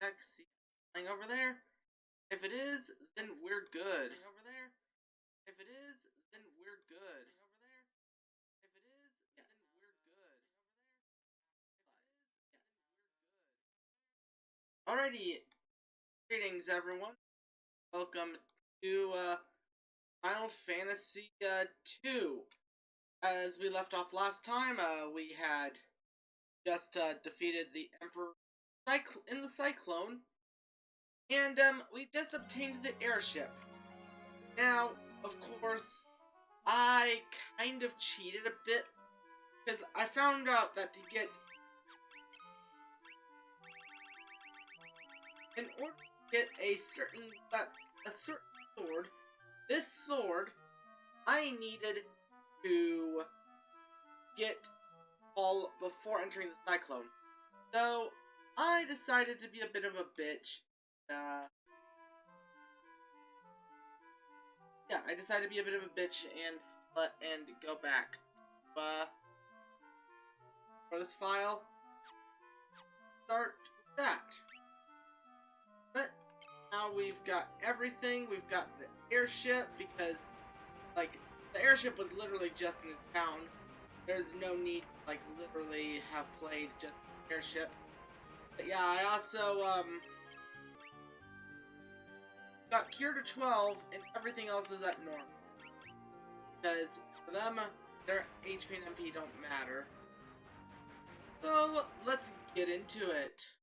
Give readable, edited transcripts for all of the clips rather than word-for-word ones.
See flying over there? If it is, then we're good. Over there? If it is, then we're good. Over there? If it is, then we're good. Alrighty, greetings everyone. Welcome to Final Fantasy 2. As we left off last time, we had just defeated the Emperor in the Cyclone, and we just obtained the airship. Now, of course, I kind of cheated a bit, because I found out that to get... In order to get a certain sword, this sword, I needed to get all before entering the Cyclone. So, I decided to be a bit of a bitch. Yeah, I decided to be a bit of a bitch and split and go back. For this file, start with that. But now we've got everything. We've got the airship because, like, the airship was literally just in the town. There's no need to, like, literally have played just the airship. But yeah, I also, got Cure to 12, and everything else is at normal. Because for them, their HP and MP don't matter. So, let's get into it.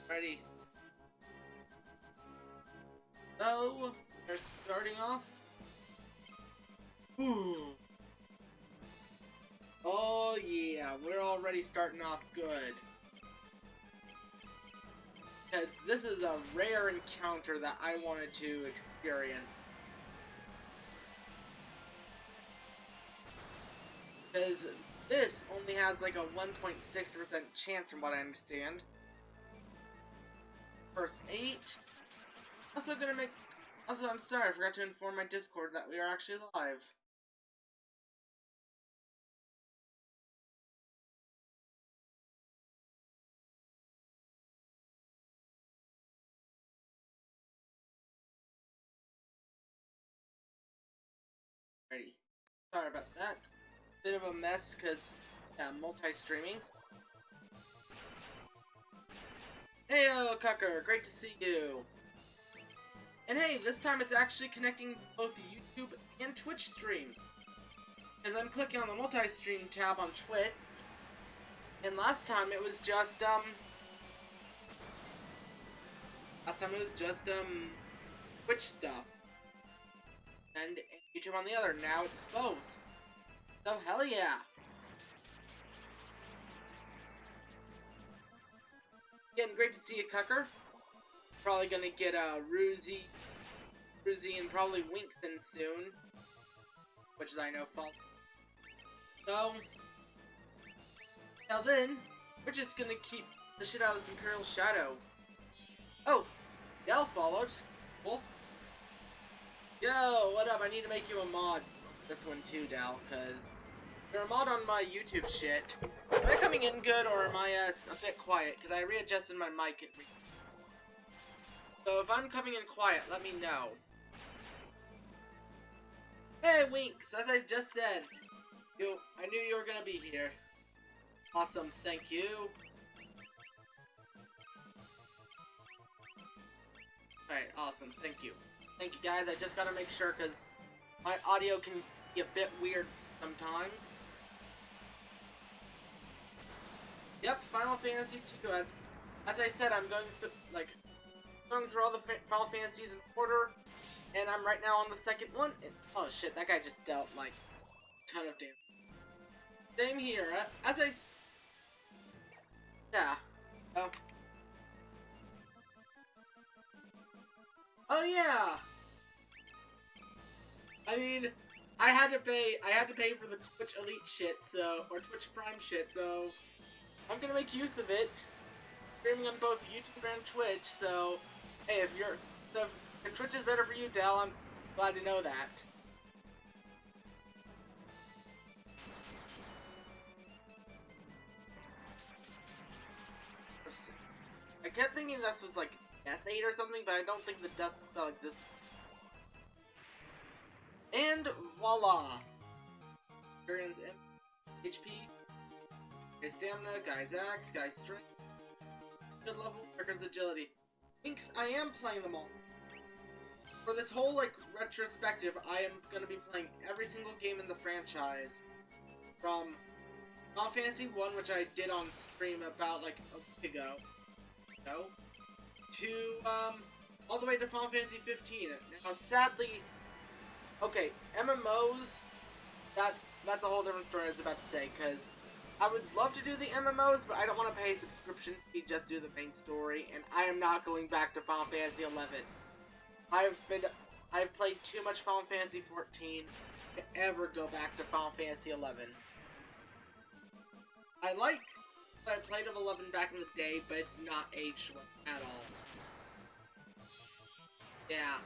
Ready. So, we're starting off. Ooh. Oh yeah, we're already starting off good. Because this is a rare encounter that I wanted to experience. Because this only has like a 1.6% chance from what I understand. First 8. Also, I'm sorry, I forgot to inform my Discord that we are actually live. Ready. Sorry about that. Bit of a mess because, yeah, multi-streaming. Heyo, Cucker! Great to see you! And hey, this time it's actually connecting both YouTube and Twitch streams. Because I'm clicking on the multi-stream tab on Twitch. And last time it was just, Twitch stuff. And YouTube on the other. Now it's both. So hell yeah! Again, great to see you, Cucker. Probably gonna get Ruzy and probably Winkson soon, which is I know fault. So now then, we're just gonna keep the shit out of this Imperial Shadow. Oh, Dell followed. Cool. Yo, what up? I need to make you a mod. This one too, Dell, cause you're a mod on my YouTube shit. Am I coming in good or am I a bit quiet? Cause I readjusted my mic. So if I'm coming in quiet, let me know. Hey, Winks! As I just said, I knew you were gonna be here. Awesome, thank you. Alright, awesome, thank you. Thank you, guys. I just gotta make sure, because my audio can be a bit weird sometimes. Yep, Final Fantasy 2. As I said, I'm going through all the Final Fantasies in order, and I'm right now on the second one. And, oh shit, that guy just dealt like a ton of damage. Same here. Yeah. Oh yeah. I mean, I had to pay for the Twitch Elite shit, or Twitch Prime shit, so I'm gonna make use of it. Streaming on both YouTube and Twitch, so hey, if Twitch is better for you, Dell, I'm glad to know that. 6. I kept thinking this was like Death 8 or something, but I don't think the death spell exists. And voila! Experience HP, Guy's Stamina, Guy's Axe, Guy's Strength, good level, Record's Agility. Thinks I am playing them all. For this whole, like, retrospective, I am going to be playing every single game in the franchise. From Final Fantasy 1, which I did on stream about, like, a week ago. To, all the way to Final Fantasy 15. Now, sadly, okay, MMOs, that's a whole different story I was about to say, because I would love to do the MMOs, but I don't want to pay a subscription fee just to do the main story, and I am not going back to Final Fantasy 11. I've played too much Final Fantasy 14 to ever go back to Final Fantasy 11. I like what I played of 11 back in the day, but it's not aged well at all. Yeah.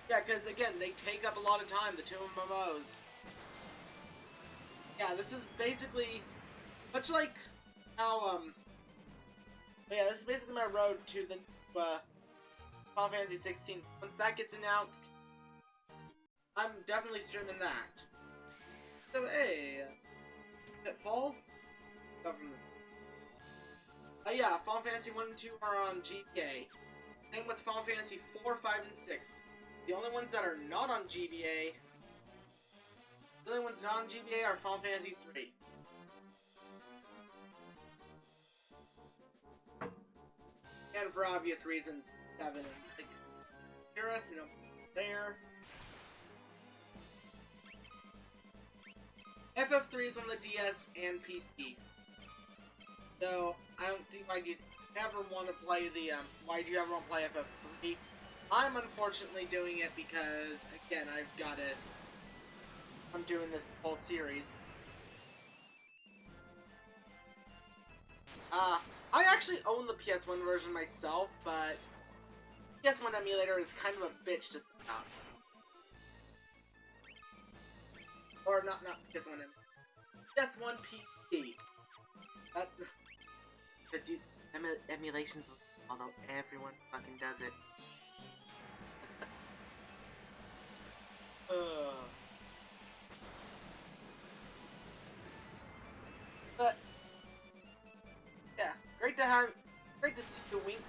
Yeah, because again, they take up a lot of time, the two MMOs. Yeah, this is basically much like how, yeah, this is basically my road to the, Final Fantasy 16. Once that gets announced, I'm definitely streaming that. So, hey, Pitfall? Go from this. Yeah, Final Fantasy 1 and 2 are on GBA. Same with Final Fantasy 4, 5, and 6. The only ones that are not on GBA, the only ones not on GBA are Final Fantasy 3. And for obvious reasons, 7 and like, hear us, you know, there. FF3 is on the DS and PC. So, I don't see why you'd ever want to play the, why do you ever want to play FF3? I'm unfortunately doing it because, again, I'm doing this whole series. I actually own the PS1 version myself, but PS1 emulator is kind of a bitch to set up. Or not PS1 emulator. PS1 PC. That, because emulations, although everyone fucking does it. But yeah, great to see you, Wink.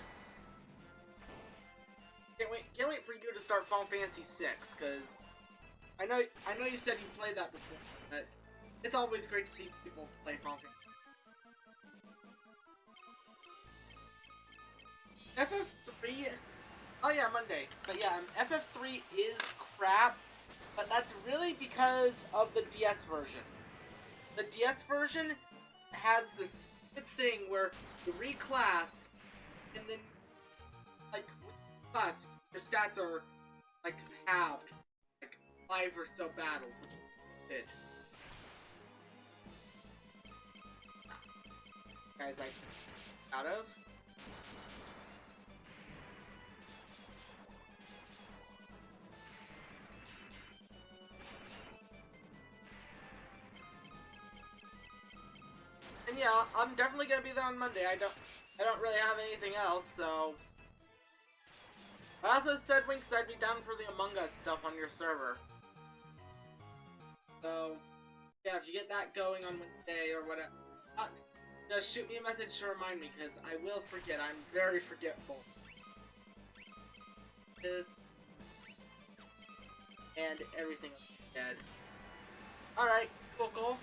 Can't wait for you to start Final Fantasy 6, because I know you said you played that before, but it's always great to see people play Final Fantasy. FF3, oh yeah, Monday, but yeah, FF3 is crap, but that's really because of the DS version. The DS version has this stupid thing where you reclass, and then, like, with class, your stats are, like, halved. Like, 5 or so battles, which is good. Guys, out of. And yeah, I'm definitely gonna be there on Monday. I don't really have anything else, so. I also said, Winks, I'd be down for the Among Us stuff on your server. So, yeah, if you get that going on Wednesday or whatever, just shoot me a message to remind me, because I will forget. I'm very forgetful. This and everything dead. Alright, cool.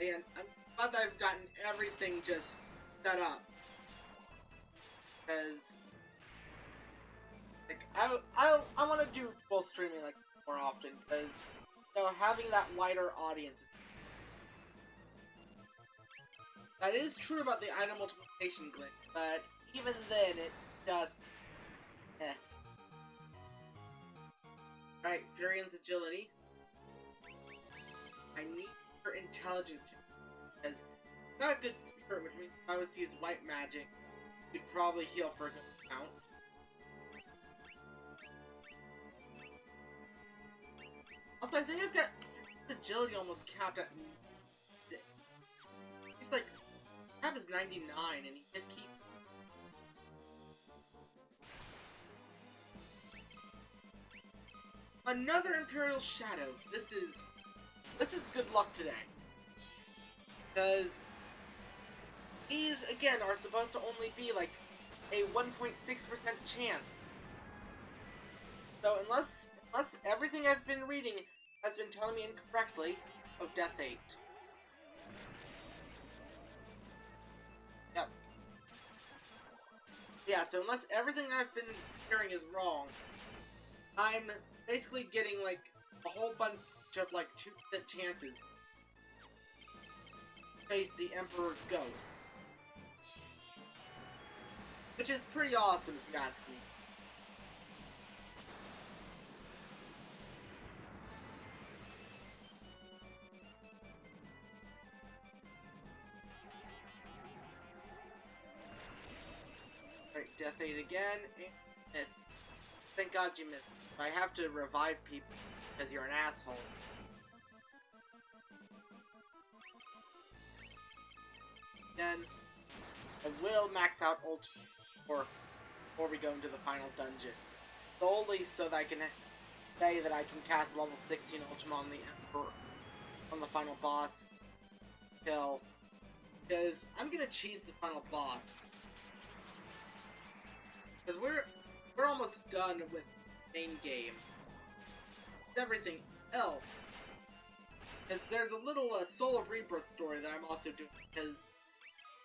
And I'm glad that I've gotten everything just set up. Because, like, I want to do full streaming, like, more often. Because, you know, having that wider audience is... That is true about the item multiplication glitch, but even then, it's just... eh. Alright, Furion's agility. I need your intelligence, because you've got good spirit, which means if I was to use white magic, you'd probably heal for a good amount. Also, I I think I've got agility almost capped at 6. He's like, cap is 99, and he just keeps. Another Imperial Shadow. This is good luck today. Because these, again, are supposed to only be like a 1.6% chance. So unless everything I've been reading has been telling me incorrectly, oh, Death 8. Yep. Yeah, so unless everything I've been hearing is wrong, I'm basically getting like a whole bunch of like 2% chances to face the Emperor's Ghost. Which is pretty awesome if you ask me. Alright, Death 8 again, and miss. Thank God you missed. I have to revive people because you're an asshole. Then I will max out ult before we go into the final dungeon. Solely so that I can say that I can cast level 16 Ultima on the Emperor on the final boss kill. Because I'm gonna cheese the final boss. Because we're almost done with the main game. Everything else. Because there's a little Soul of Rebirth story that I'm also doing, because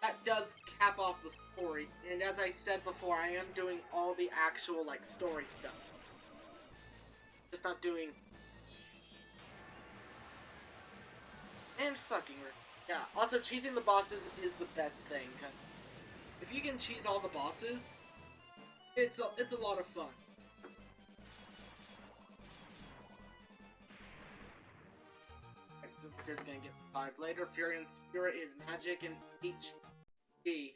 that does cap off the story. And as I said before, I am doing all the actual, like, story stuff. Just not doing... And fucking... Yeah, also cheesing the bosses is the best thing. If you can cheese all the bosses, it's a lot of fun. It's gonna get revived later. Fury and Spirit is magic and HP.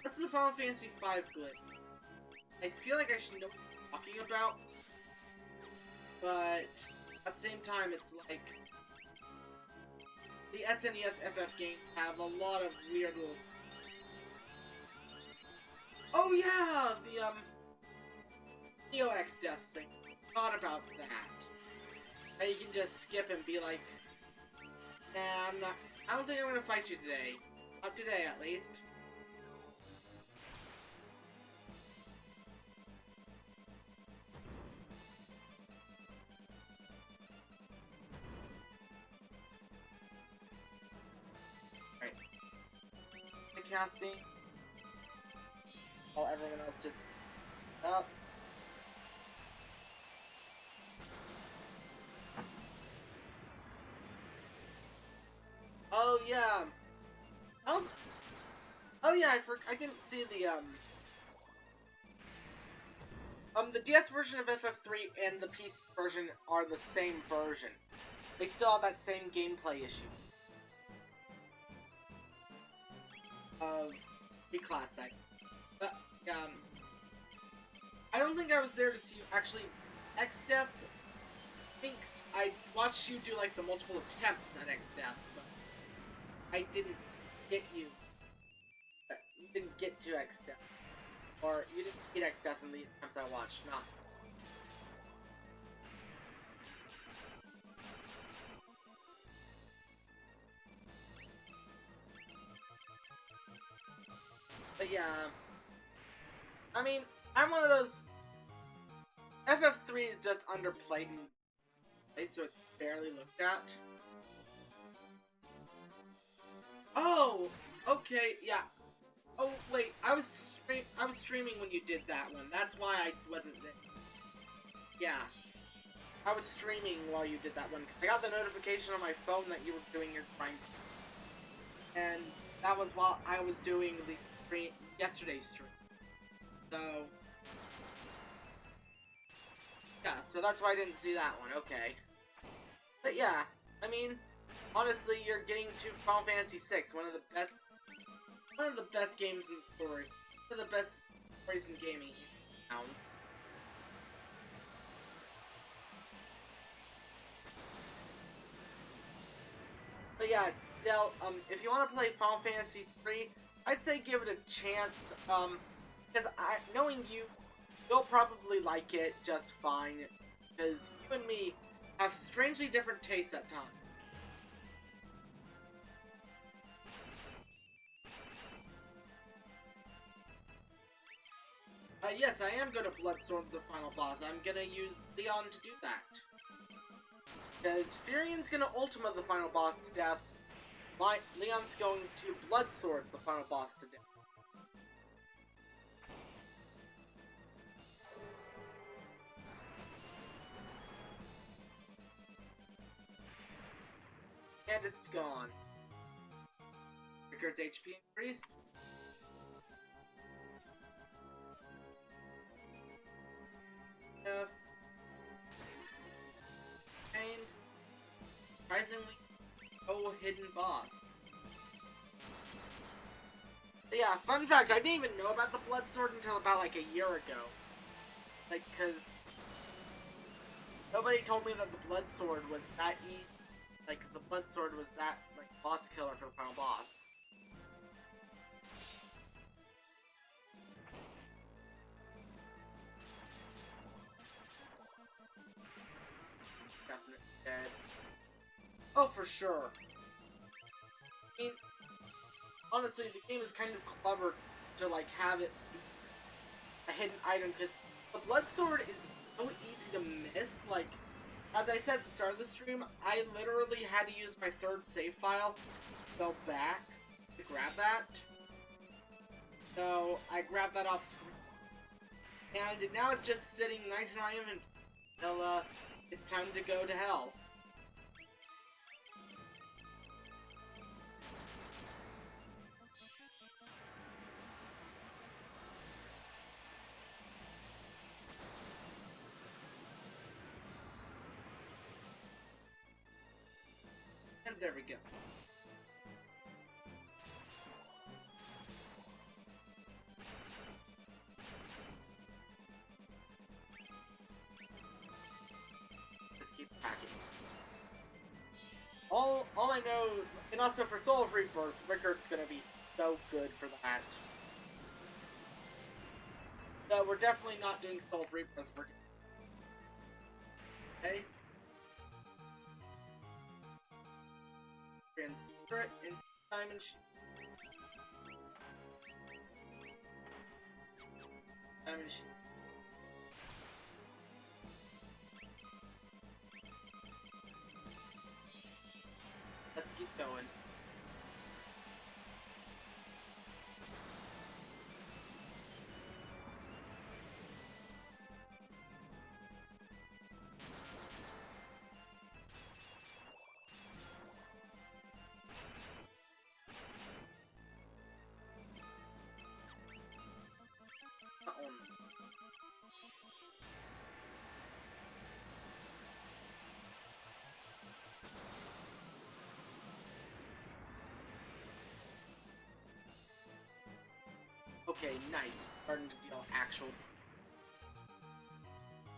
That's the Final Fantasy V glitch. I feel like I should know what I'm talking about, but at the same time, it's like the SNES FF games have a lot of weird little. Oh yeah, the NeoX death thing. Thought about that. How you can just skip and be like, nah, I don't think I'm gonna fight you today. Not today, at least. Right. The casting. While everyone else just up. Oh yeah. Oh yeah, I didn't see the DS version of FF3 and the PC version are the same version. They still have that same gameplay issue of reclass that. But I don't think I was there to see you actually. X-Death thinks I watched you do like the multiple attempts at X-Death, but I didn't get you. You didn't get to X-Death. Or you didn't get X-Death in the attempts I watched, not. But yeah, I mean, I'm one of those. FF3 is just underplayed and played, so it's barely looked at. Oh, okay, yeah. Oh wait, I was streaming when you did that one. That's why I wasn't there. Yeah, I was streaming while you did that one. I got the notification on my phone that you were doing your grind stuff, and that was while I was doing the yesterday's stream. So yeah, so that's why I didn't see that one. Okay, but yeah, I mean, honestly, you're getting to Final Fantasy VI, one of the best games in the story, one of the best stories in gaming. yeah, Del, if you want to play Final Fantasy 3, I'd say give it a chance, because knowing you, you'll probably like it just fine, because you and me have strangely different tastes at times. Yes, I am gonna Bloodstorm the final boss. I'm gonna use Leon to do that. Because Furion's gonna Ultima the final boss to death. Leon's going to Bloodsword the final boss to death. And it's gone. Rickard's HP increased. F. And surprisingly, no hidden boss. But yeah, fun fact, I didn't even know about the Bloodsword until about like a year ago. Like, cause nobody told me that the Bloodsword was that easy. Like, the Bloodsword was that, like, boss killer for the final boss. Definitely dead. Oh, for sure. I mean, honestly, the game is kind of clever to, like, have it a hidden item, because the Bloodsword is so easy to miss. Like, as I said at the start of the stream, I literally had to use my third save file to go back to grab that. So, I grabbed that off screen. And now it's just sitting nice in my inventory until, it's time to go to hell. And there we go. Let's keep packing. All I know, and also for Soul of Rebirth, Rickard's gonna be so good for that. So we're definitely not doing Soul of Rebirth. Okay. And Spirit and Diamond Shield. Diamond Shield. Let's keep going. Okay, nice. It's starting to deal actual.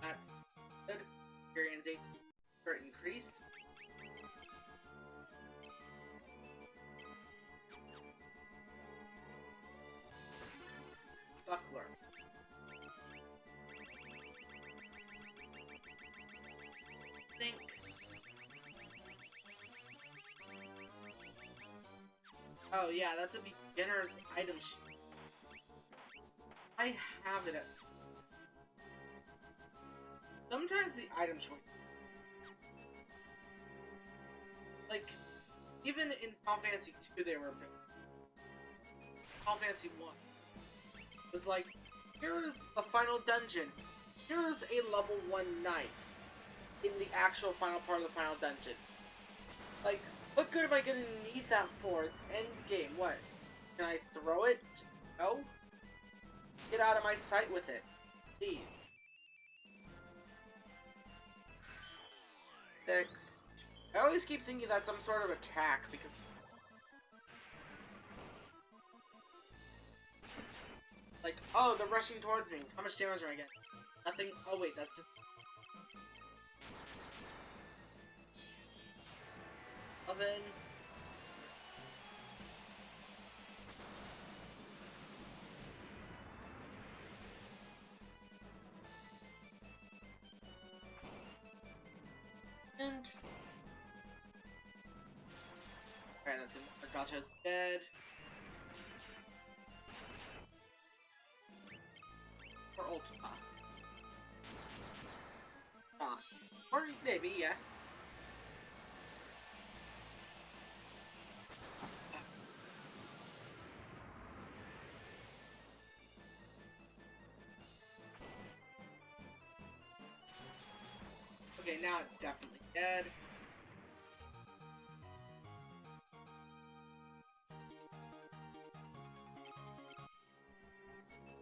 That's good. Experience 8 increased. Buckler. Think. Oh yeah, that's a beginner's item sheet. I have it at... Sometimes the item choice... Like, even in Final Fantasy 2 they were big. Final Fantasy 1 was like, here's the final dungeon. Here's a level 1 knife in the actual final part of the final dungeon. Like, what good am I gonna need that for? It's end game. What? Can I throw it? No? Get out of my sight with it. Please. 6. I always keep thinking that's some sort of attack because... Like, oh, they're rushing towards me. How much damage am I getting? Nothing. Oh, wait, that's just... 11. And alright, that's it. Gato's dead. Or Ultima. Ah. Or maybe, yeah. Okay, now it's definitely dead.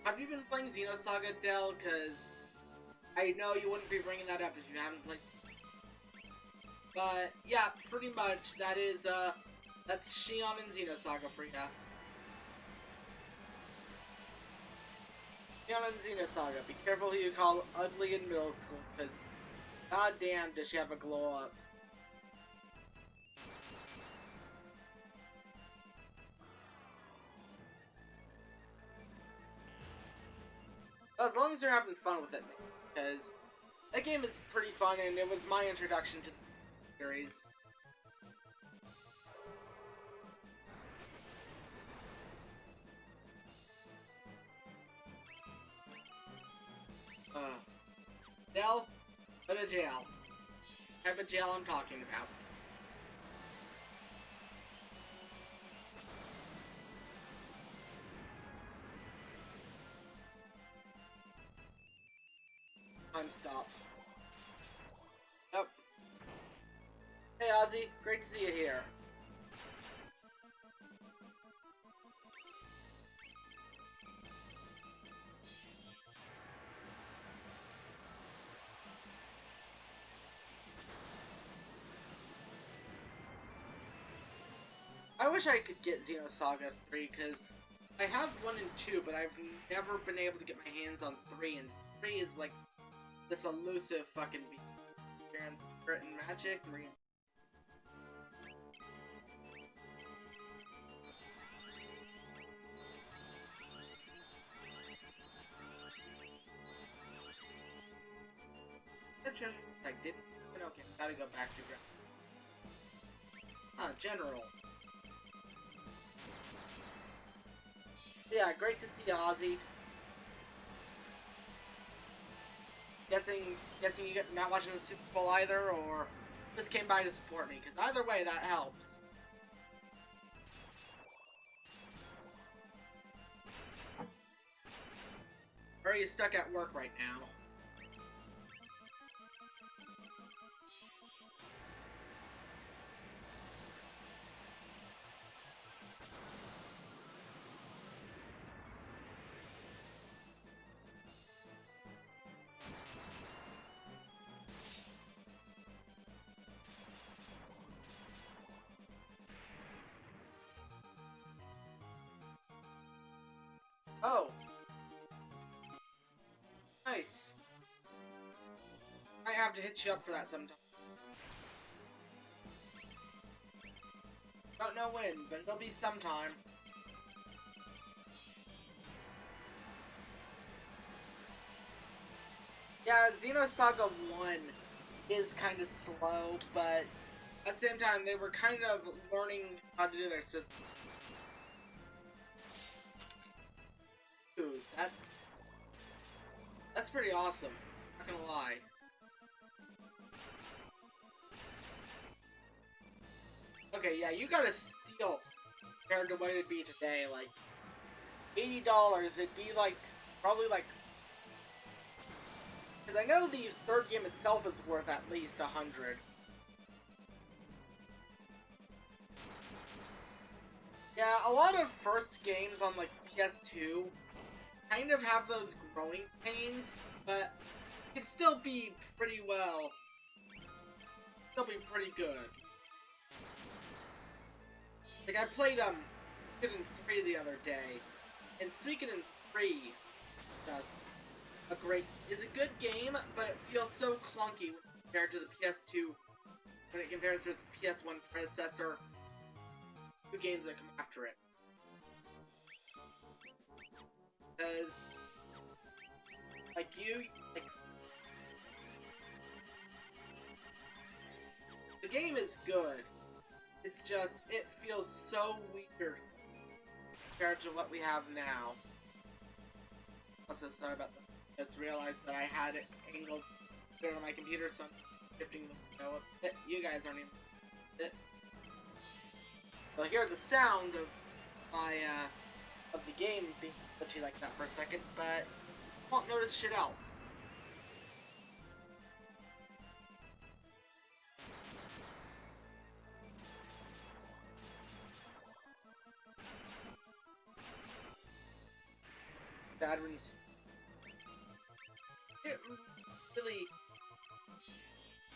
Have you been playing Xenosaga, Del? Because I know you wouldn't be bringing that up if you haven't played. But yeah, pretty much that is that's Shion and Xenosaga for ya. Shion and Xenosaga. Be careful who you call ugly in middle school, because goddamn does she have a glow up. As long as you're having fun with it, because that game is pretty fun, and it was my introduction to the series. Del, go to jail. Type of jail I'm talking about. Time stop. Nope. Hey Ozzy, great to see you here. I wish I could get Xenosaga 3, because I have 1 and 2, but I've never been able to get my hands on 3, and 3 is like this elusive fucking beast. Spirit and Magic, Marine. That treasure protected. Okay, gotta go back to ground. Ah, General. Yeah, great to see you, Ozzy. Guessing you get not watching the Super Bowl either, or just came by to support me, because either way, that helps. Or are you stuck at work right now? Oh. Nice. I have to hit you up for that sometime. Don't know when, but it'll be sometime. Yeah, Xenosaga 1 is kind of slow, but at the same time, they were kind of learning how to do their system. Dude, that's pretty awesome. Not gonna lie. Okay, yeah, you got a steal compared to what it'd be today. Like $80, it'd be like probably like. Because I know the third game itself is worth at least 100. Yeah, a lot of first games on like PS2 kind of have those growing pains, but it can still be pretty well. Still be pretty good. Like I played Suikoden 3 the other day, and Suikoden 3 is a good game, but it feels so clunky compared to the PS2 when it compares to its PS1 predecessor. 2 games that come after it. Because, like The game is good. It's just, it feels so weird compared to what we have now. Also, sorry about that. I just realized that I had it angled good on my computer, so I'm shifting the window a bit. You guys aren't even it. You'll hear the sound of my, of the game being glitchy like that for a second, but you won't notice shit else. Bad when you see it really,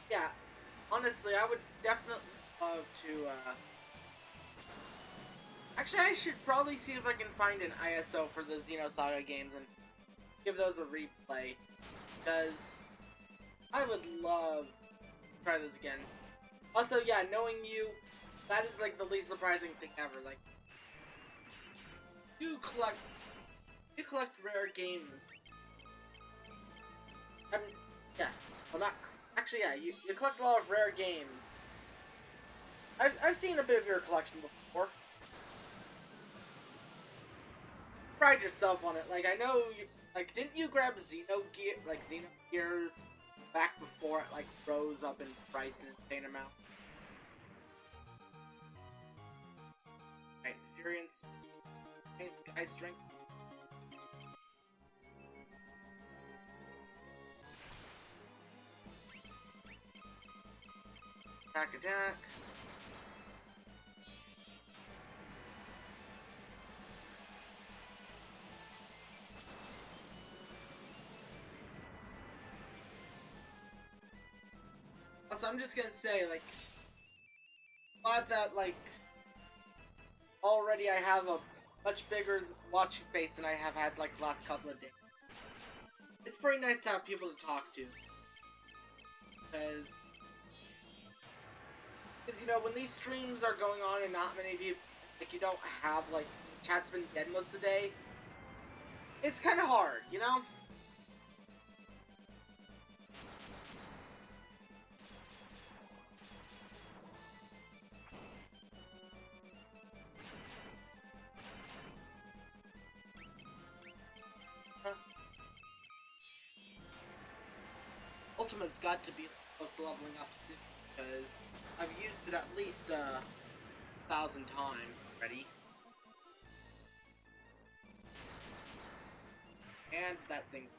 yeah, honestly, I would definitely love to, actually, I should probably see if I can find an ISO for the Xenosaga games and give those a replay, because I would love to try this again. Also, yeah, knowing you, that is, like, the least surprising thing ever. Like, you collect rare games. I mean, yeah, well, not, actually, yeah, you collect a lot of rare games. I've seen a bit of your collection before. Pride yourself on it. Like, I know you, like, didn't you grab Xenogears back before it, like, rose up in price an insane amount? Right, Furiance, Guy Strength. Attack. Also, I'm just gonna say, like, glad that, like, already I have a much bigger watching face than I have had, like, the last couple of days. It's pretty nice to have people to talk to. Because, you know, when these streams are going on and not many people, like, you don't have, like, chat's been dead most of the day, it's kind of hard, you know? Ultima's got to be close to leveling up soon, because I've used it at least 1,000 times already. And that thing's...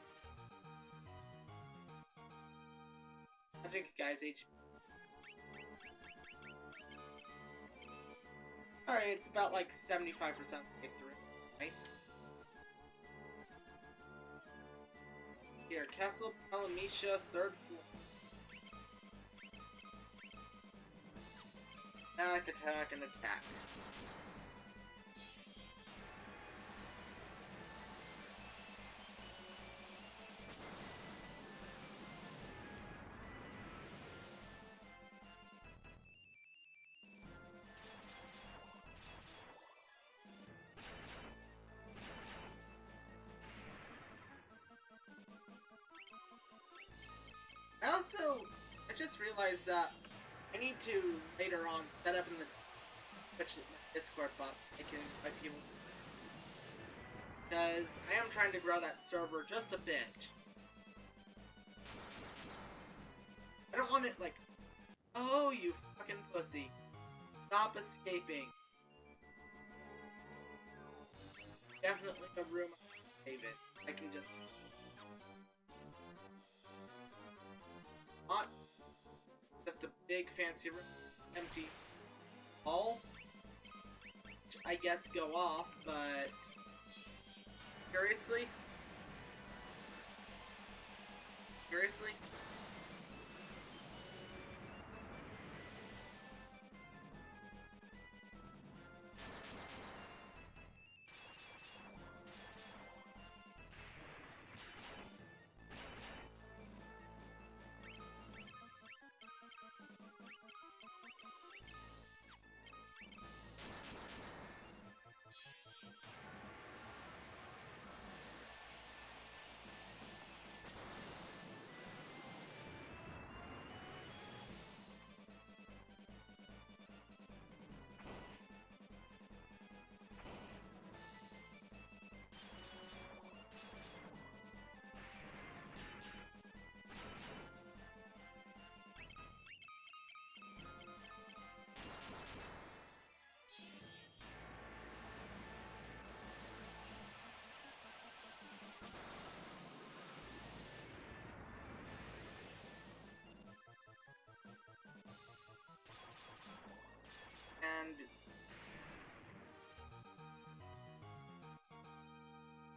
I think guys, HP. Alright, it's about like 75% of the way through. Nice. Here, Castle Palamisha, 3rd floor. Attack, and attack. I just realized that I need to, later on, set up in the Discord box I can invite people. Because I am trying to grow that server just a bit. I don't want it like, oh, you fucking pussy. Stop escaping. Definitely a room I can save it. I can just... Not just a big fancy room, empty hall, which I guess go off, but seriously?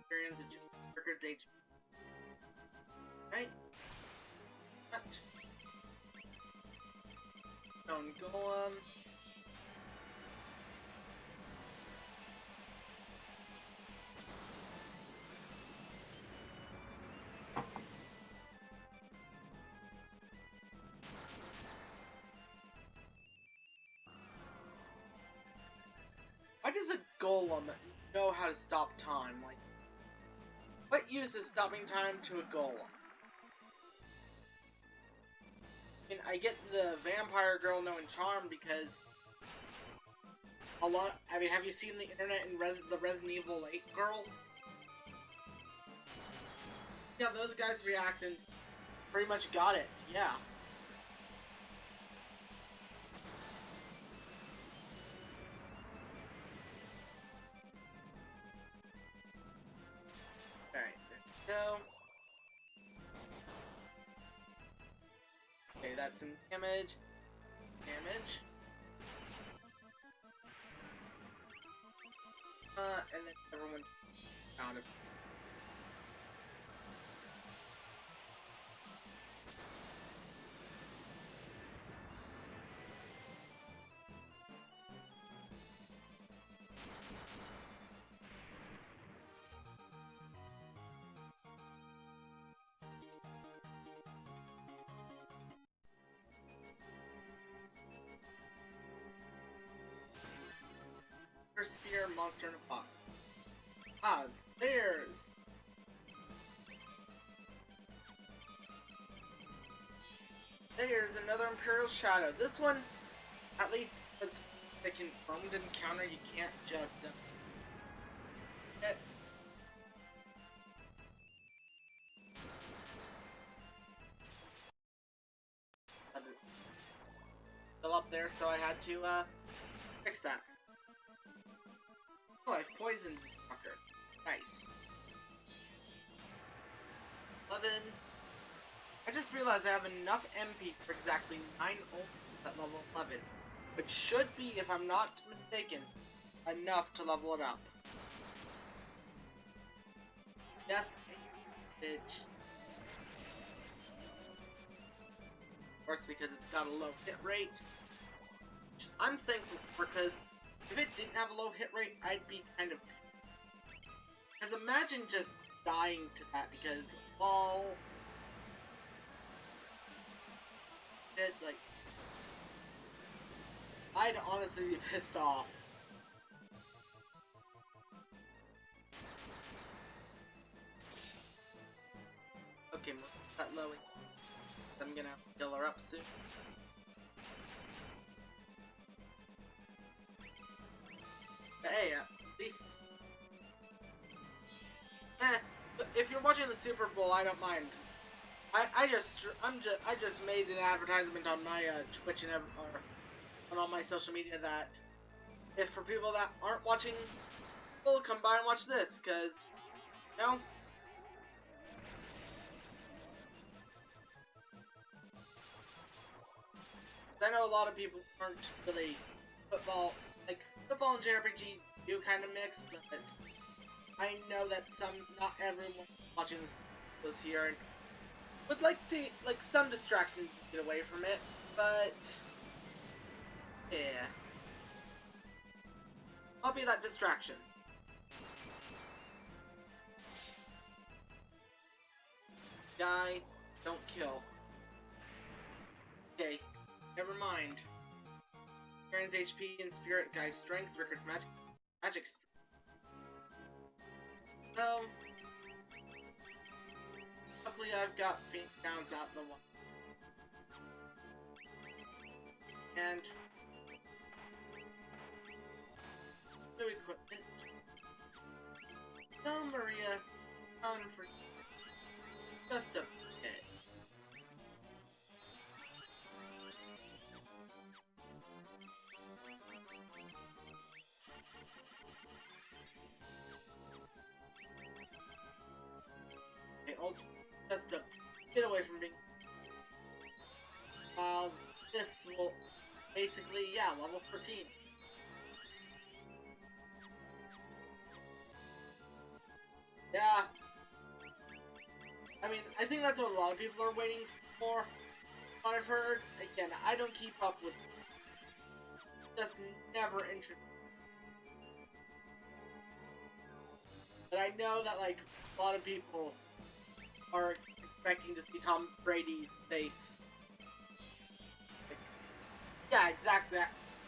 Experience records HP. Right? What? Stone Golem. Why does a golem know how to stop time? Like, what use is stopping time to a golem? I mean, I get the vampire girl knowing charm because a lot. I mean, have you seen the internet in the Resident Evil 8 girl? Yeah, those guys react and pretty much got it. Yeah. Alright, there we go. Okay, that's some damage. Damage. And then everyone out of. Spear monster in a box. Ah, there's another Imperial Shadow. This one, at least, was a confirmed encounter. You can't just fill up there, so I had to fix that. Oh, I've poisoned fucker. Nice. 11. I just realized I have enough MP for exactly 9 ult at level 11. Which should be, if I'm not mistaken, enough to level it up. Death, bitch. Of course, because it's got a low hit rate. Which I'm thankful for, because if it didn't have a low hit rate, I'd be kind of... Because imagine just dying to that, because all... It, like... I'd honestly be pissed off. Okay, that low. I'm gonna have to kill her up soon. Hey, at least... but if you're watching the Super Bowl, I don't mind. I just made an advertisement on my Twitch and on all my social media that if for people that aren't watching, we'll come by and watch this, cause you know. I know a lot of people aren't really football and JRPG do kind of mix, but I know that not everyone watching this here would like some distraction to get away from it, but yeah, I'll be that distraction. Die, don't kill. Okay, never mind. Karen's HP and Spirit Guy's Strength, Rickard's Magic Strength. So, luckily I've got Phoenix Downs out in the one. And new equipment. Tell Maria on for just a bit. Just to get away from being. This will basically, yeah, level 13. think that's what a lot of people are waiting for. What I've heard. Again, I don't keep up with. Just never interested. But I know that, like, a lot of people are expecting to see Tom Brady's face. Like, yeah, exactly.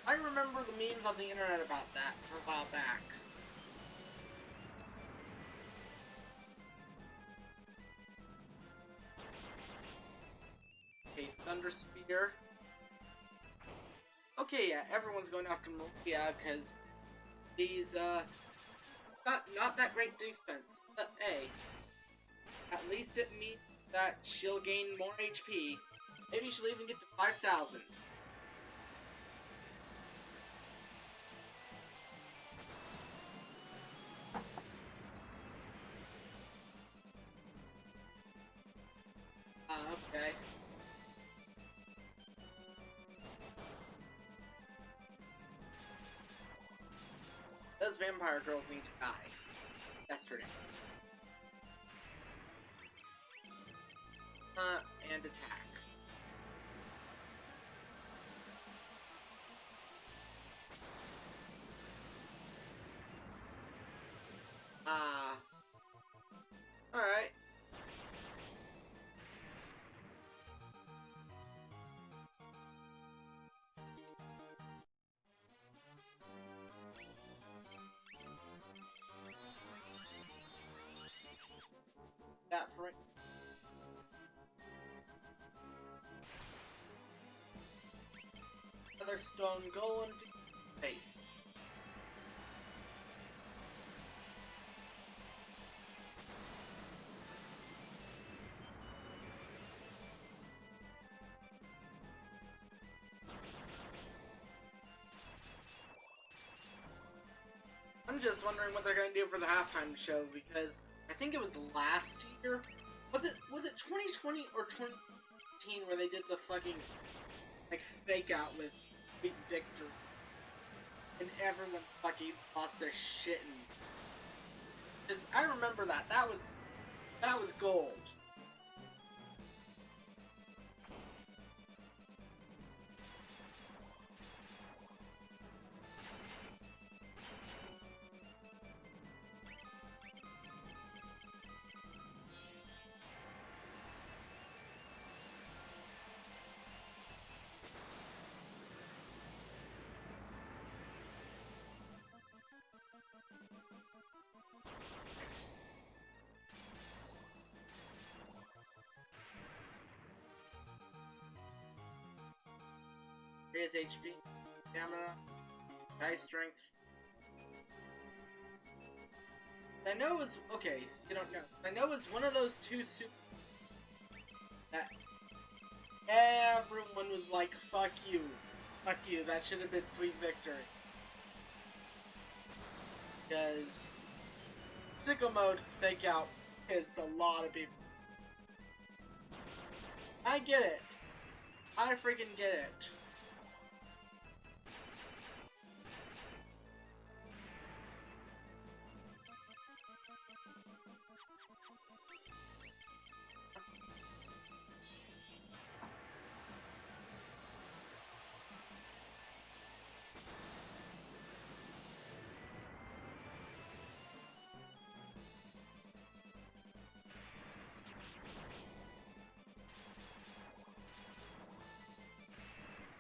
I remember the memes on the internet about that from a while back. Okay, Thunder Spear. Okay, yeah, everyone's going after Maria because he's, not that great defense, but hey, at least it means that she'll gain more HP. Maybe she'll even get to 5,000. Okay. Those vampire girls need to die. Yesterday. And attack. Alright. That for it. Another stone golem to face. I'm just wondering what they're gonna do for the halftime show because I think it was last year. Was it 2020 or 2019 where they did the fucking like fake out with Big Victor and everyone fucking lost their shit and because I remember that. That was gold. Here's HP, stamina, guy strength. I know it was okay. You don't know. I know it was one of those two super that everyone was like, "Fuck you, fuck you." That should have been Sweet Victory because Sicko Mode fake out pissed a lot of people. I get it. I freaking get it.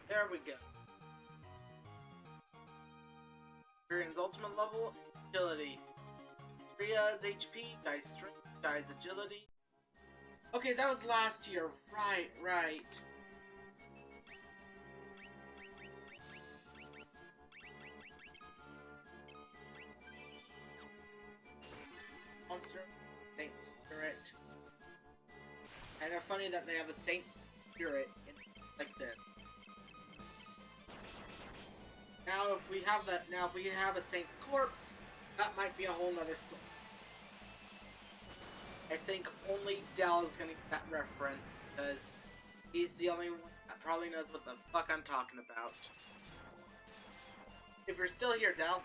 There we go. Experience ultimate level, agility. Rhea's HP, Guy's strength, Guy's agility. Okay, that was last year. Right. Monster, Saint Spirit. And it's funny that they have a Saint Spirit in like this. Now, if we have a Saint's Corpse, that might be a whole nother story. I think only Dell is gonna get that reference, because he's the only one that probably knows what the fuck I'm talking about. If you're still here, Dell.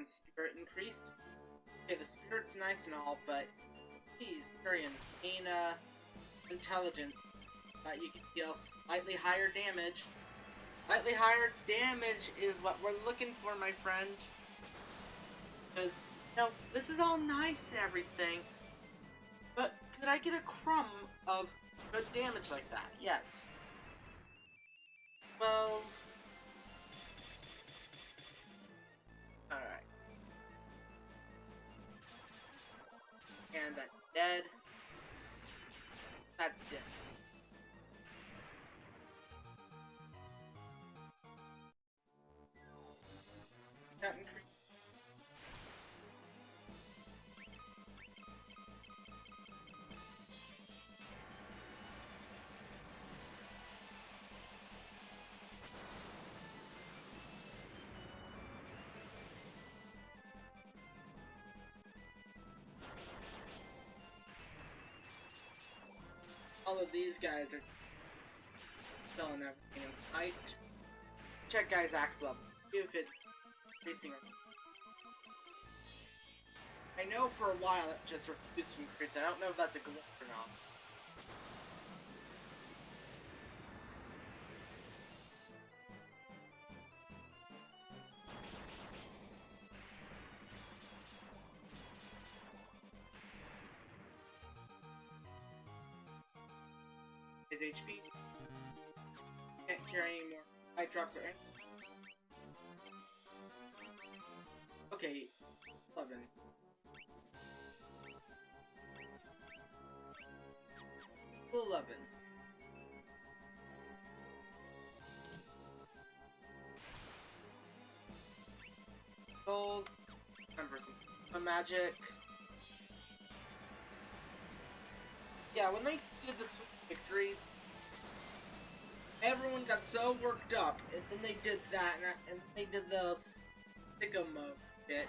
and spirit increased. Okay, the spirit's nice and all, but please, Furion, gain intelligence that you can deal slightly higher damage. Slightly higher damage is what we're looking for, my friend. Because, you know, this is all nice and everything, but could I get a crumb of good damage like that? Yes. Well... Alright. And that's dead. That's dead. That increase. All of these guys are killing everything in sight. Check guys' axe level. See if it's increasing or not. I know for a while it just refused to increase. I don't know if that's a glitch or not. His HP. Can't carry any more fight drops or anything. Okay, 11. Still 11. Goals. Time for some magic. Yeah, when they did the sweet victory, everyone got so worked up, and then they did that, and they did the sicko mode shit.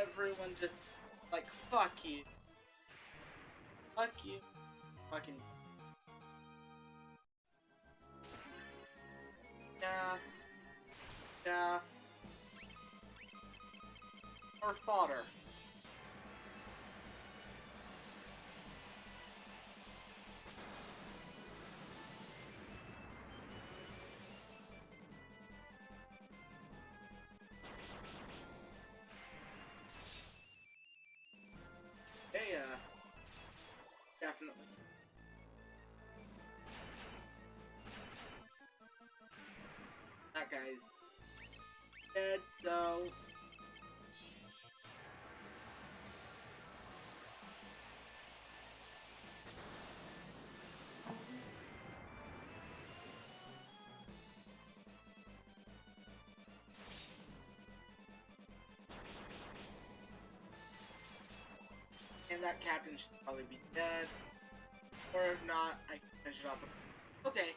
Everyone just like, fuck you. Fuck you. Fucking. Yeah. Yeah. Or fodder. Okay, definitely. That guy's dead, so... And that captain should probably be dead. Or if not, I can finish it off. Okay.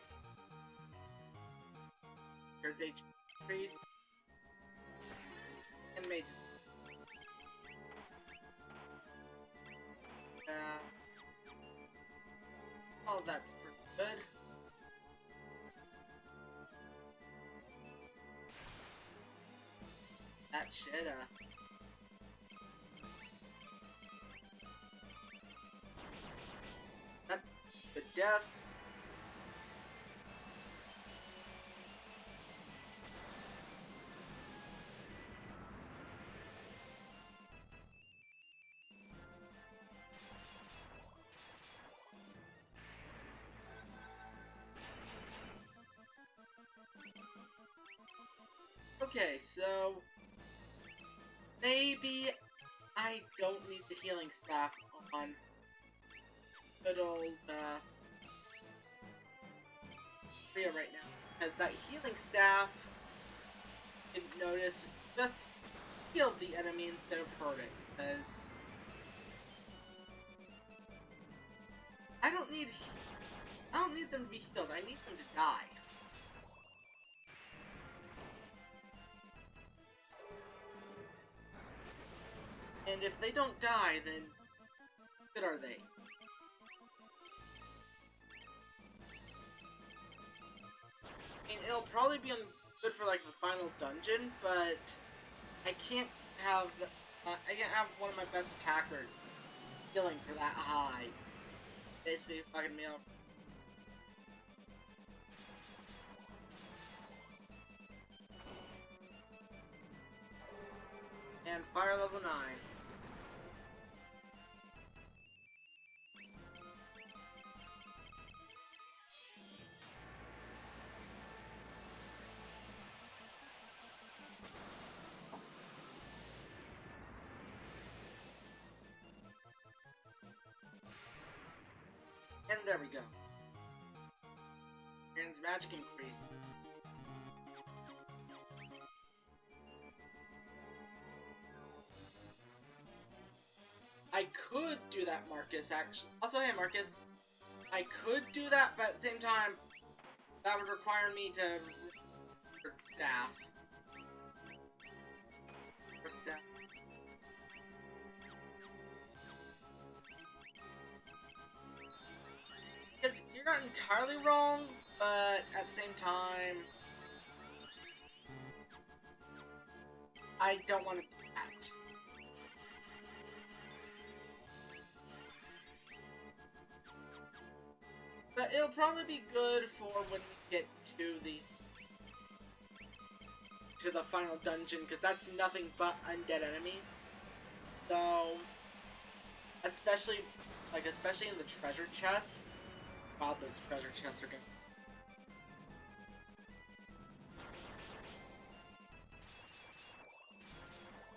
Here's HP priest. And mage. Oh, that's pretty good. That should, that's the death. Okay, so maybe I don't need the healing staff on good old Rhea right now, because that healing staff, you didn't notice, just healed the enemy instead of hurting. Because I don't need them to be healed. I need them to die. And if they don't die, then good are they? I mean, it'll probably be good for like the final dungeon, but I can't have I can't have one of my best attackers healing for that high. Basically fucking me up. And fire level 9. And there we go. Aaron's magic increased. I could do that, Marcus, actually. Also, hey, Marcus. I could do that, but at the same time, that would require me to recruit staff. For staff. Because you're not entirely wrong, but at the same time, I don't want to do that. But it'll probably be good for when we get to the final dungeon, because that's nothing but undead enemies. So, especially in the treasure chests. Wow, those treasure chests are good.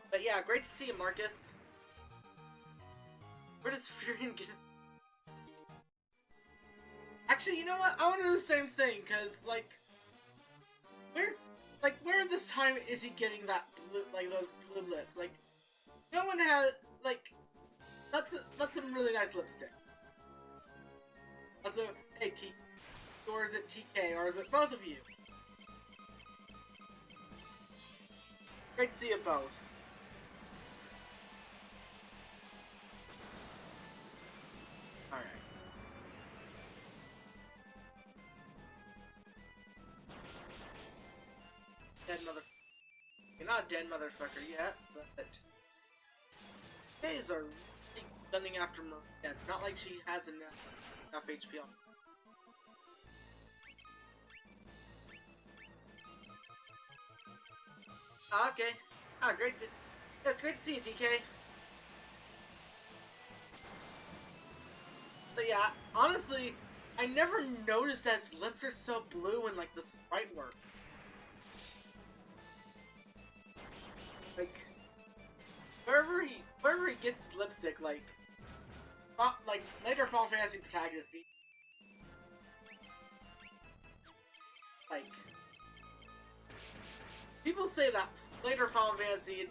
But yeah, great to see you, Marcus. Where does Furion get his... Actually, you know what? I want to do the same thing, because, where this time is he getting that blue, those blue lips? No one has, that's some really nice lipstick. Also, hey, T, or is it TK, or is it both of you? Great to see you both. Alright. Dead mother... You're not a dead motherfucker yet, but... Days are really gunning after Maria. It's not like she has enough HP on. Okay. Great to... Yeah, it's great to see you, TK. But yeah, honestly, I never noticed that his lips are so blue in, the sprite work. Wherever he gets his lipstick, later Final Fantasy protagonists, people say that later Final Fantasy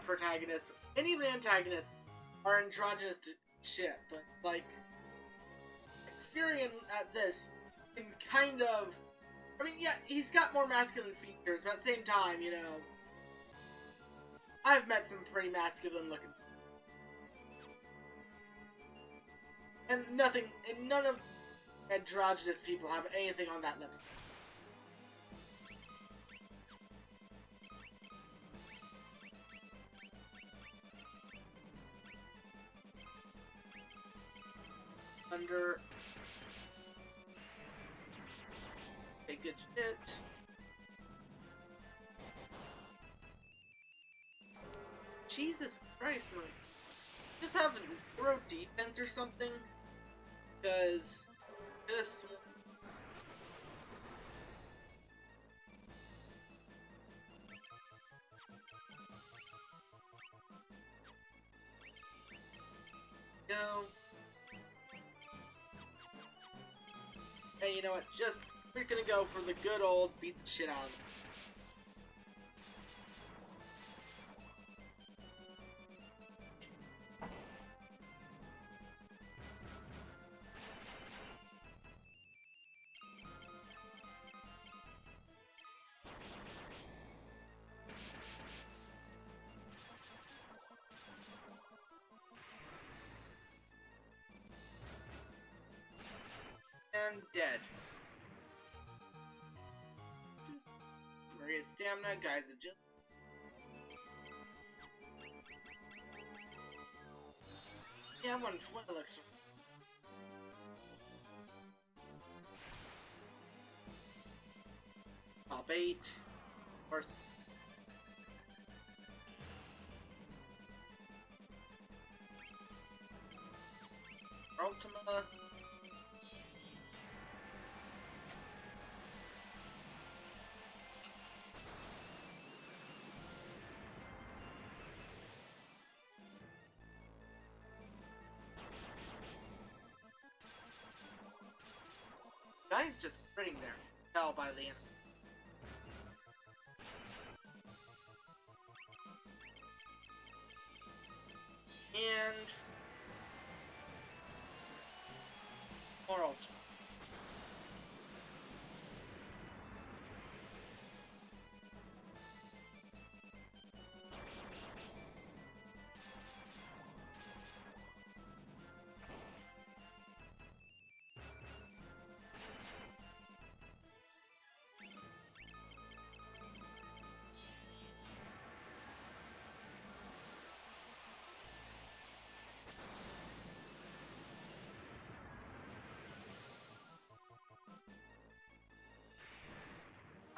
protagonists, and even antagonists, are androgynous shit, but, Furion at this can kind of... I mean, yeah, he's got more masculine features, but at the same time, you know... I've met some pretty masculine looking... And none of androgynous people have anything on that lipstick. Under... Okay, good shit. Jesus Christ, man. Just have 0 defense or something? Because... Just... No. Hey, you know what? We're gonna go for the good old beat the shit out of him. And dead. Maria's stamina, guys agility. Yeah, one elixir. Top 8. Of course. Ultima. Guy's just sitting there. Fell by the end. And more Ultima.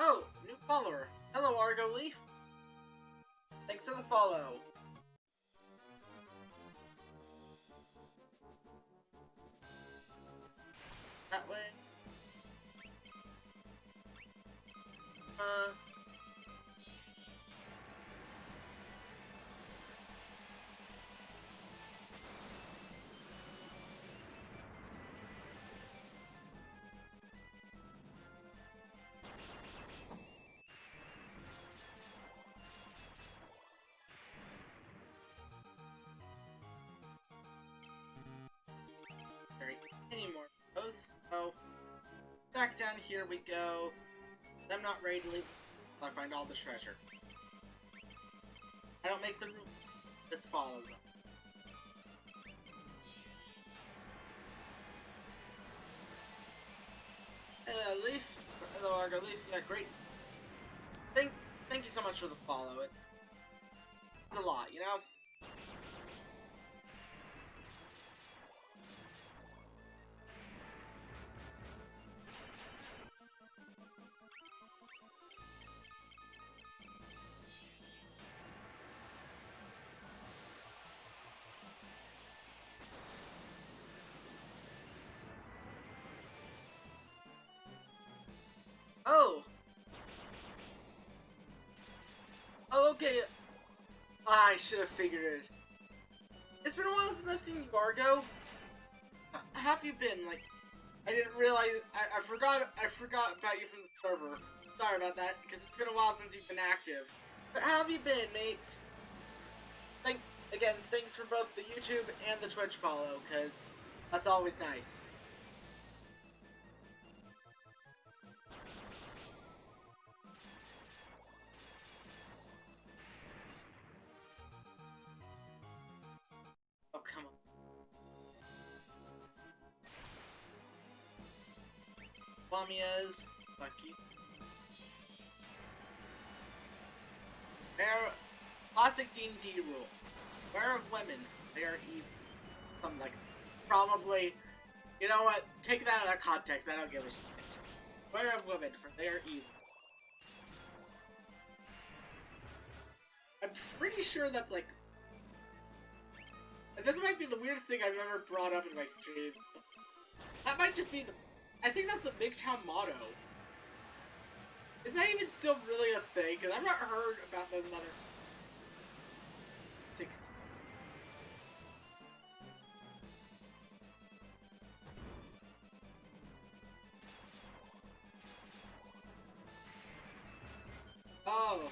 Oh, new follower. Hello, Argo Leaf. Thanks for the follow. That way. Any more of those? So, back down here we go. I'm not ready to leave until I find all the treasure. I don't make the rule. Just follow them. Hello, Leaf. Hello, Argo Leaf. Yeah, great. Thank you so much for the follow. It's a lot, you know? Oh! Oh, okay. I should have figured it. It's been a while since I've seen you, Argo. How have you been? Like, I didn't realize. I forgot about you from the server. Sorry about that, because it's been a while since you've been active. But how have you been, mate? Again, thanks for both the YouTube and the Twitch follow, because that's always nice. Oh, come on. Lamias, fuck you. Classic D&D rule. Beware of women. They are evil. Something like that. Probably. You know what? Take that out of context. I don't give a shit. Beware of women, for they are evil. I'm pretty sure that's like... This might be the weirdest thing I've ever brought up in my streams, but that might just be the... I think that's the Big Town motto. Is that even still really a thing? Because I've not heard about those mother... 60. Oh.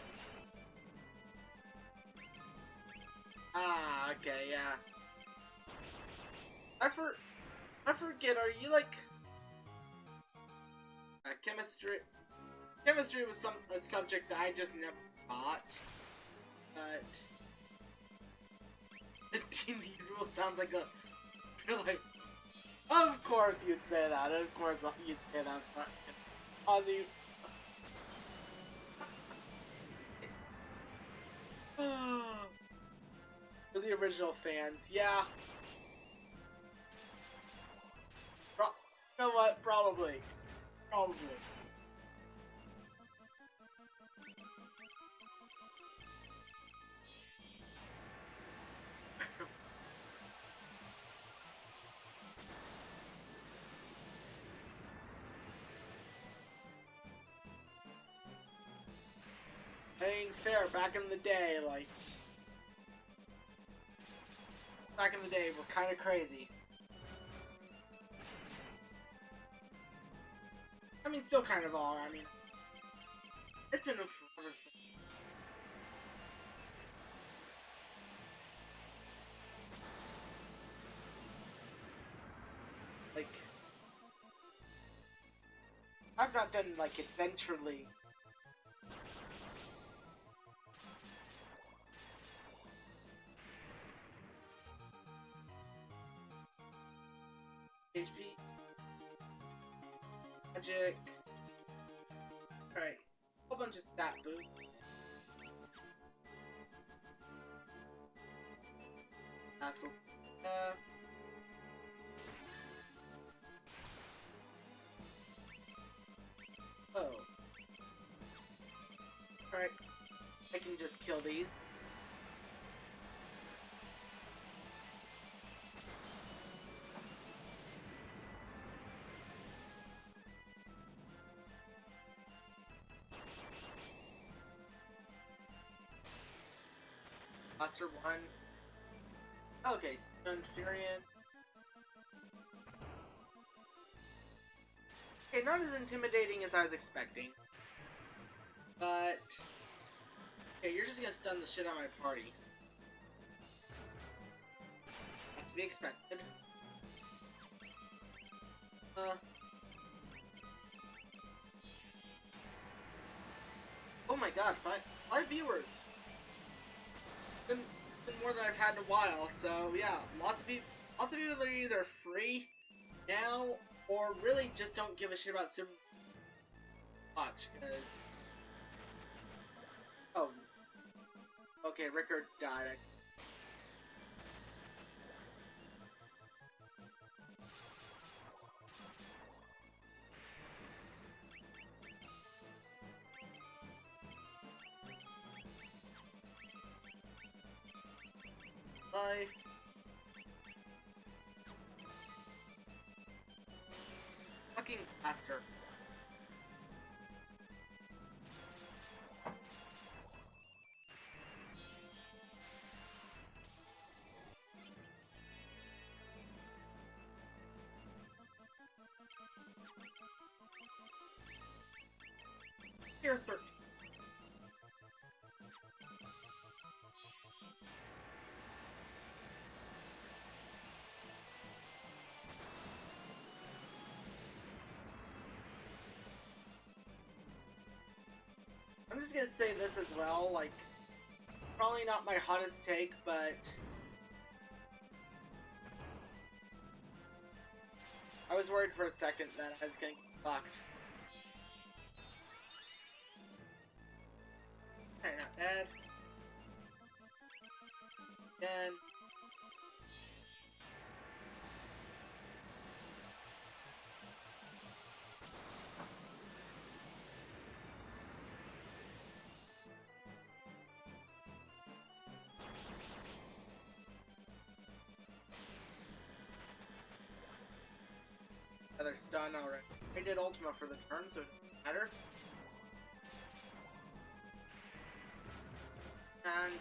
Ah, okay, yeah. I forget, are you like... chemistry... Chemistry was a subject that I just never taught. But... The D&D rule sounds like a... You're like... Of course you'd say that, of course you'd say that, but... Ozzy... For the original fans, yeah. You know what? Probably. Probably. I mean, fair, back in the day, like... Back in the day, we're kind of crazy. I mean, still kind of are, I mean... It's been forever since... Like... I've not done, like, Adventure League. HP. Magic. Alright. A whole bunch of stat boost. Castles. Oh. Alright. I can just kill these. Buster 1. Okay, Stunned Furion. Okay, not as intimidating as I was expecting. But... Okay, you're just gonna stun the shit out of my party. That's to be expected. Oh my god, five viewers! Been more than I've had in a while, so yeah, lots of people that are either free now or really just don't give a shit about Super Watch, because oh, okay, Rickard died. Life. Fucking faster. Tier 13. I'm just gonna say this as well, like, probably not my hottest take, but I was worried for a second that I was gonna get fucked. Okay, not bad. Again. Another stun already. I did Ultima for the turn, so it doesn't matter. And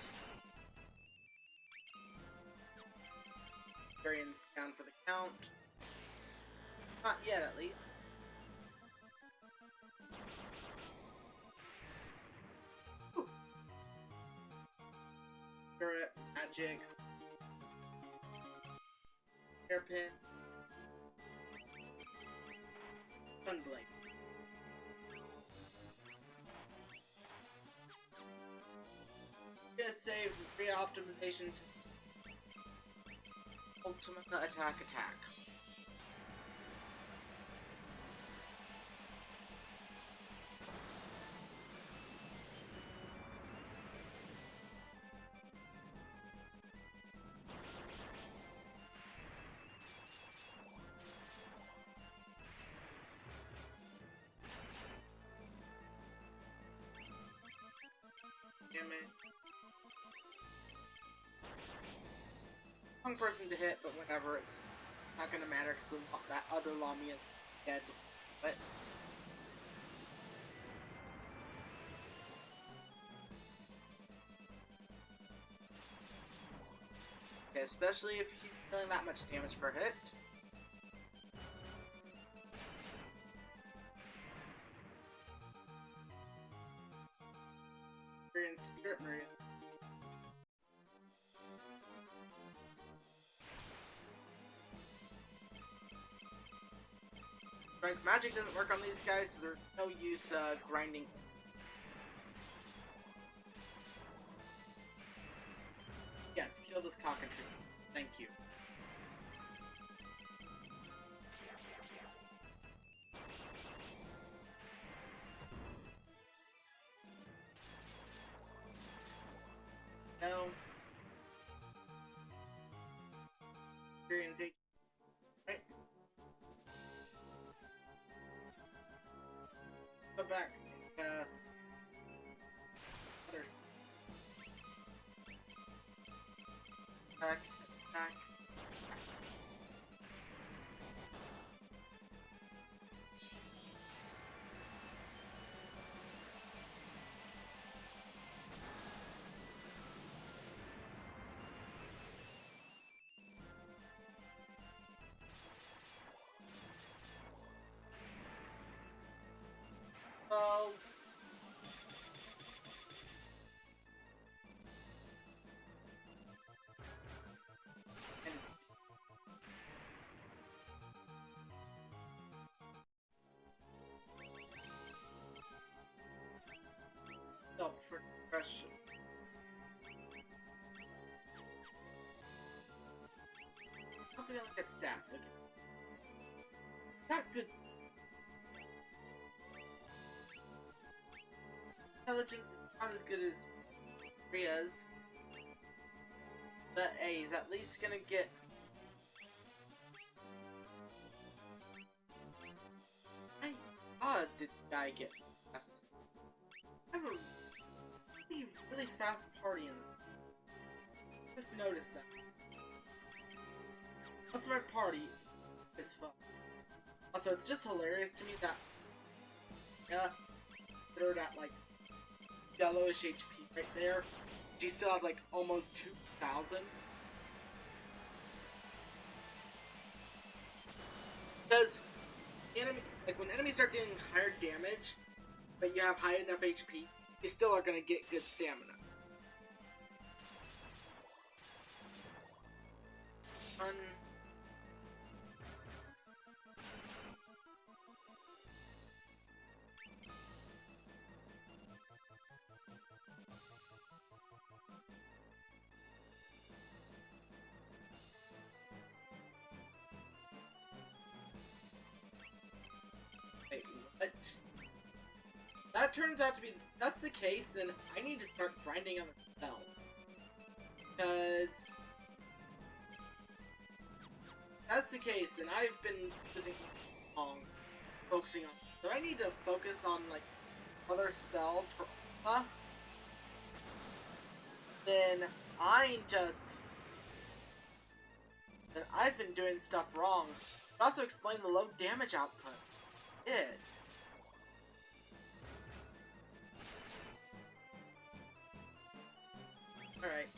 Varian's down for the count. Not yet, at least. Ooh. Spirit, magics, hairpin, Sunblade. Just save re-optimization to Ultimate attack. damage. Wrong person to hit, but whatever, it's not gonna matter because that other Lamia is dead. But okay, especially if he's dealing that much damage per hit. Spirit Marine. Like, magic doesn't work on these guys, so there's no use grinding. Yes, kill this cockatrice. Thank you. No. Experience H. Right. Go back. Others. Attack. Attack. Well, and it's self-progression. Also gonna look at stats, okay. Not good. Intelligence is not as good as Ria's, but hey, he's at least gonna get did I get fast? I have a really fast party in this. Just noticed that. Most of my party is fun. Also, it's just hilarious to me that they're at like yellowish HP right there. She still has like almost 2,000. Because when enemies start dealing higher damage, but you have high enough HP, you still are gonna get good stamina. Wait, what? That turns out to be, that's the case, then I need to start grinding on the spells. Because that's the case, and I've been using long, focusing on. So I need to focus on like other spells for then I've been doing stuff wrong. It also explain the low damage output. Alright.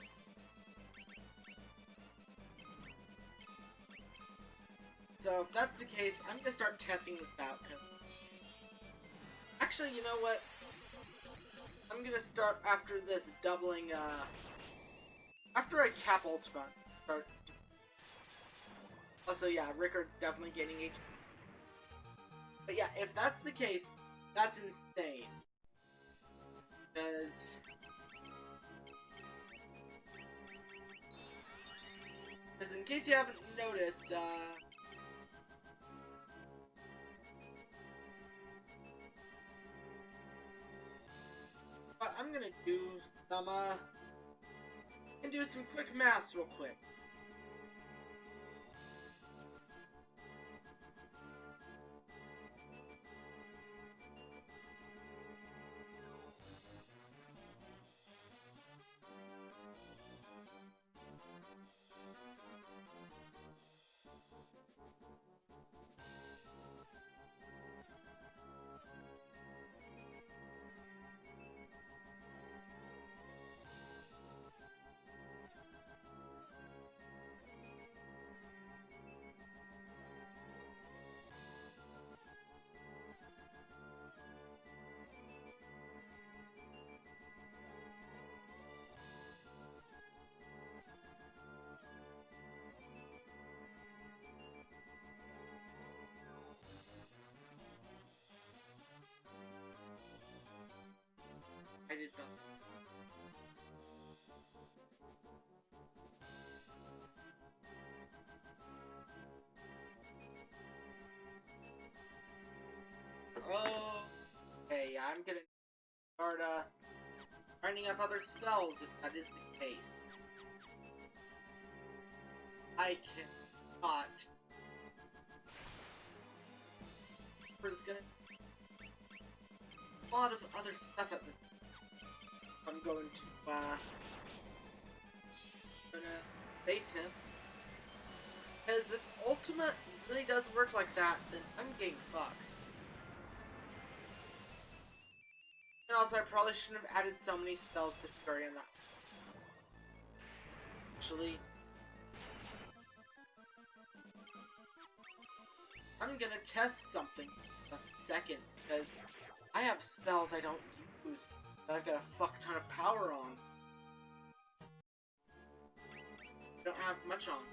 So if that's the case, I'm gonna start testing this out. Actually, you know what? I'm gonna start after this doubling, after I cap Ultima. Also, yeah, Rickard's definitely getting HP. But yeah, if that's the case, that's insane. Because in case you haven't noticed, but I'm gonna do some quick maths real quick. Oh, okay, I'm gonna start, finding up other spells if that is the case. I cannot. There's gonna be a lot of other stuff at this point. I'm going to, face him. Because if Ultimate really does work like that, then I'm getting fucked. And also, I probably shouldn't have added so many spells to Fury in that. Actually, I'm gonna test something in a second, because I have spells I don't use that I've got a fuck ton of power on. I don't have much on.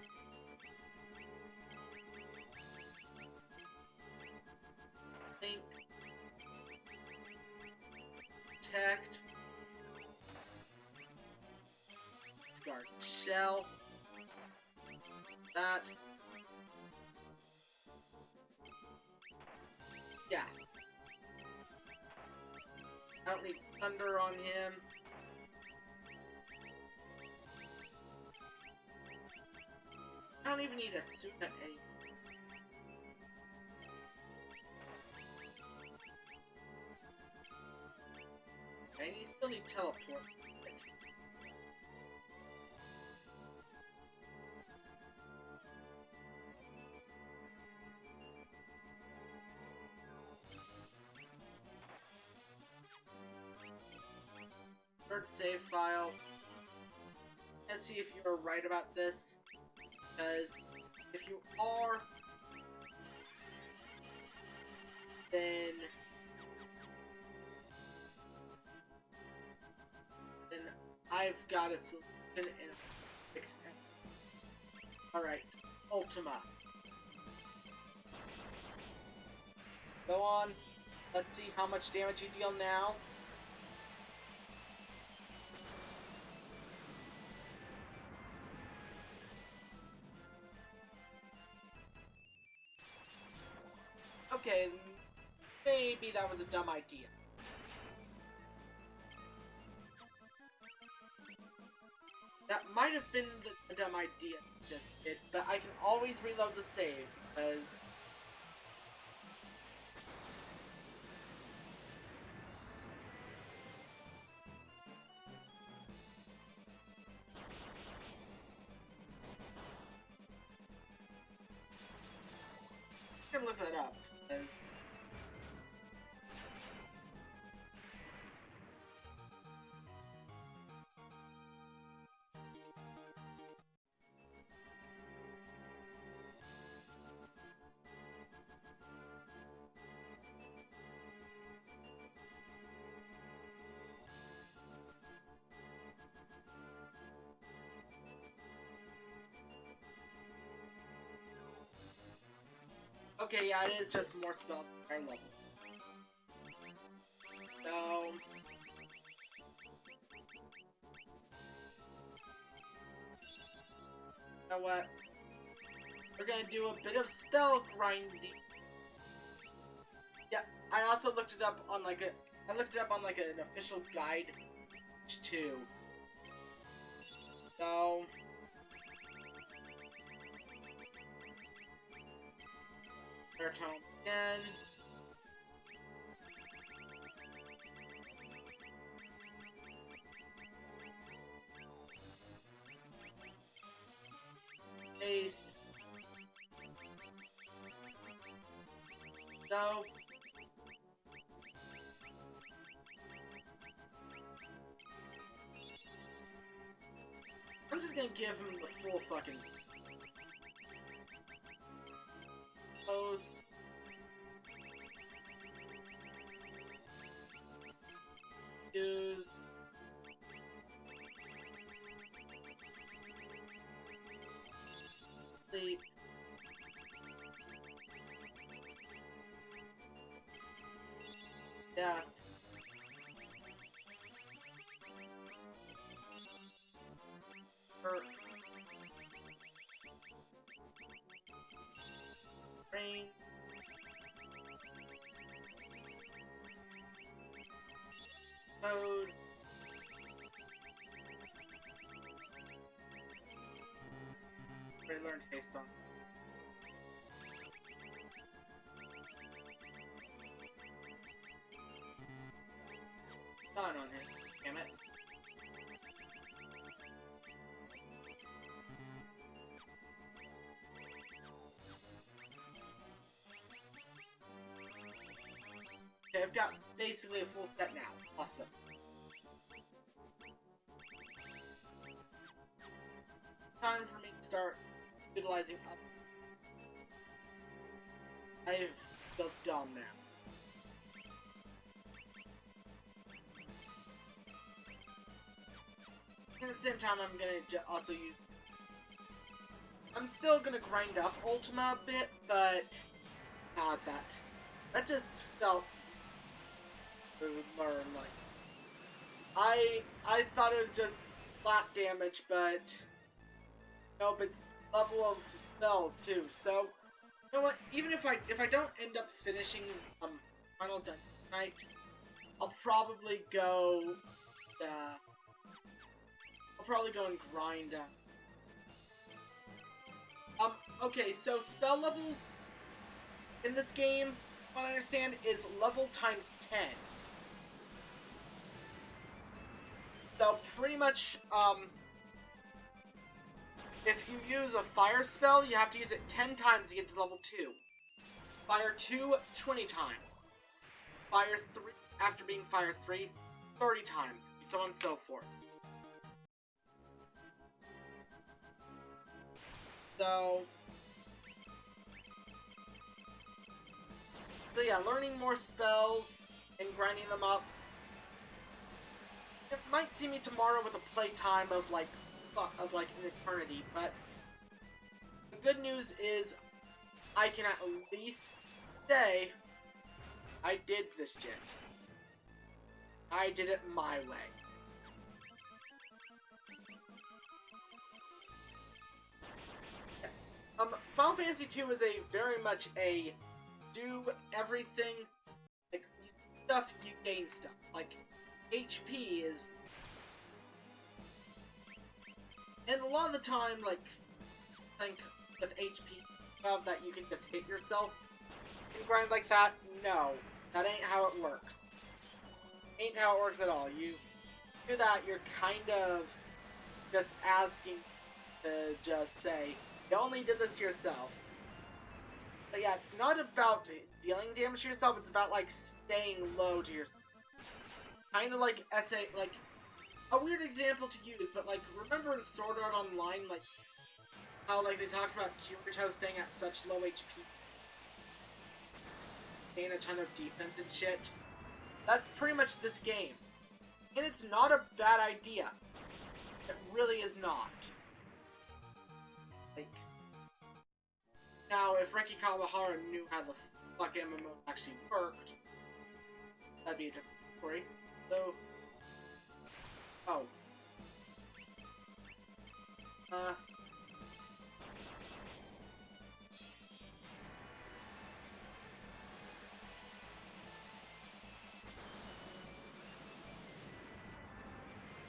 Think. Protect. Discard shell. That. Yeah. I don't need thunder on him. I don't even need a suit at any. And you still need teleport. Third save file. Let's see if you're right about this. Because if you are, then I've got a solution and fix it. Alright, Ultima. Go on. Let's see how much damage you deal now. Okay, maybe that was a dumb idea. That might have been a dumb idea I just did, but I can always reload the save, because I can look that up, because okay, yeah, it is just more spells at higher level. So you know what? We're gonna do a bit of spell grinding. Yeah, I also looked it up on like an official guide too. So Baritone again. Paste. So I'm just gonna give him the full fucking post. Use. Sleep. Death. Hurt. Rain. Toad. Already learned haste on. None on here. Damn it. Okay, I've got basically a full set now. Awesome. Time for me to start utilizing up. I've built dumb now. And at the same time, I'm gonna also use. I'm still gonna grind up Ultima a bit, but not that. That just felt more like I thought it was just flat damage, but nope, it's level of spells too. So you know what? Even if I don't end up finishing final dungeon tonight, I'll probably go and grind up. Okay, so spell levels in this game, what I understand, is level times 10. So pretty much, if you use a fire spell, you have to use it 10 times to get to level 2. Fire 2, 20 times. Fire 3, after being Fire 3, 30 times, and so on and so forth. So yeah, learning more spells and grinding them up. It might see me tomorrow with a playtime of like an eternity, but the good news is I can at least say I did this shit. I did it my way. Final Fantasy II is very much a do everything, like, stuff, you gain stuff. Like, HP is... And a lot of the time, like, think with HP, that you can just hit yourself and grind like that. No, that ain't how it works. Ain't how it works at all. You do that, you're kind of just asking to just say, you only did this to yourself. But yeah, it's not about dealing damage to yourself, it's about, like, staying low to yourself. Kind of like like, a weird example to use, but, like, remember in Sword Art Online, like, how, like, they talked about Kirito staying at such low HP? Gain a ton of defense and shit? That's pretty much this game. And it's not a bad idea. It really is not. Like, now, if Renki Kawahara knew how the fuck MMO actually worked, that'd be a different story. So, oh.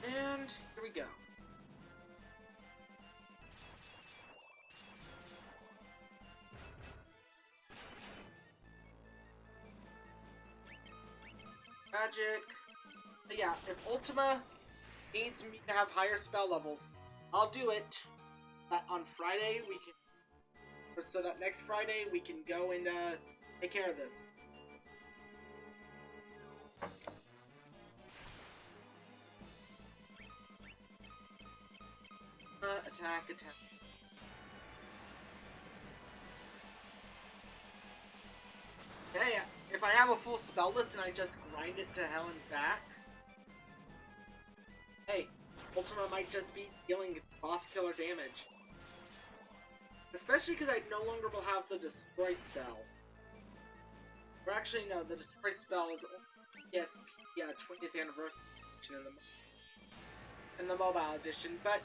And here we go. Magic. But yeah, if Ultima needs me to have higher spell levels, I'll do it. On Friday we can, so that next Friday we can go and take care of this. Attack. Hey, if I have a full spell list and I just grind it to hell and back, hey, Ultima might just be dealing boss killer damage. Especially because I no longer will have the destroy spell. Or actually, no, the destroy spell is yes, 20th anniversary in the mobile edition. But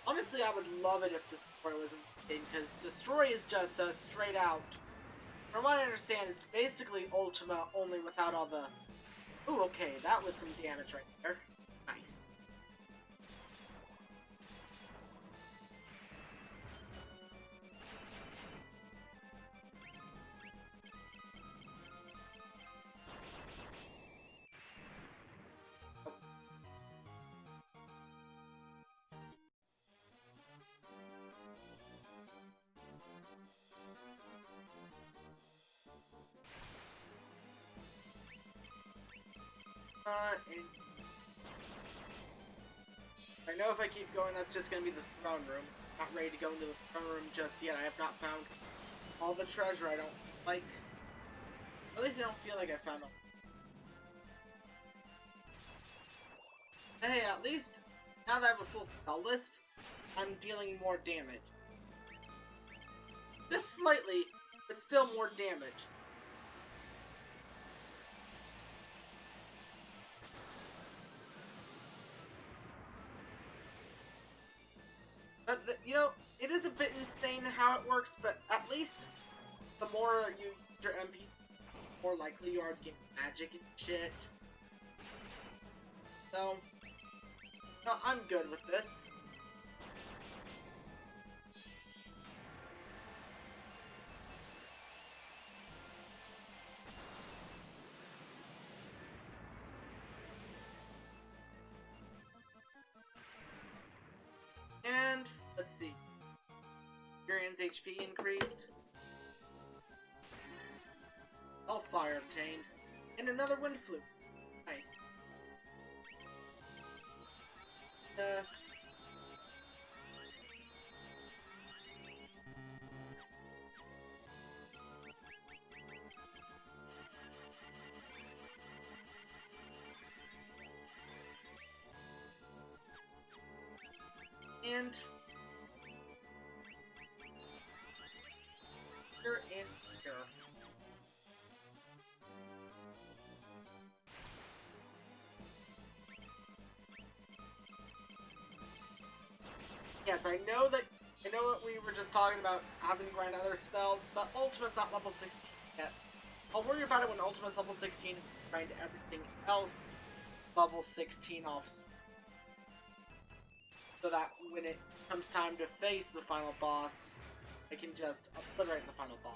honestly, I would love it if destroy was in the game, because destroy is just straight out. From what I understand, it's basically Ultima only without all the Ooh, okay, that was some damage right there. Nice. And I know if I keep going, that's just gonna be the throne room. Not ready to go into the throne room just yet. I have not found all the treasure. I don't like. At least I don't feel like I found all. Hey, at least now that I have a full spell list, I'm dealing more damage. Just slightly, but still more damage. But, you know, it is a bit insane how it works, but at least the more you use your MP, the more likely you are to get magic and shit. So, no, I'm good with this. And, let's see. Urion's HP increased. Hellfire obtained. And another wind flute. Nice. And here and here. Yes, I know what we were just talking about having to grind other spells, but Ultima's not level 16 yet. I'll worry about it when Ultima's level 16 and grind everything else level 16 off. So that when it comes time to face the final boss, I can just obliterate the final boss.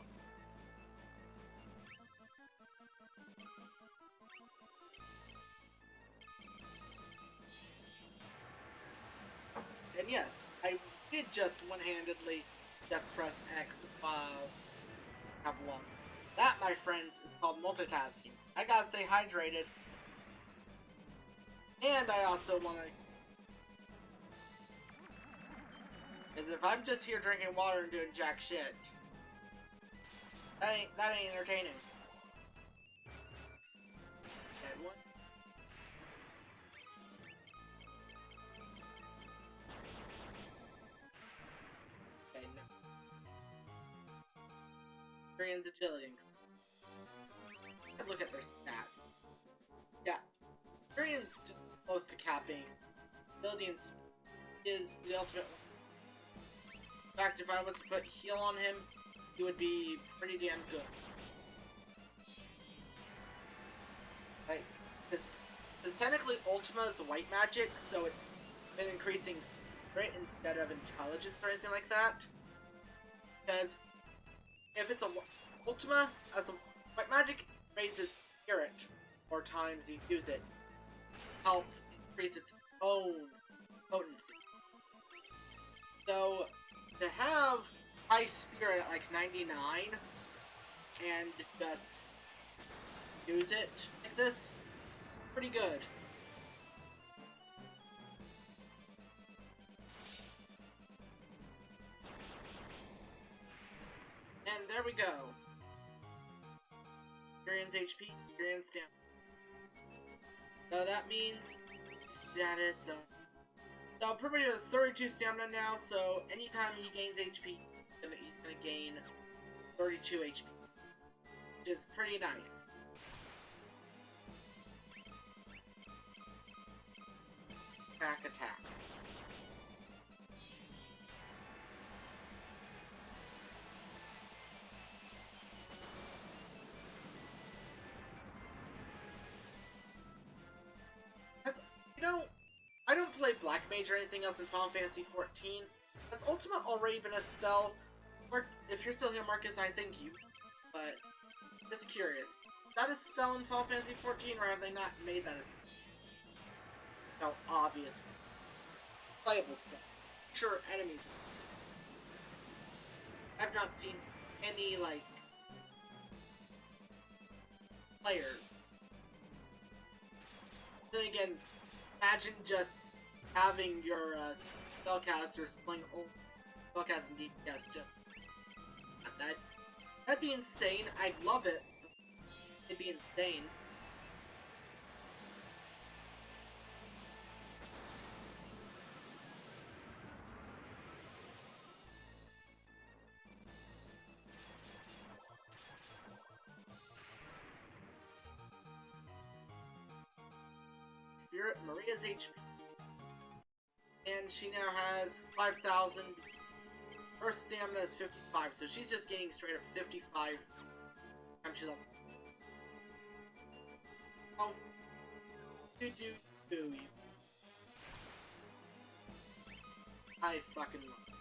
And yes, I did just one-handedly just press X while have one. That, my friends, is called multitasking. I gotta stay hydrated. And I also wanna... Because if I'm just here drinking water and doing jack shit, that ain't entertaining. Okay, one. Okay, no. Urion's agility. Look at their stats. Yeah. Urion's close to capping. Agility and speed is the ultimate one. In fact, if I was to put heal on him, he would be pretty damn good. Like, because technically Ultima is white magic, so it's been increasing spirit instead of intelligence or anything like that. Because if it's a Ultima as a white magic, raises spirit more times you use it, help increase its own potency. So to have high spirit at like 99 and just use it like this, pretty good. And there we go. Urion's HP, Urion's stamina. So that means status so pretty much has 32 stamina now, so anytime he gains HP, he's gonna gain 32 HP. Which is pretty nice. Attack. play Black Mage or anything else in Final Fantasy XIV, has Ultimate already been a spell? Or, if you're still here, Marcus, I think you. But, just curious. Is that a spell in Final Fantasy XIV, or have they not made that a spell? No, obvious. Playable spell. Sure, enemies. I've not seen any, like, players. Then again, imagine just having your spellcaster sling spellcast and DPS just that'd be insane. I'd love it. It'd be insane. Spirit Maria's HP. And she now has 5,000. Her stamina is 55, so she's just getting straight up 55 times she level. Oh. Do. I fucking love it.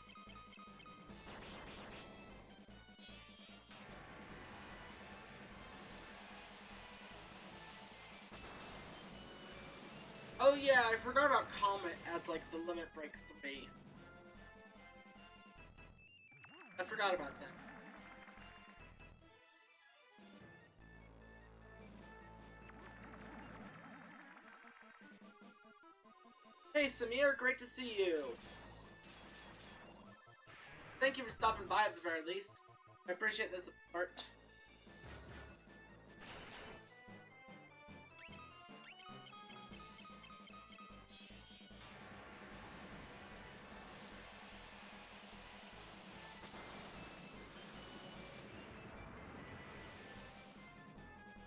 Oh yeah, I forgot about Comet as like the Limit Break 3. I forgot about that. Hey Samir, great to see you. Thank you for stopping by at the very least. I appreciate the support.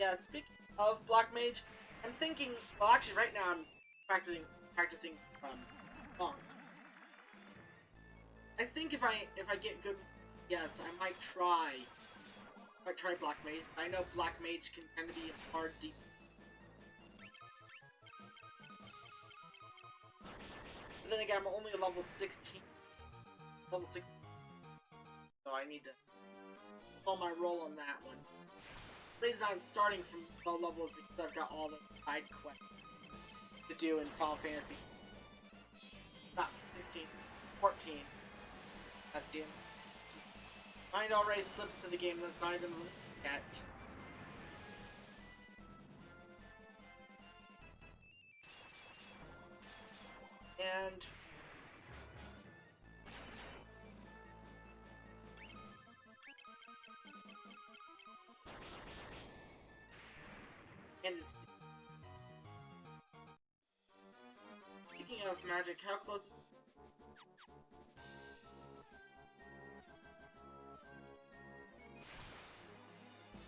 Yeah, speaking of Black Mage, I'm thinking, well actually right now I'm practicing Monk. I think if I get good, yes, I might try Black Mage. I know Black Mage can kind of be a hard deep. But then again, I'm only level 16. Level 16. So I need to pull my roll on that one. The reason I'm starting from low level is because I've got all the side quests to do in Final Fantasy. Not 16, 14. God damn. Mind already slips to the game that's not even yet. And it's speaking of magic, how close?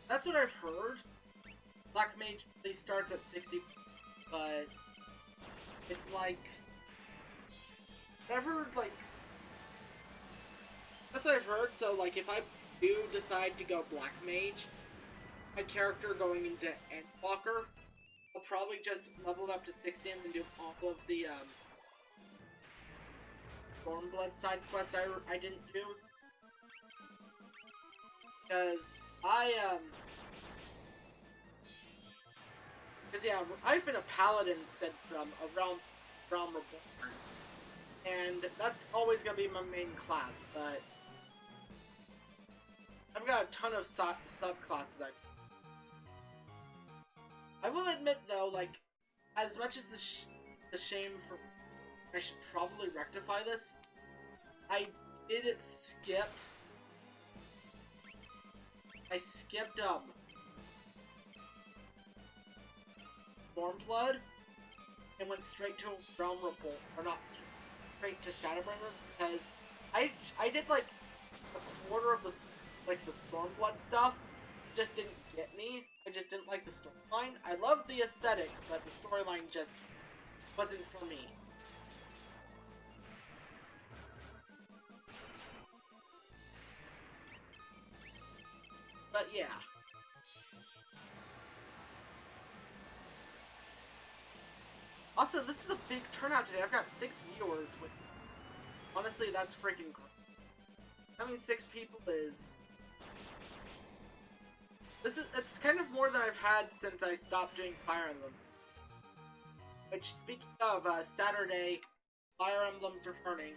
That's what I've heard. Black Mage really starts at 60, but it's like never like. That's what I've heard. So like, if I do decide to go Black Mage, my character going into Endwalker, I'll probably just level it up to 60 and then do all of the Stormblood side quests I didn't do. Because yeah, I've been a paladin since Realm Reborn, and that's always gonna be my main class. But I've got a ton of subclasses. I will admit though, like, as much as the shame for, I should probably rectify this. I skipped Stormblood and went straight to Realm Reborn, or not straight to Shadowbringer, because I did like a quarter of the Stormblood stuff. Just didn't get me. I just didn't like the storyline. I loved the aesthetic, but the storyline just wasn't for me. But yeah. Also, this is a big turnout today. I've got 6 viewers. Honestly, that's freaking great. I mean, 6 people is... It's kind of more than I've had since I stopped doing Fire Emblems. Which, speaking of, Saturday, Fire Emblem's returning.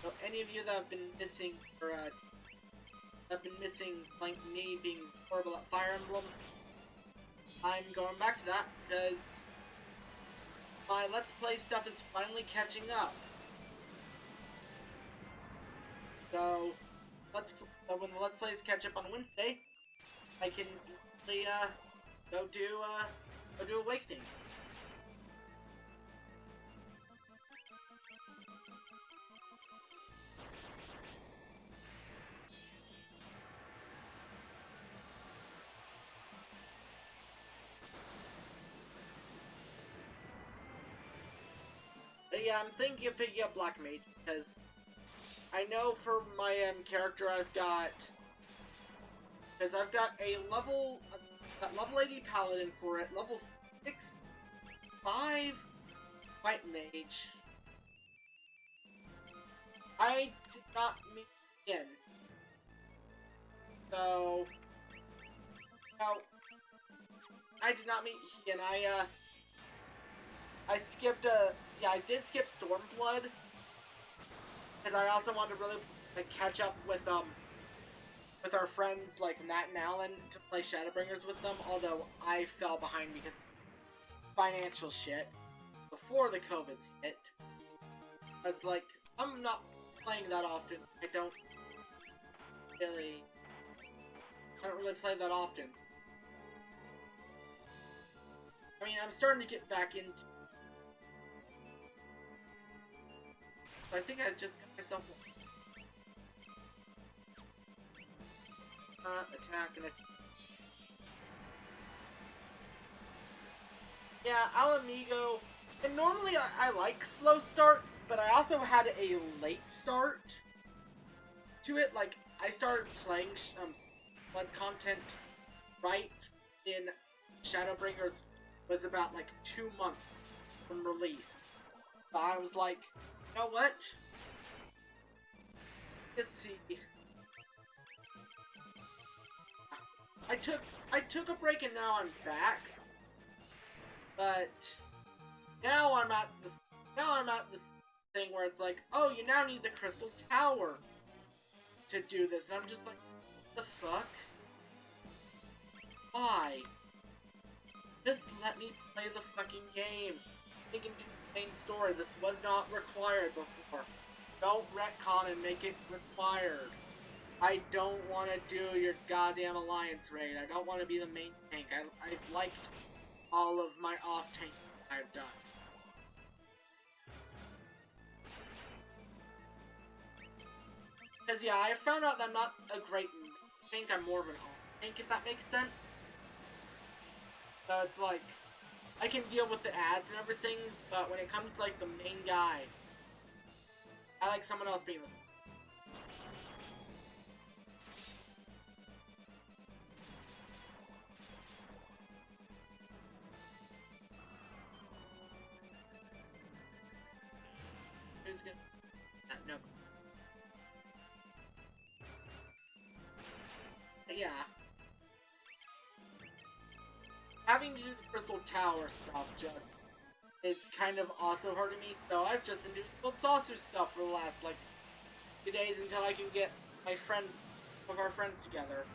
So any of you that have been missing, or, like me being horrible at Fire Emblem, I'm going back to that, because my Let's Play stuff is finally catching up. So, when the Let's Plays catch up on Wednesday, I can easily, go do Awakening. But yeah, I'm thinking of picking up Black Mage, because I know for my character I've got a level 80 Paladin for it, level 65 White Mage. I did not meet Ian. So, no, I did not meet Ian. I skipped I did skip Stormblood, because I also wanted to really catch up with our friends like Nat and Alan to play Shadowbringers with them, although I fell behind because of financial shit before the COVID hit. I was like, I'm not playing that often. I don't really play that often. I mean, I'm starting to get back into... I think I just got myself attack and attack. Yeah, Alamigo. And normally I like slow starts, but I also had a late start to it. Like, I started playing Blood content right in Shadowbringers was about like 2 months from release. So I was like, you know what? Let's see. I took a break and now I'm back. But now I'm at this thing where it's like, oh, you now need the Crystal Tower to do this, and I'm just like, what the fuck? Why? Just let me play the fucking game. Make it do the main story. This was not required before. Don't retcon and make it required. I don't want to do your goddamn alliance raid. I don't want to be the main tank. I've liked all of my off tank I've done. Because yeah, I found out that I'm not a great tank. I'm more of an off tank, if that makes sense. So it's like, I can deal with the ads and everything, but when it comes to like the main guy, I like someone else being the... Who's gonna... No. Yeah. Having to do the Crystal Tower stuff just is kind of also hurting me, so I've just been doing Gold Saucer stuff for the last, like, few days until I can get my friends, of our friends together.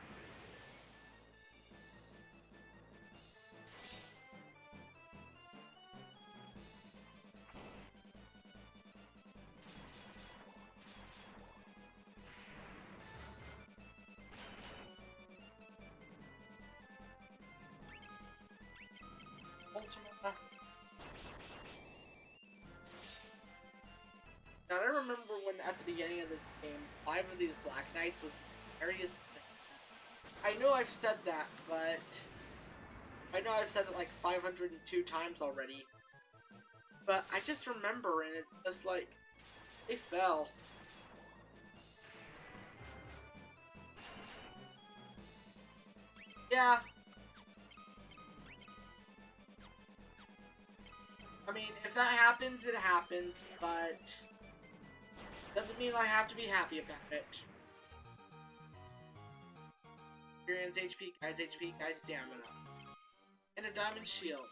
God, I remember when, at the beginning of this game, 5 of these Black Knights was the scariest thing. I know I've said that, but... I know I've said it like 502 times already. But I just remember, and it's just like... They fell. Yeah. I mean, if that happens, it happens, but doesn't mean I have to be happy about it. Experience HP, guys stamina. And a diamond shield.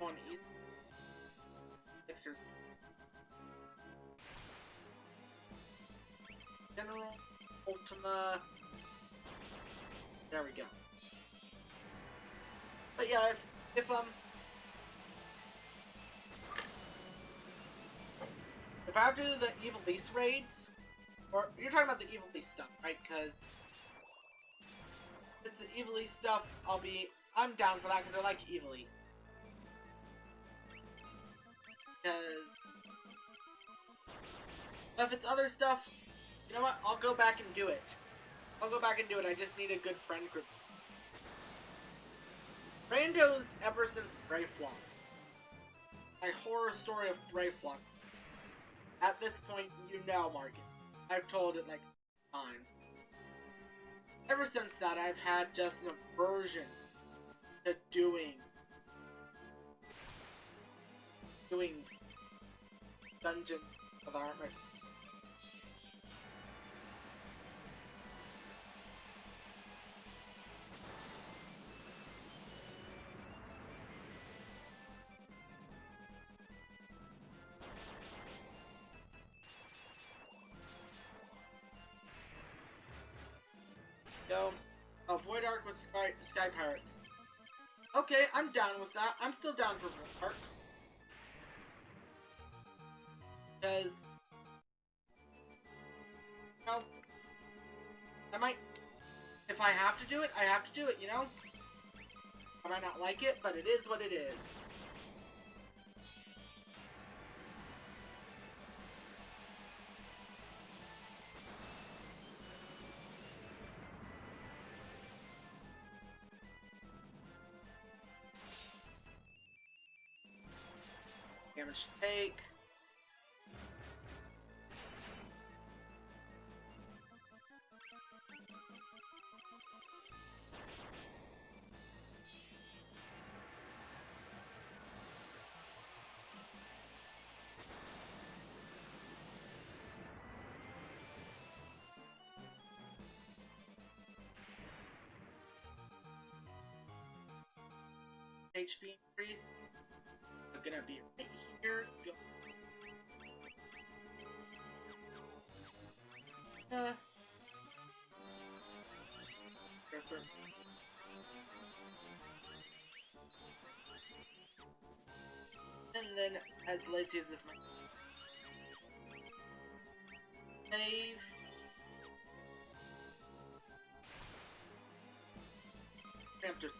On either. Elixirs. General, Ultima. There we go. But yeah, if I have to do the Evil Beast raids, or you're talking about the Evil Beast stuff, right? Because it's the Evil Beast stuff. I'm down for that because I like Evil Beast. Because if it's other stuff, you know what? I'll go back and do it. I just need a good friend group. Randos ever since Brayflock. My horror story of Brayflock. At this point, you know, Market. I've told it like times. Ever since that, I've had just an aversion to doing dungeons that aren't my. Go. Void Arc with Sky Pirates. Okay, I'm down with that. I'm still down for Void Arc. Because, you know, I might, if I have to do it, I have to do it, you know? I might not like it, but it is what it is. Damage take. HP increased. I'm gonna be right here. Go. And then, as lazy as this might save. Raptors.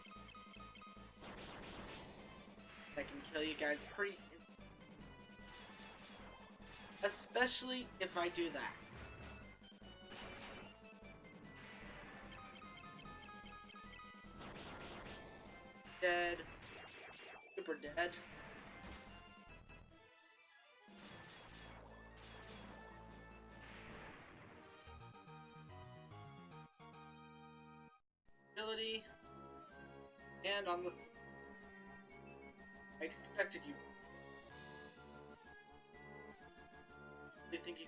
I can kill you guys pretty. Especially if I do that. Dead. Super dead. Ability. And on the... I expected you. Do you think you...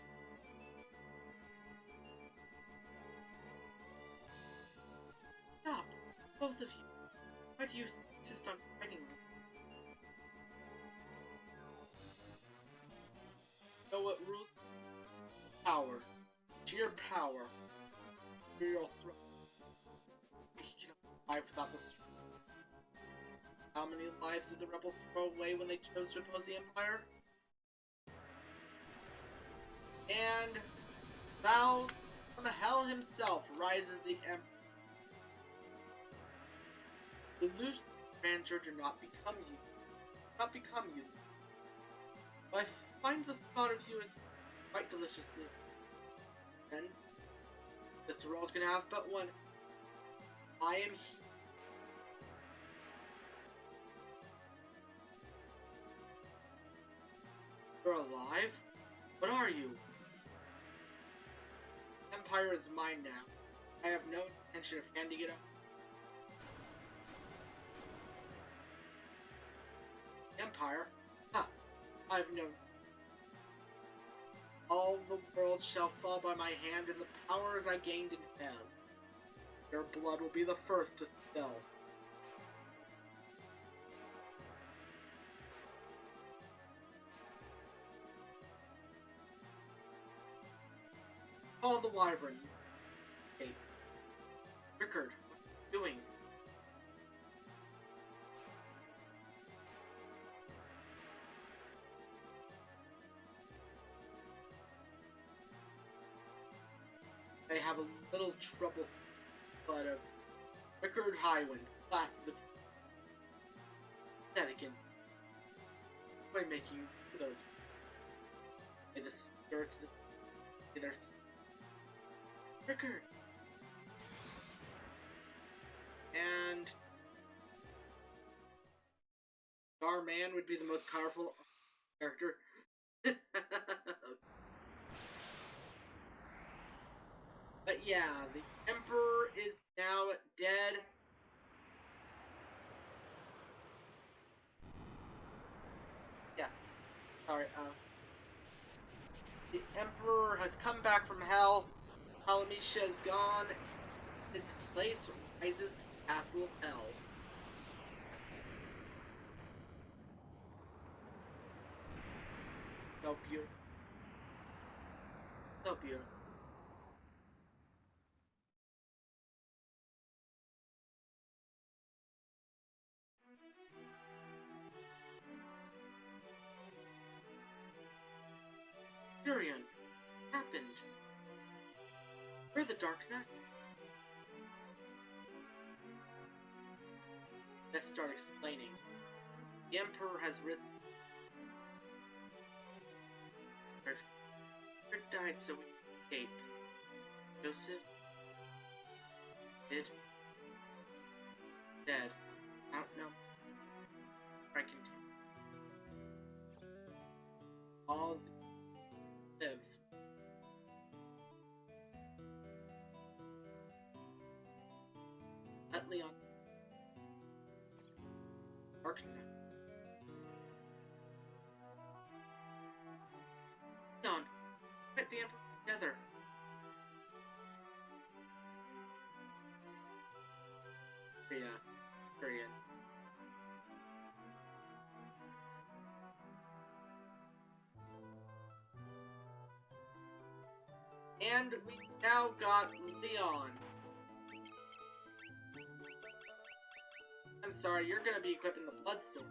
Stop! Both of you. Why do you insist on fighting me? Know what rules? Power. Sheer power. Imperial throne. You cannot survive without the strength. How many lives did the rebels throw away when they chose to oppose the Empire? And Val from hell himself rises the Emperor. The illusion of grandeur do not become you. I find the thought of you as quite deliciously. Friends, this world can have but one. I am here. You're alive? What are you? Empire is mine now. I have no intention of handing it up. Empire? Huh. I have no... All the world shall fall by my hand, and the powers I gained in hell. Your blood will be the first to spill. Call the wyvern. Hey. Rickard, what are you doing? I have a little trouble, but Rickard Highwind, class of the that against by making those. May the spirits of the their Rickard. And Starman would be the most powerful character. But yeah, the Emperor is now dead. Yeah, sorry, the Emperor has come back from hell. Palamisha is gone. In its place rises the Castle of Hell. So beautiful. So beautiful. Tyrion, what happened? You're the Dark Knight. Let's start explaining. The Emperor has risen. Richard died so we could escape. Joseph did. Dead. I don't know. I can tell. All the lives. Let Leon. Dark Knight. Leon, get the Emperor together. Period. And we now got Leon. I'm sorry, you're gonna be equipping the Blood Sword.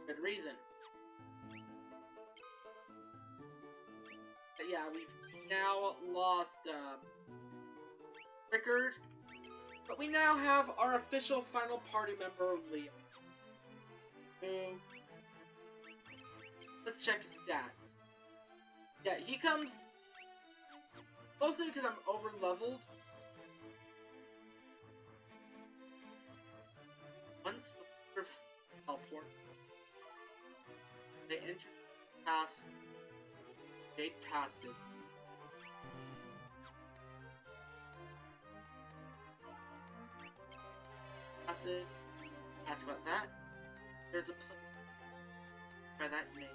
Good reason. But yeah, we've now lost Rickard. But we now have our official final party member, Leon. Who... Let's check his stats. Yeah, he comes... Mostly because I'm over-leveled. Once the surface teleport, they enter past Gate Passive. Passive. Ask about that. There's a place by that name.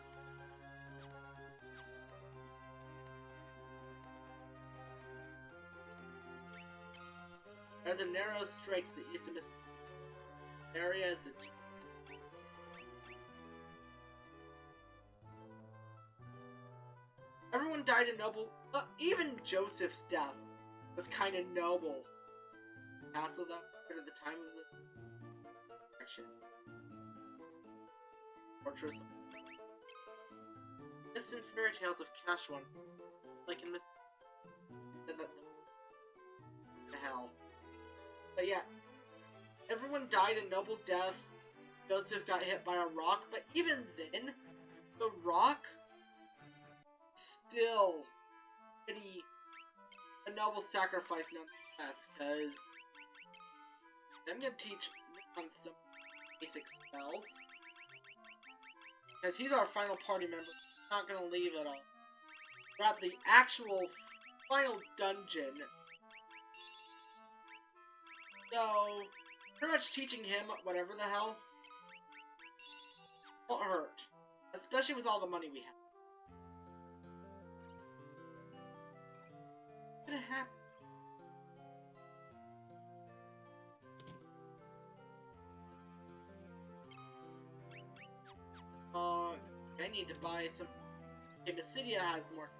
There's a narrow strait to the east of Mississippi. Area is the everyone died a noble. Even Joseph's death was kind of noble. Castle that at the time of the action. Fortress. This in fairy tales of cash ones, like in Mississippi. The hell. But yeah. Everyone died a noble death. Joseph got hit by a rock, but even then, the rock still pretty a noble sacrifice nonetheless, because I'm gonna teach Leon some basic spells. Because he's our final party member. He's not gonna leave at all. Throughout the actual final dungeon. So, pretty much teaching him whatever the hell won't hurt. Especially with all the money we have. What could happen? I need to buy some. Okay, Mysidia has more.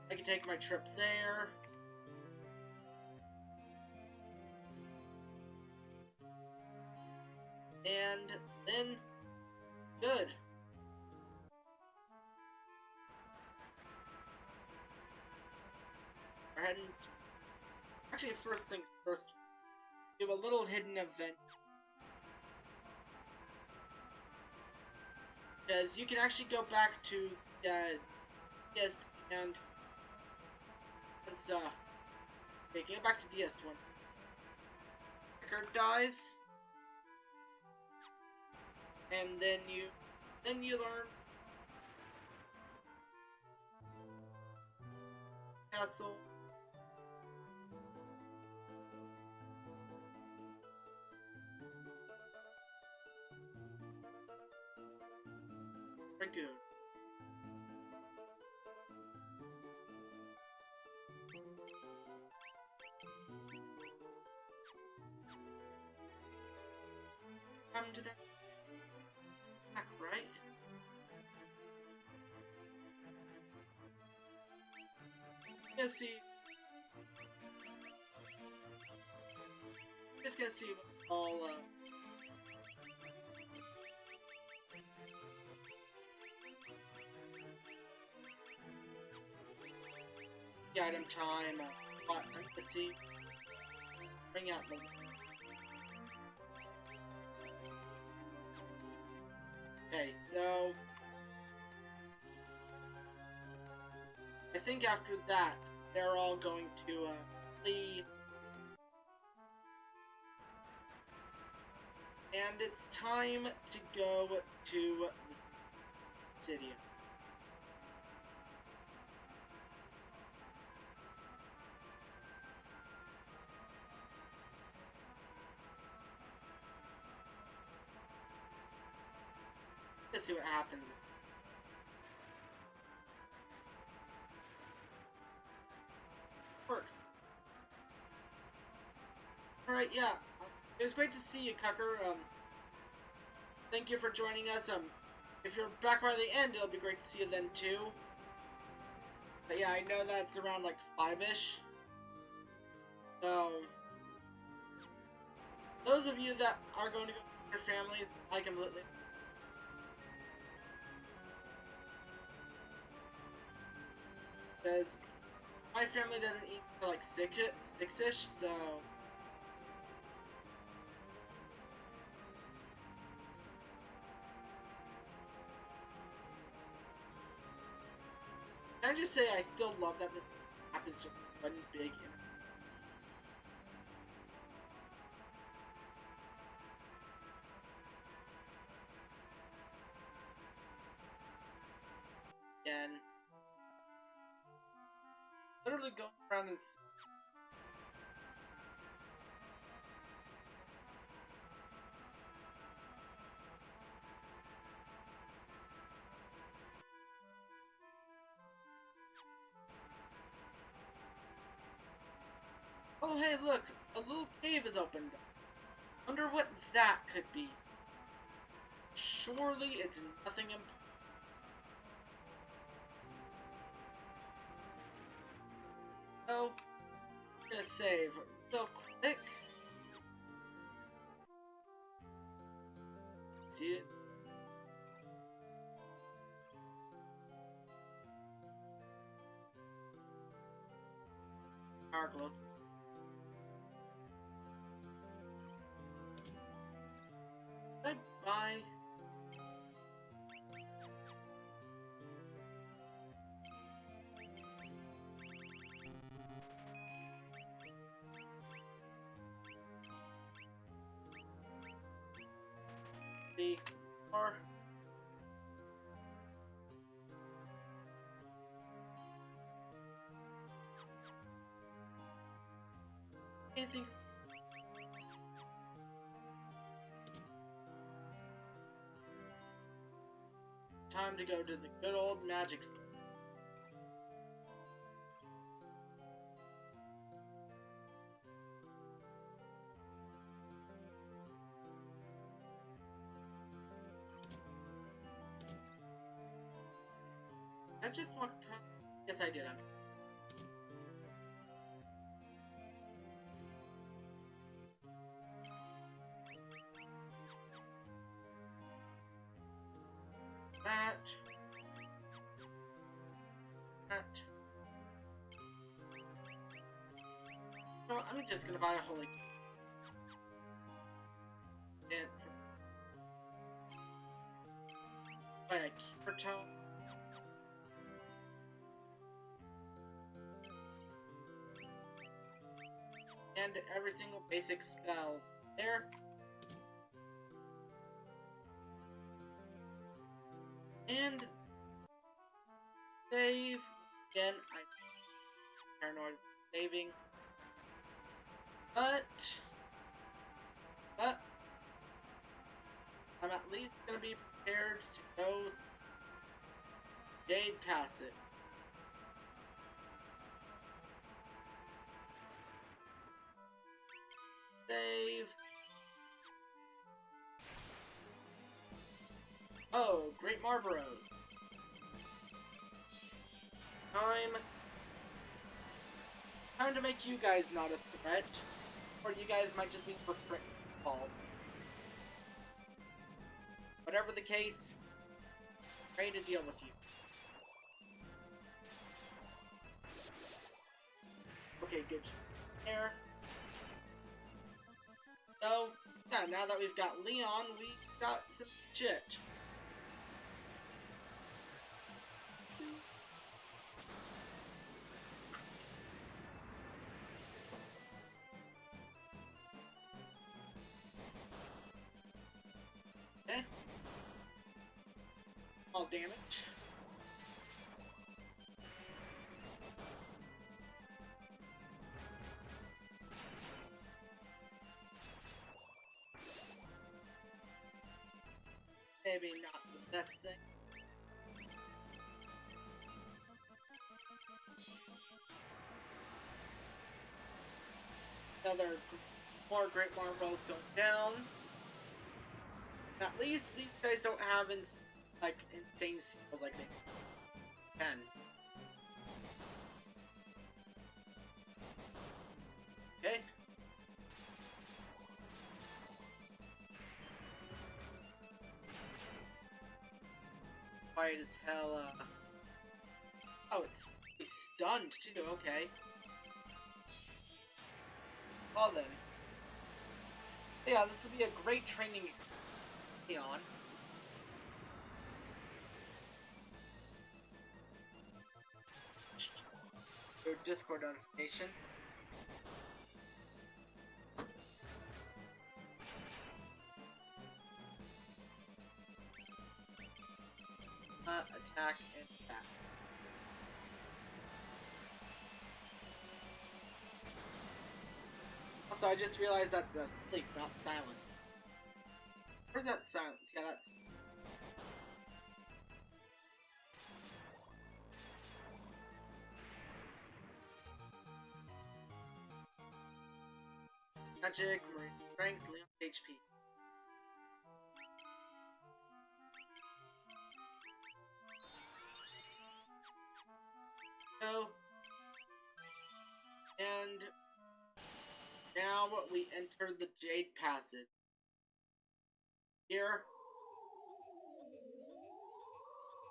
I can take my trip there. And then, good. We're heading to, actually, first things first, do a little hidden event. Because you can actually go back to DS and you can go back to DS1. Record dies, and then you learn castle. Dragoon. Come to that back, right? Gonna see. Just gonna see what all the item time. I'm gonna see. Bring out the. Okay, so I think after that they're all going to leave, and it's time to go to the city. Let's see what happens. Works. Alright, yeah. It was great to see you, Cucker. Thank you for joining us. If you're back by the end, it'll be great to see you then, too. But yeah, I know that's around, like, 5-ish. So, those of you that are going to go with your families, I completely... Because my family doesn't eat until like 6-ish, so can I just say I still love that this app is just one big again. Literally going around and oh hey look, a little cave is opened. Wonder what that could be. Surely it's nothing important. So, I'm gonna save real quick. See it? Power glow. Bye. Or anything? Time to go to the good old magic store. I just walked past. Yes, I did. That. No, I'm just gonna buy a holy. And buy a keeper tome. And every single basic spell there. And save again. I'm paranoid saving, but I'm at least gonna be prepared to go Jade pass it. Save. Oh, Great Marlboros. Time to make you guys not a threat. Or you guys might just be more threatened to fall. Whatever the case, I'm ready to deal with you. Okay, good. There. So, yeah, now that we've got Leon, we got some shit. Okay. All damage. Maybe not the best thing. Another more Great Marlboros going down. At least these guys don't have insane skills like they can. Okay. Quiet as hell. Oh, it's stunned too. Okay. Well then. Yeah, this would be a great training on. Your Discord notification. Attack and attack. Also, I just realized that's a sleep, not silence. Where's that silence? Yeah, that's... Magic, Marine Strength, Leon's HP. So... And... Now we enter the Jade Passage.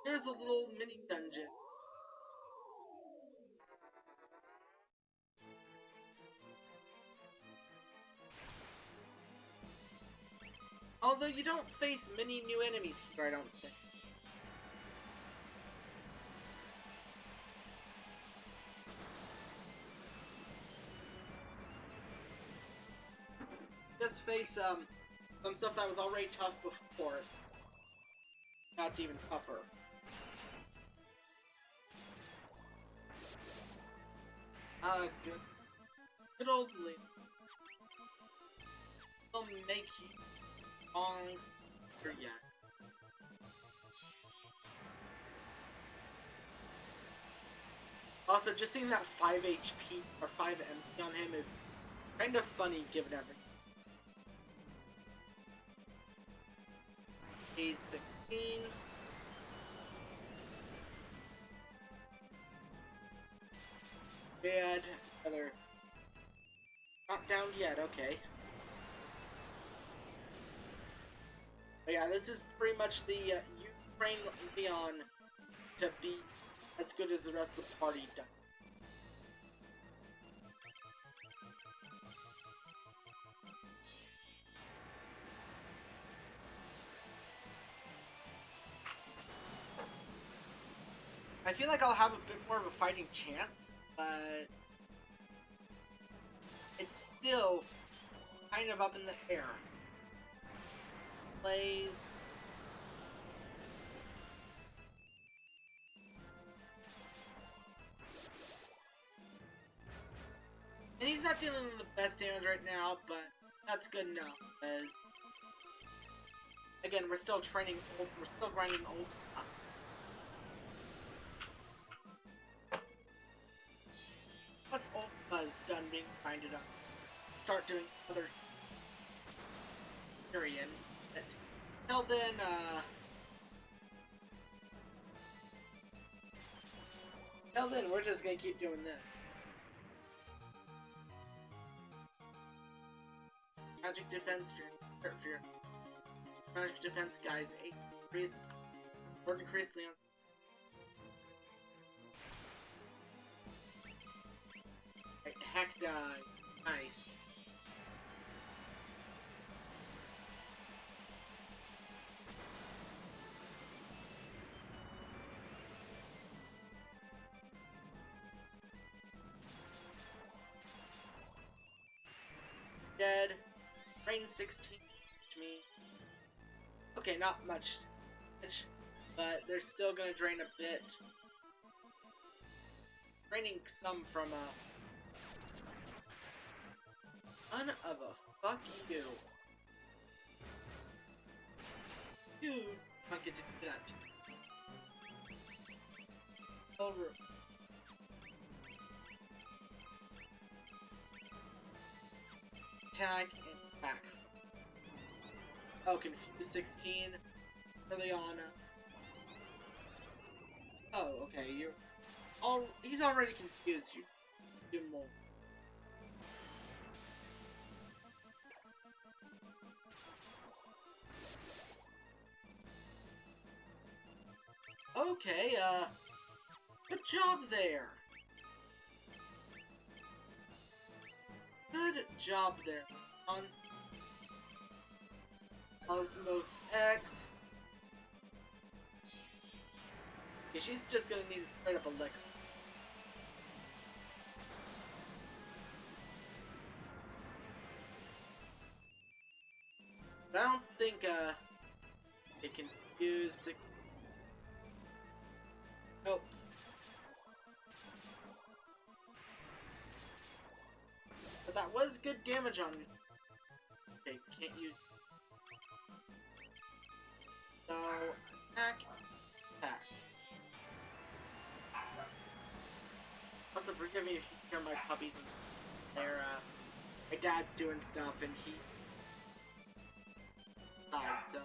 Here's a little mini dungeon. Although you don't face many new enemies here, I don't think. Just face some stuff that was already tough before. Now it's even tougher. Good old Lee. will make you strong yet. Also, just seeing that 5 HP or 5 MP on him is kind of funny given everything. He's 16. Bad. Other. Not down yet, okay. But yeah, this is pretty much the you train Leon to be as good as the rest of the party does. I feel like I'll have a bit more of a fighting chance, but it's still kind of up in the air. Plays. And he's not dealing the best damage right now, but that's good enough, because again, we're still training old, we're still grinding old. Once Ultima's done being grinded up, start doing other period. Until then, we're just gonna keep doing this. Magic defense for your magic defense guys 8 increased or decreased Leon. Heck die. Nice. Dead. Rain 16. Me. Okay, not much, but they're still gonna drain a bit. Draining some from son of a fuck you. You don't get to do that. Over. Attack and back. Oh, confused 16. Early on. Oh, okay. You're. Oh, he's already confused. You do more. Okay, good job there. Good job there. On Osmos X. Okay, she's just gonna need a straight up elixir. I don't think, they can use 6. Nope. But that was good damage on. Okay, can't use. So, attack. Attack. Also, forgive me if you hear my puppies and their, my dad's doing stuff and he died, so.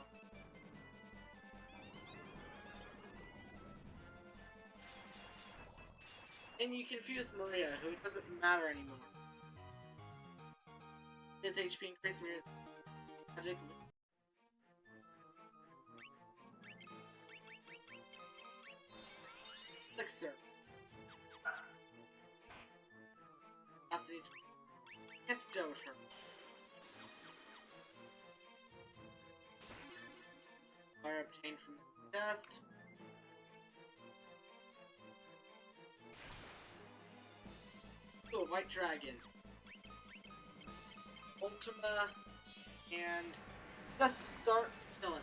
And you confused Maria, who doesn't matter anymore. His HP increased Maria's magic. Elixir. Capacity to antidote her. Fire obtained from the chest. Ooh, White Dragon. Ultima. And let's start killing it.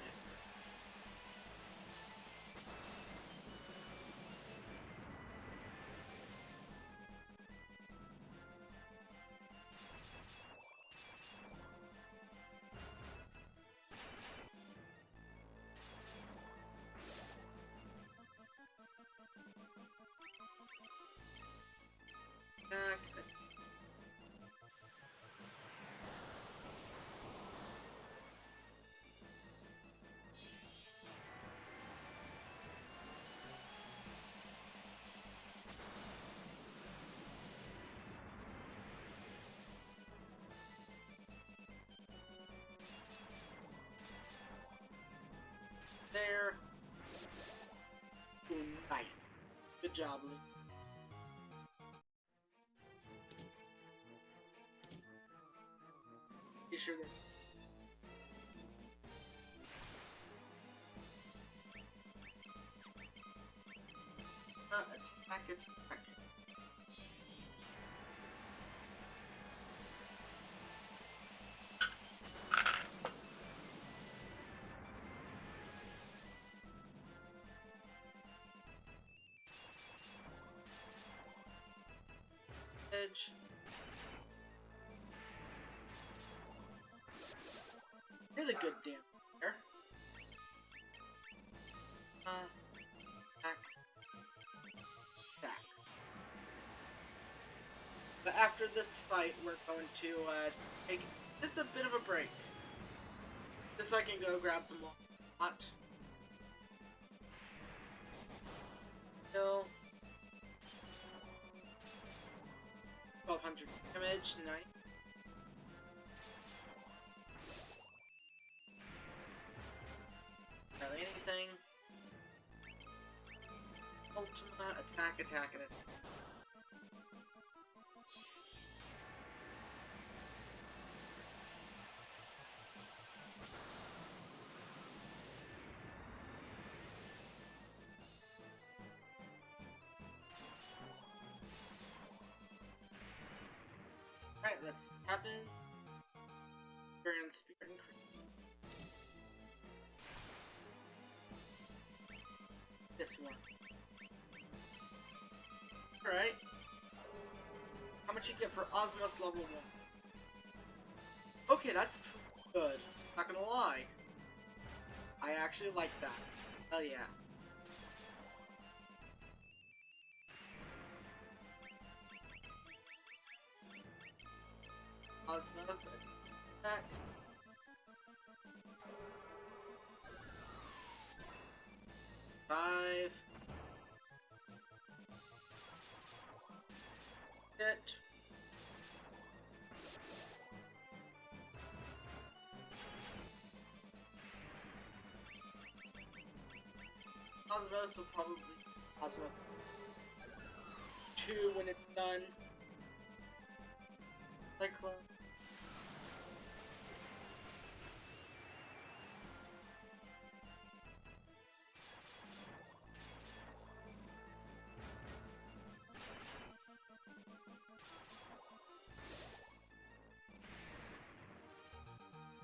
job, Lee. Be sure that. Attack. Edge. Really good damage there. Attack. But after this fight, we're going to take just a bit of a break. Just so I can go grab some more hot. Kill. 1200 damage, nice. Barely anything. Ultima, attack, and attack. Alright, let's see what happens. Burn Spirit increase. This one. Alright. How much you get for Osmos level 1? Okay, that's good. Not gonna lie. I actually like that. Hell yeah. Osmos attack. Five. Hit. Osmos will probably Osmos 2 when it's done. Cyclone.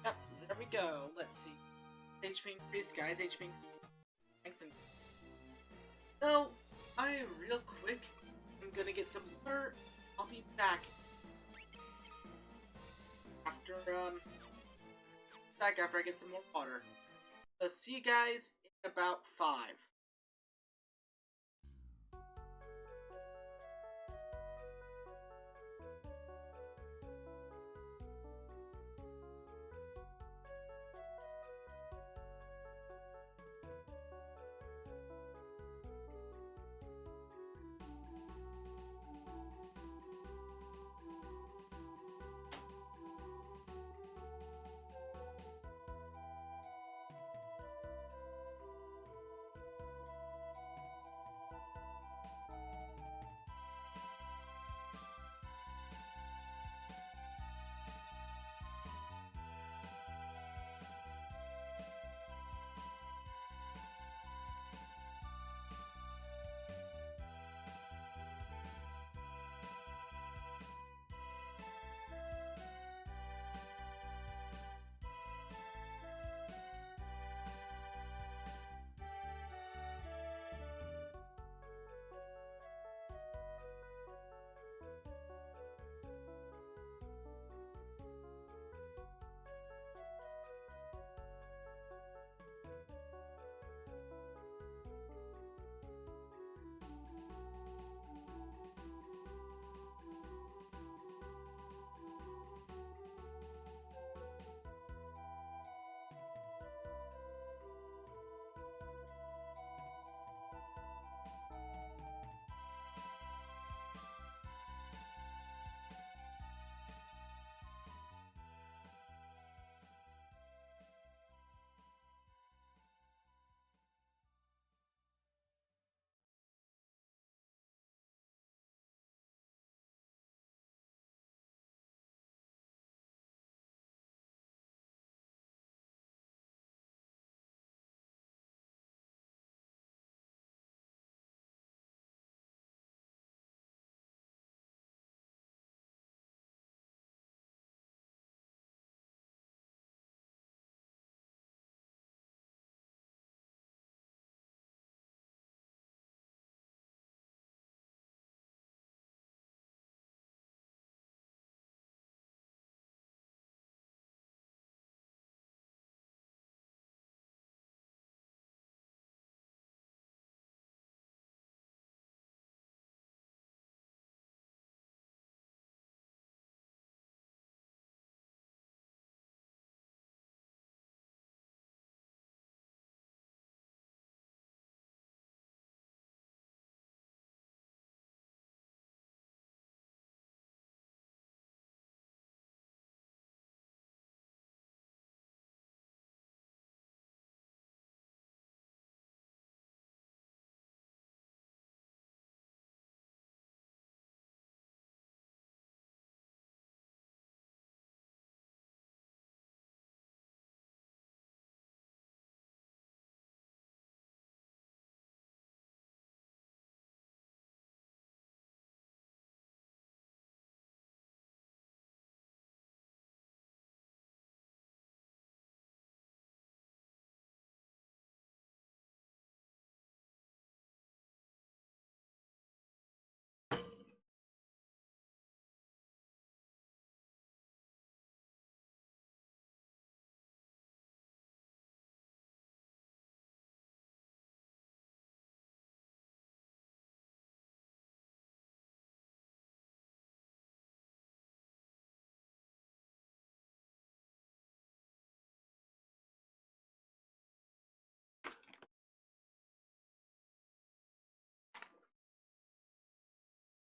Yep, there we go. Let's see. HP increase, guys. HP strengthen. So, real quick, I'm gonna get some water. I'll be back. After I get some more water. So see you guys in about 5.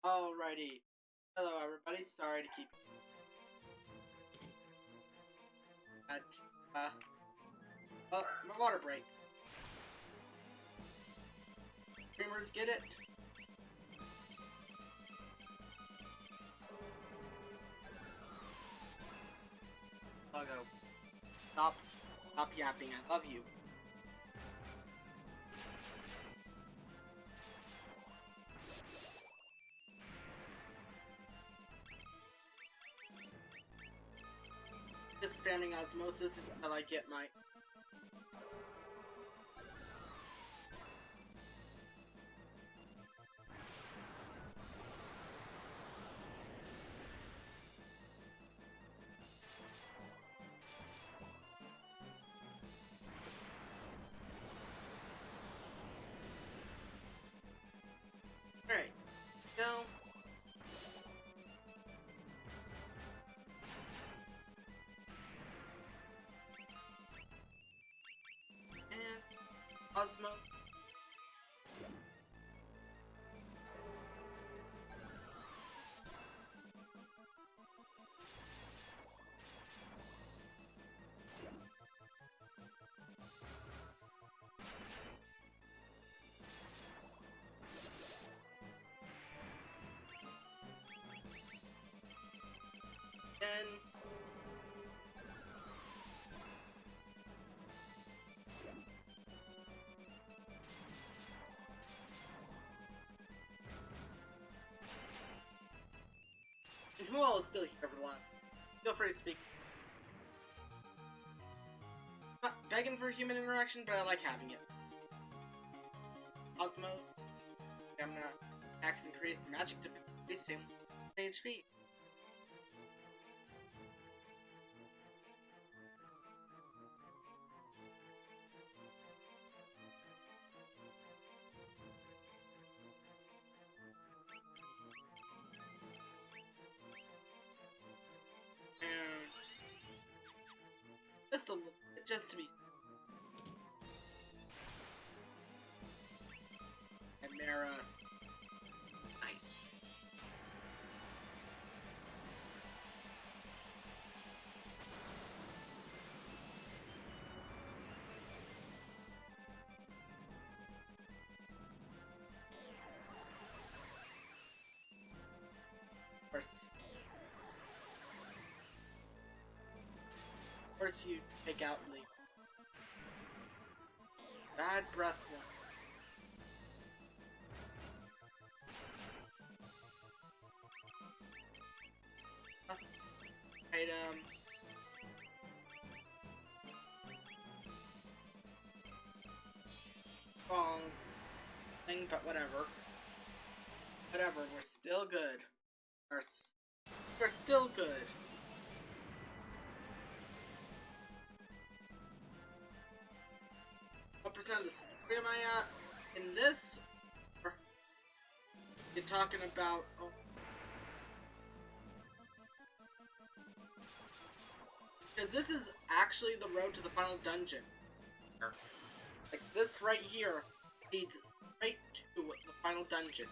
Alrighty. Hello everybody, sorry to keep at my water break. Dreamers, get it? I'll go. Stop yapping, I love you. Just spamming osmosis until I get my... Alright, go. Osmo. And who all is still here for the last? Feel free to speak. Not begging for human interaction, but I like having it. Osmo. I'm not Axe increased magic to increasing HP. Just a little bit, just to be. And Maris. Nice. Of course you take out Lee. Bad breath one. Item. Wrong thing, but whatever. Whatever, we're still good. We're still good. What percent of the story am I at in this? Or you're talking about? Oh. Because this is actually the road to the final dungeon. Like this right here leads straight to the final dungeon.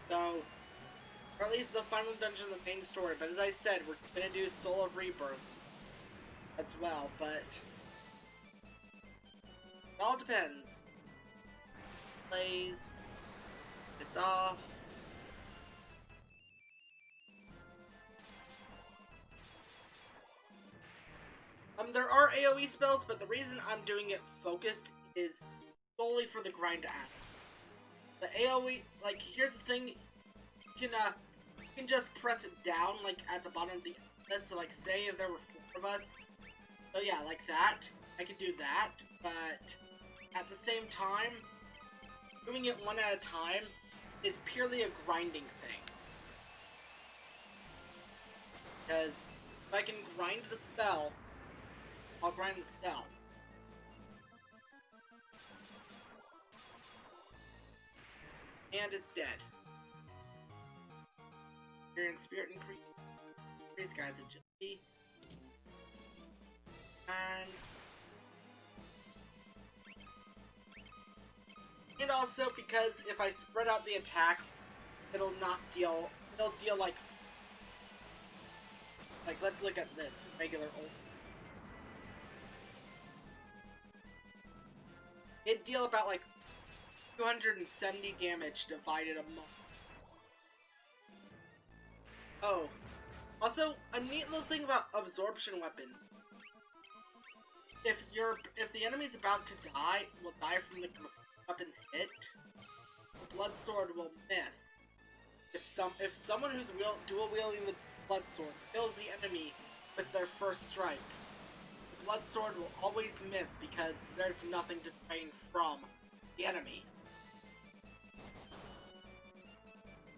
So, or at least the final dungeon of the main story. But as I said, we're gonna do Soul of Rebirths as well, but it all depends. Plays this off. There are AoE spells, but the reason I'm doing it focused is solely for the grind to happen. The AoE, like, here's the thing, you can just press it down, like, at the bottom of the list, so, like, say if there were 4 of us, so yeah, like that, I could do that, but at the same time, doing it one at a time is purely a grinding thing. Because if I can grind the spell, I'll grind the spell. And it's dead. Experience spirit increase guys agility. And also because if I spread out the attack, it'll deal like let's look at this regular ult. It'd deal about like 270 damage divided among. Oh, also a neat little thing about absorption weapons. If the enemy's about to die, will die from the weapon's hit. The blood sword will miss. If someone who's dual wielding the blood sword kills the enemy with their first strike, the blood sword will always miss because there's nothing to drain from the enemy.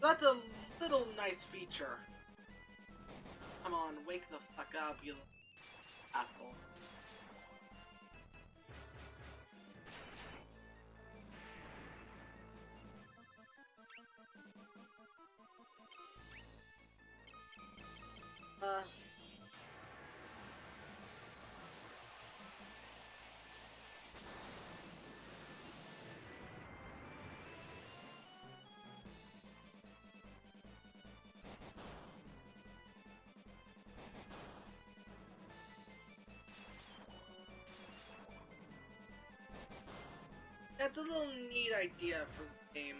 That's a little nice feature. Come on, wake the fuck up, you asshole. That's a little neat idea for the game.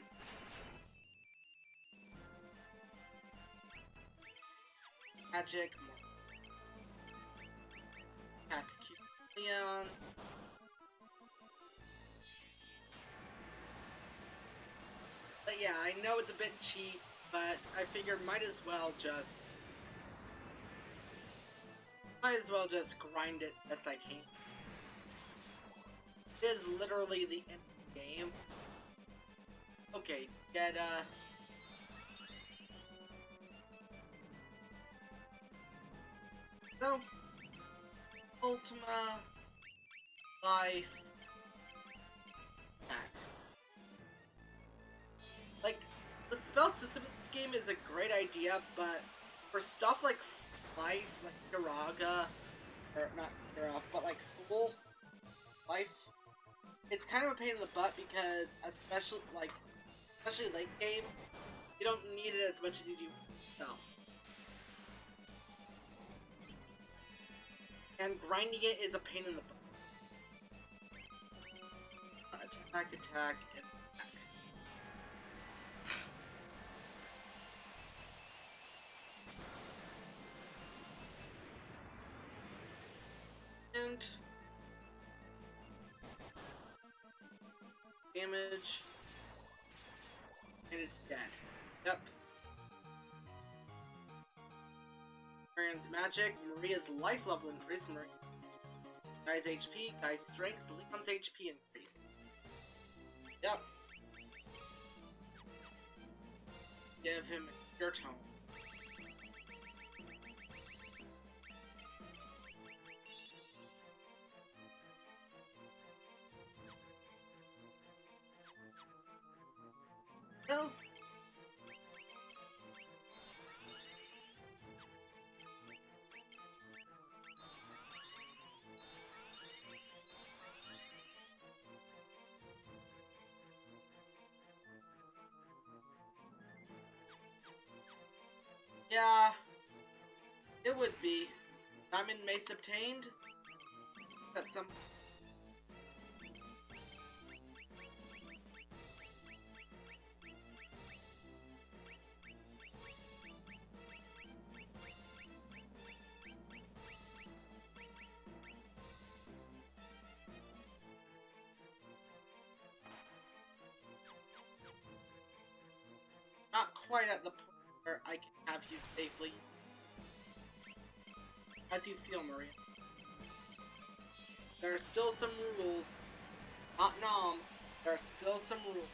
Magic, cast Leon. But yeah, I know it's a bit cheap, but I figured might as well just grind it best I can. It is literally the end of the game. Okay, get so Ultima Life Attack. Like, the spell system in this game is a great idea, but for stuff like Life, like Garaga, or not Garaga, but like Full Life, it's kind of a pain in the butt because, especially late game, you don't need it as much as you do yourself. And grinding it is a pain in the butt. Attack, attack, and attack. And damage, and it's dead. Yep. Marian's magic, Maria's life level increase, Guy's HP, Guy's strength, Leon's HP increase. Yep. Give him your tone. No. Yeah, it would be. Diamond Mace obtained. That's some. Not quite at the point where I can have you safely. As you feel, Maria. There are still some rules. Not nom. There are still some rules.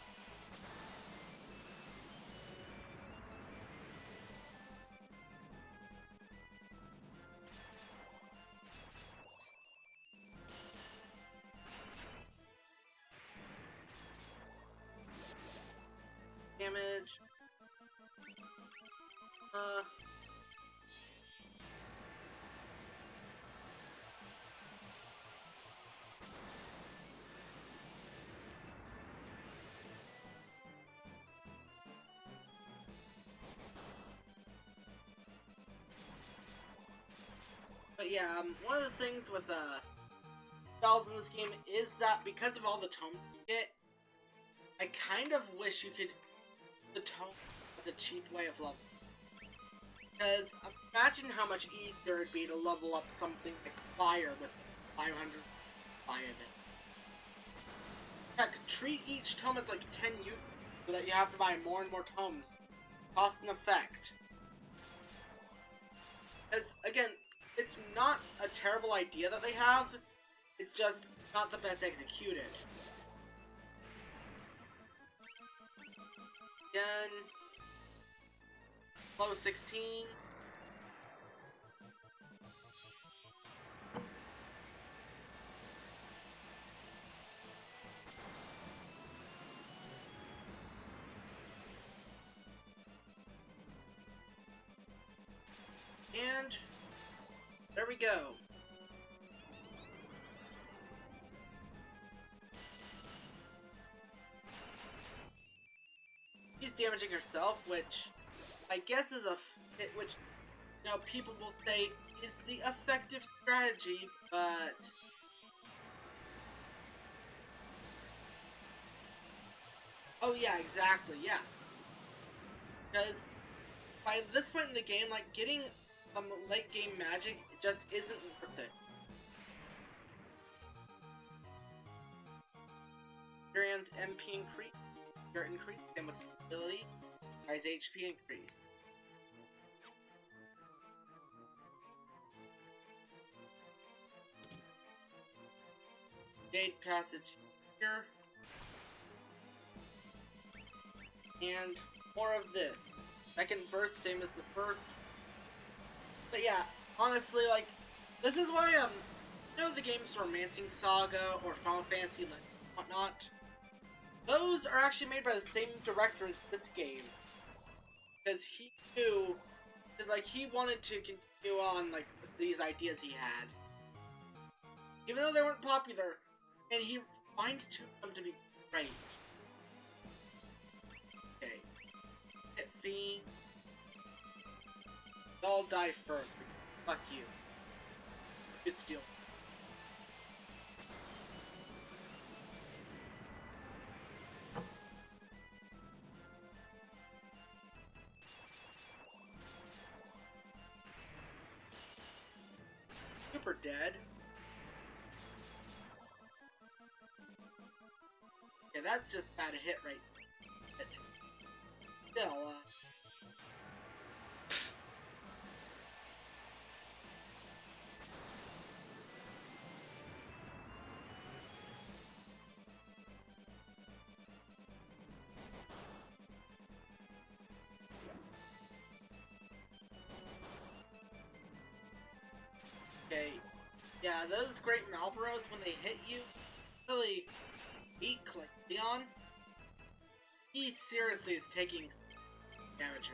Damage. yeah, one of the things with spells in this game is that because of all the tomes you get, I kind of wish you could the tome as a cheap way of leveling. Because imagine how much easier it'd be to level up something like fire with 500 fire in it. Heck, treat each tome as like 10 uses so that you have to buy more and more tomes. Cost and effect. As again, it's not a terrible idea that they have, it's just not the best executed. Again, low 16. And there we go. She's damaging herself, which I guess is which, you know, people will say is the effective strategy, but oh yeah, exactly, yeah. Because by this point in the game, like, getting some late game magic just isn't worth it. Experience MP increase, your increase, and with stability, guys HP increase. Jade passage here. And more of this. Second verse, same as the first. But yeah, honestly, like, this is why, you know the games Romancing Saga or Final Fantasy and whatnot? Those are actually made by the same director as this game. Because he knew, like, he wanted to continue on, like, with these ideas he had. Even though they weren't popular, and he fine-tuned them to be great. Okay. Hit Fiend. I'll die first. Fuck you. You steal. Super dead. Yeah, that's just bad hit right. Still, okay. Yeah, those great Malboros, when they hit you, really weak, like Leon. He seriously is taking damage.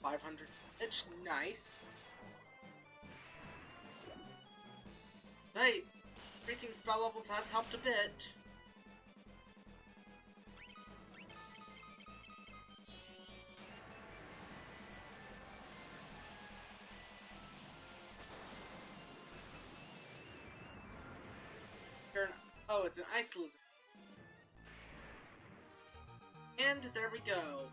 $500. It's nice. Hey, increasing spell levels has helped a bit. Oh, it's an ice lizard. And there we go.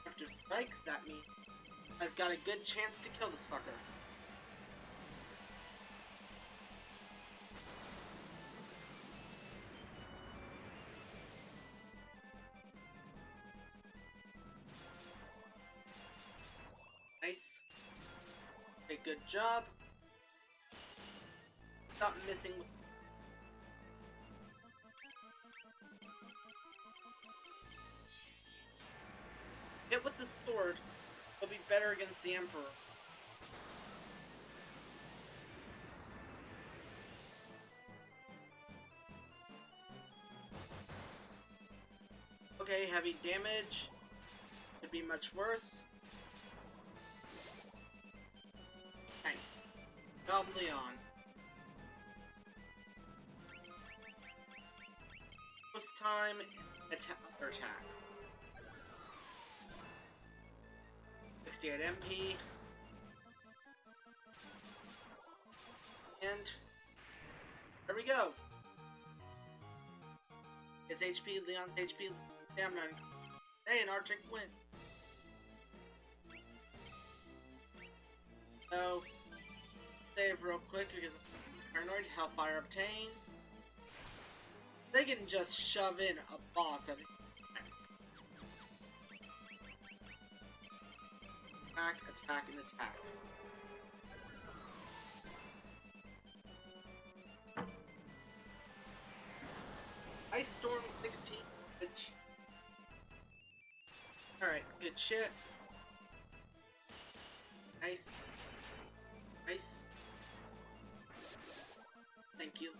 After strike, that means I've got a good chance to kill this fucker. Nice. Okay, good job. Stop missing. Hit with the sword will be better against the Emperor. Okay, heavy damage. Could be much worse. Nice. Job, Leon. Post time, other attacks. 68 MP. And there we go. His HP, Leon's HP, stamina. Hey, an Arctic win. So, save real quick because I'm paranoid. Hellfire obtained. They can just shove in a boss at it. Attack, attack, and attack. Ice Storm 16, bitch. Alright, good shit. Nice. Nice. Thank you.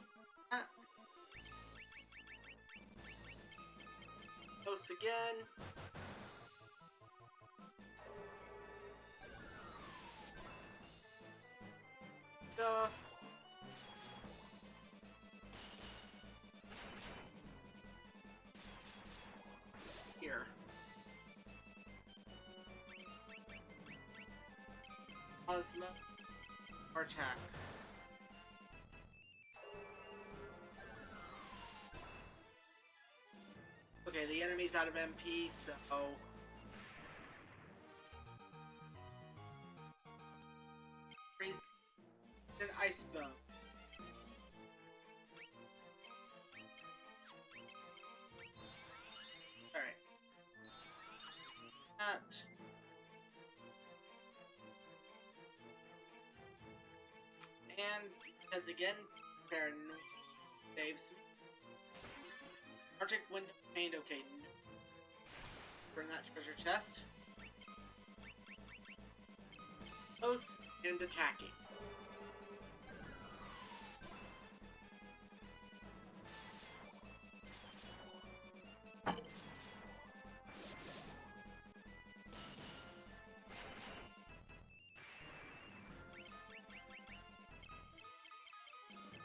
Close again. Here. Plasma. Or attack. Okay, the enemy's out of MP, so... Freeze. An ice bow. Alright. That. And, because again, paranoid saves me. Arctic Wind obtained, okay. Burn that treasure chest. Close and attacking.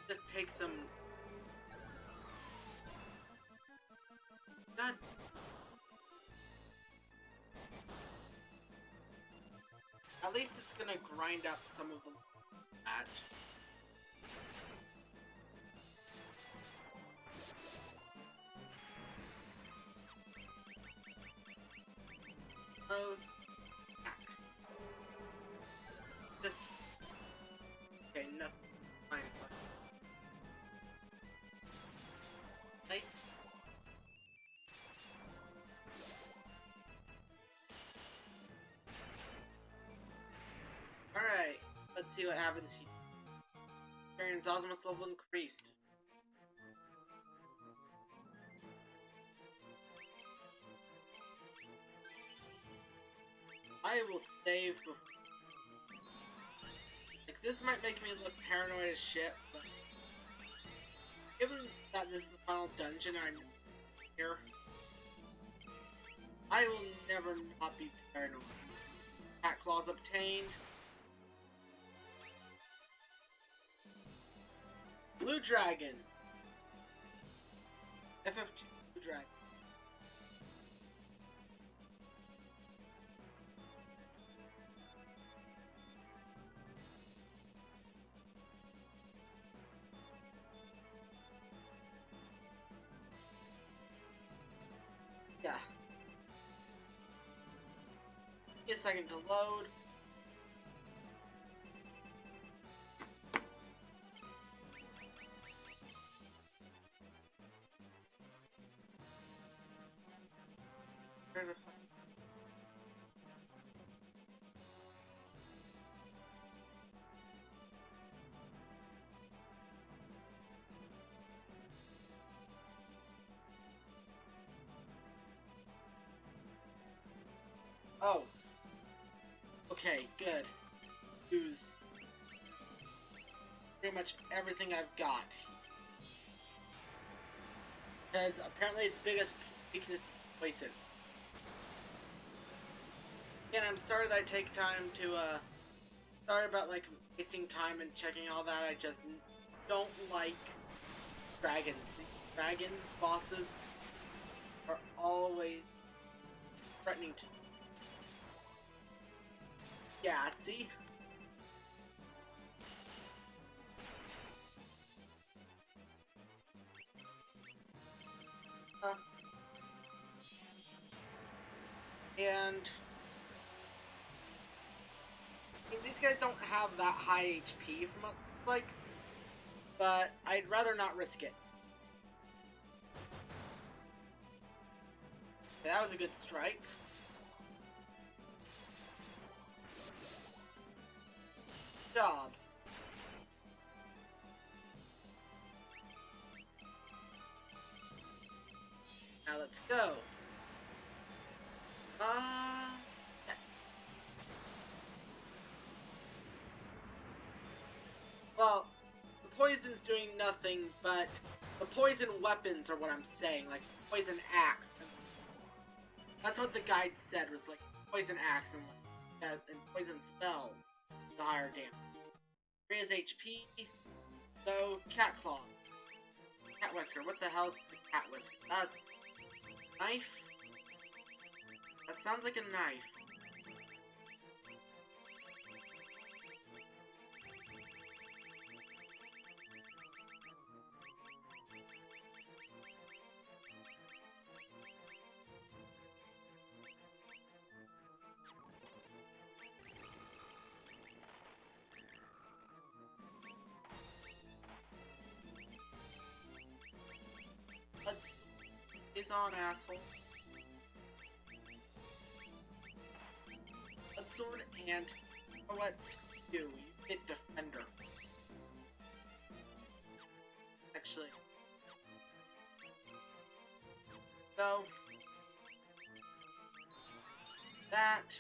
Just take some... God. At least it's gonna grind up some of them. That. Close. Back. Just. Okay, nothing. Fine. Nice. Alright, let's see what happens here. Karen's Osmos level increased. I will save before. Like, this might make me look paranoid as shit, but given that this is the final dungeon I'm here, I will never not be paranoid. Cat claws obtained. Blue Dragon. FF2 Blue Dragon. Yeah. Give me a second to load. Oh. Okay, good. Use pretty much everything I've got. Because apparently its biggest weakness is poison. Again, I'm sorry that I take time to, sorry about, like, wasting time and checking all that. I just don't like dragons. The dragon bosses are always threatening to... Yeah, see? And I mean, these guys don't have that high HP from what it looks like, but I'd rather not risk it. Okay, that was a good strike. Good job. Now let's go. Yes. Well, the poison's doing nothing, but the poison weapons are what I'm saying, like poison axe. That's what the guide said, was like poison axe and, like, and poison spells, the higher damage. 3 is HP. So cat claw, cat whisker. What the hell is the cat whisker? That's knife. That sounds like a knife. Let's... He's on, asshole. Let's sword and... Oh, let's do. You hit defender. Actually. So... That...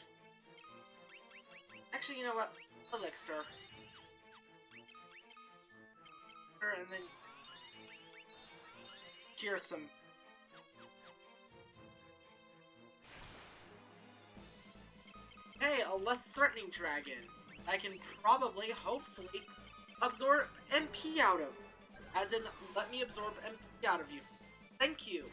Actually, you know what? Elixir. And then... Cure some... Hey, a less threatening dragon. I can probably, hopefully, absorb MP out of. As in, let me absorb MP out of you. Thank you.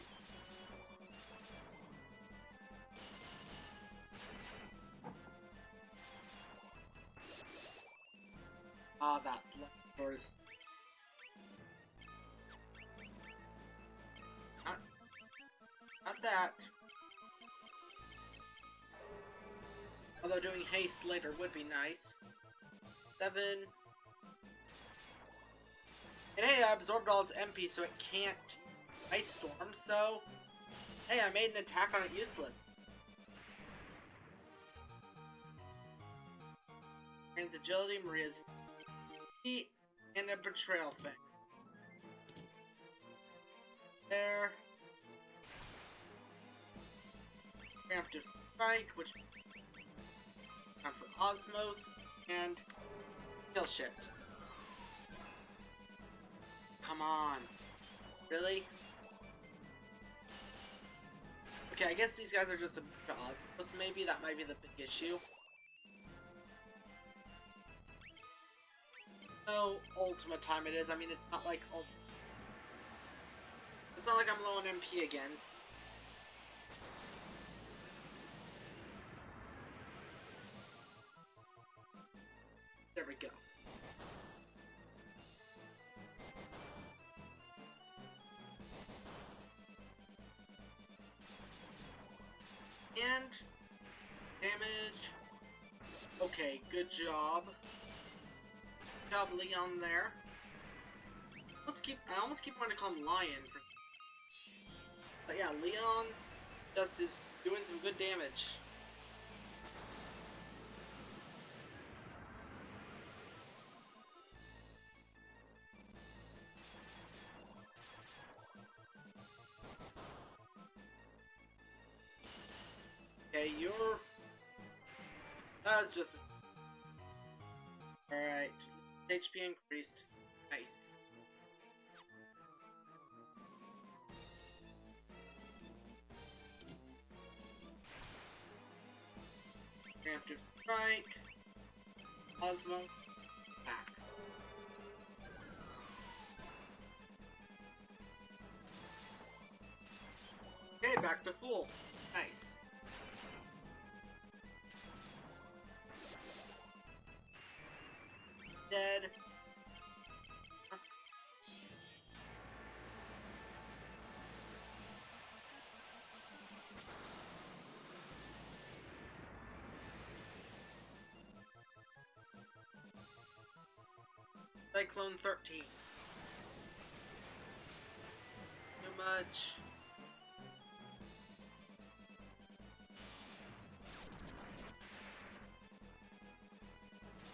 Ah, that blood source. Not that. Although doing haste later would be nice. 7. And hey, I absorbed all its MP, so it can't Ice Storm, so... Hey, I made an attack on it useless. Maria's agility, Maria's heat, and a betrayal thing. There. Preemptive strike, which... Time for Osmos, and kill shift. Come on. Really? Okay, I guess these guys are just a bit of Osmos, maybe. That might be the big issue. So, Ultima time it is. I mean, it's not like... It's not like I'm low on MP again. There we go. And damage. Okay, good job. Good job, Leon there. Let's keep. I almost keep wanting to call him Lion for. But yeah, Leon just is doing some good damage. Okay, you're... That's just... Alright. HP increased. Nice. Preemptive Strike. Osmo. Back. Okay, back to full. Nice. Dead. Cyclone 13. Too much.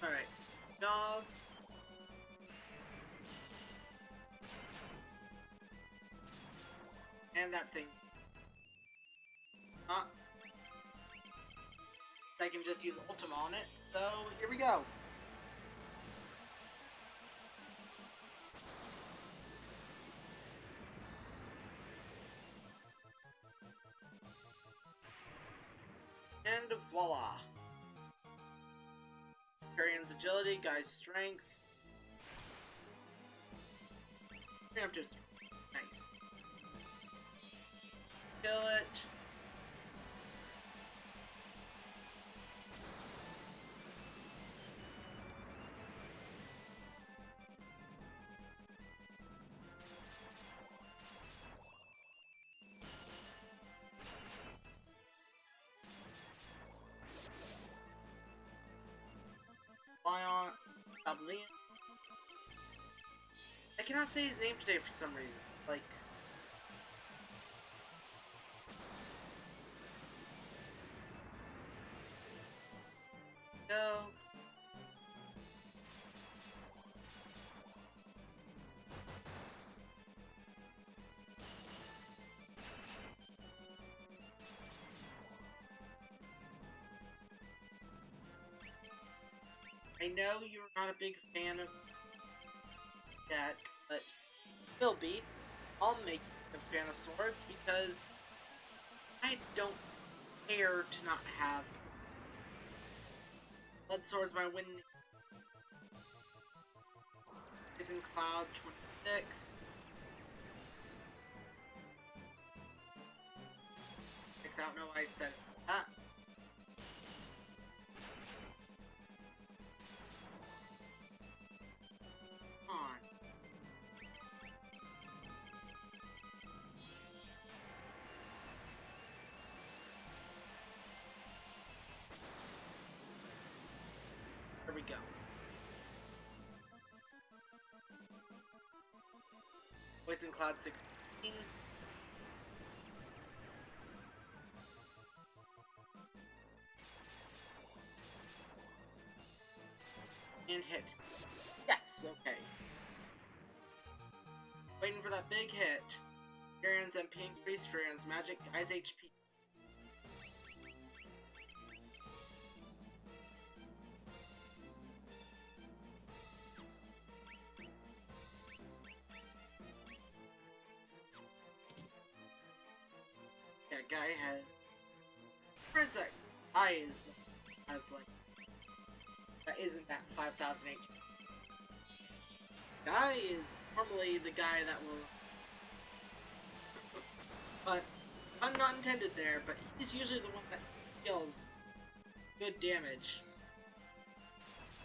Alright. Dog. And that thing. I can just use Ultima on it, so here we go. And voila. Carrion's agility, Guy's strength. Preemptive. Nice. Kill it. Lion, Oblivion. I cannot say his name today for some reason. Like, no. I know you're not a big fan of that, but will be. I'll make you a fan of swords because I don't care to not have blood swords. My win is in Cloud 26. I don't know why I said that. There we go. Poison Cloud 16. And hit. Yes, okay. Waiting for that big hit. Furion's MP increased, Furion's magic, Guy's HP. Yeah, Guy has... Where is that? Guy is... has like... That isn't that 5,000 HP. Guy is normally the guy that will... But, I'm not intended there, but he's usually the one that deals good damage.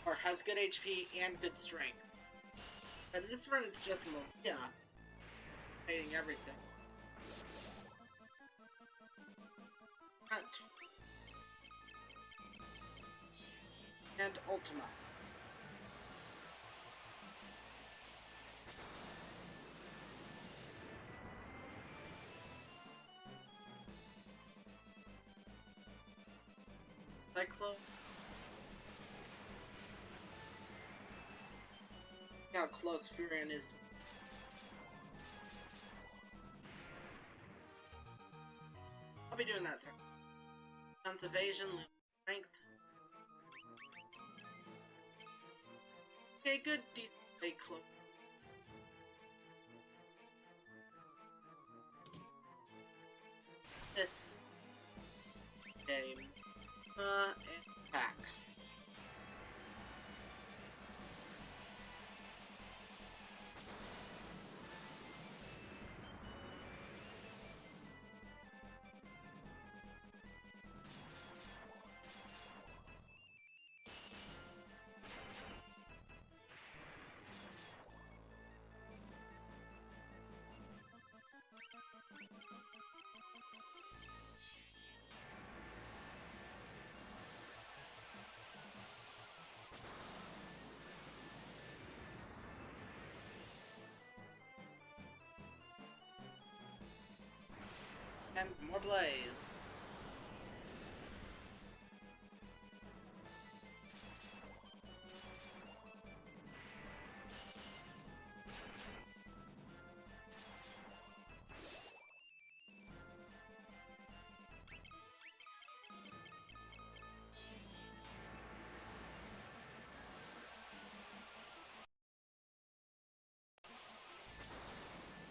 Or has good HP and good strength. And this run it's just Maria fighting everything. And Ultima. Cyclone. Look how close Furion is. I'll be doing that through. Chance evasion, strength. Okay, good, decent, stay close. This game. And pass. And more blaze.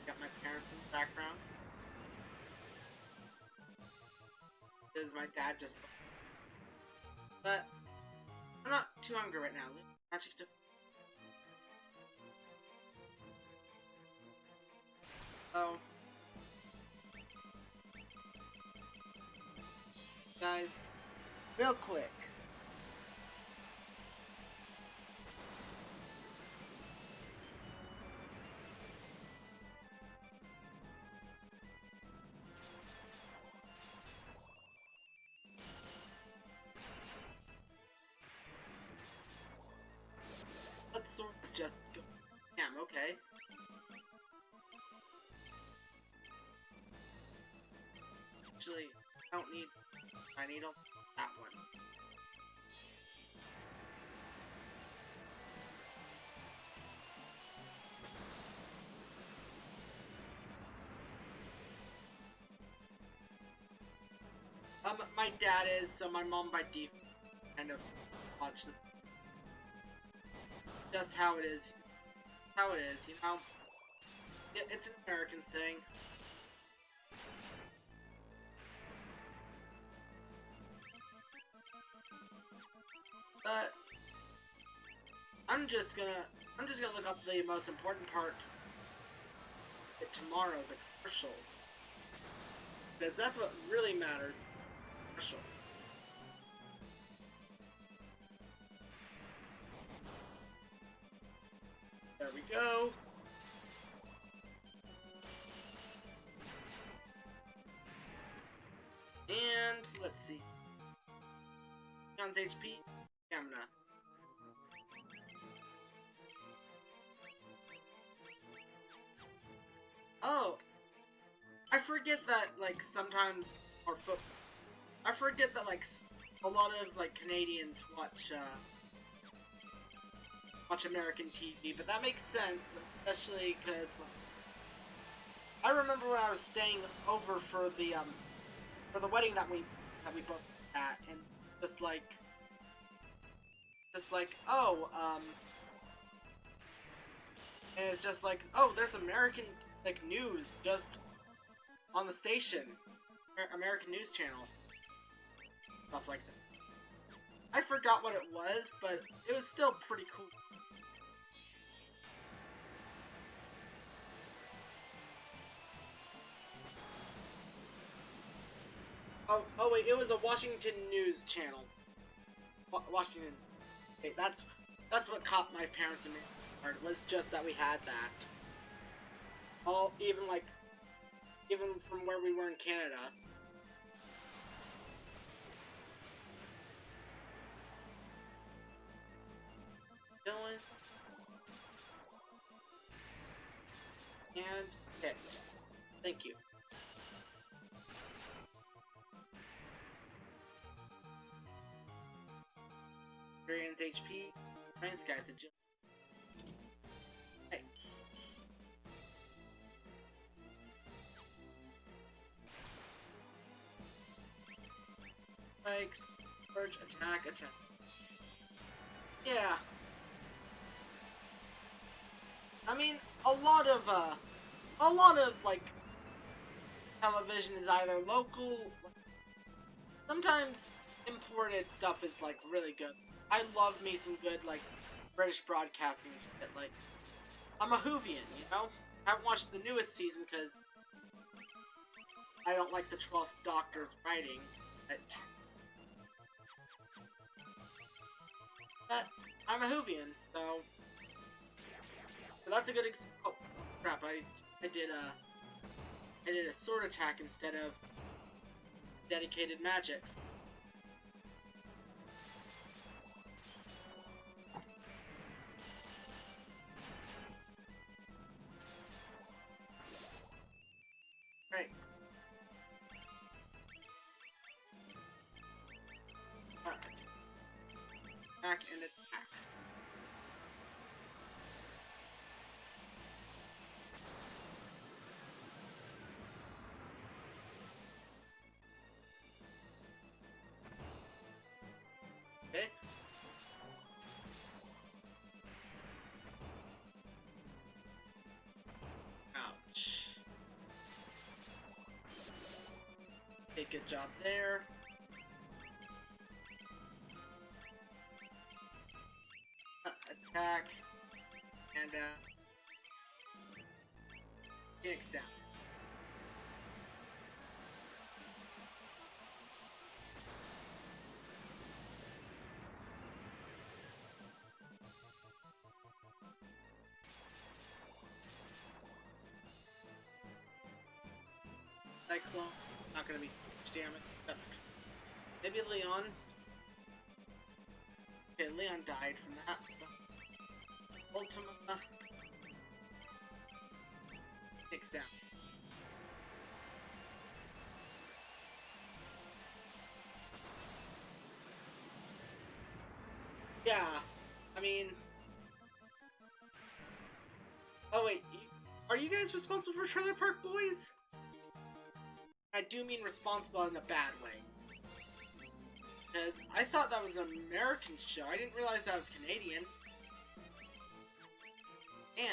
Got my parents in the background. This is my dad just. But I'm not too hungry right now. Magic stuff. Oh. Guys, real quick. Let's sort this just go. Damn, okay. Actually, I don't need. I need that one. My dad is, so my mom by default kind of watched this. Just how it is. How it is, you know? It's an American thing. But I'm just gonna look up the most important part tomorrow, the commercials. Because that's what really matters. Commercial. There we go. And let's see. John's HP. Stamina. Oh, I forget that like sometimes I forget that like a lot of like Canadians watch American TV, but that makes sense, especially because I remember when I was staying over for the wedding that we both at, and just like oh and it's just like, oh, there's American like news just on the station, American News Channel, stuff like that. I forgot what it was, but it was still pretty cool. Oh wait, it was a Washington News Channel. Washington. Okay, that's what caught my parents and me off guard, was just that we had that. Even from where we were in Canada. Going. And hit. Thank you. Experience HP. Right, this guy's a joke. Hey. Spikes. Surge, attack. Yeah. I mean, a lot of like television is either local. Sometimes imported stuff is like really good. I love me some good like British broadcasting shit. Like, I'm a Whovian, you know. I haven't watched the newest season because I don't like the 12th Doctor's writing. But I'm a Whovian, so that's a good oh crap! I did a sword attack instead of dedicated magic. Right. good job there. Attack. And, Phoenix down. Cyclone, not gonna be much damage. Maybe Leon. Okay, Leon died from that. Ultima. Takes down. Yeah, I mean. Oh wait, are you guys responsible for Trailer Park Boys? I do mean responsible in a bad way. Because I thought that was an American show. I didn't realize that was Canadian. Damn.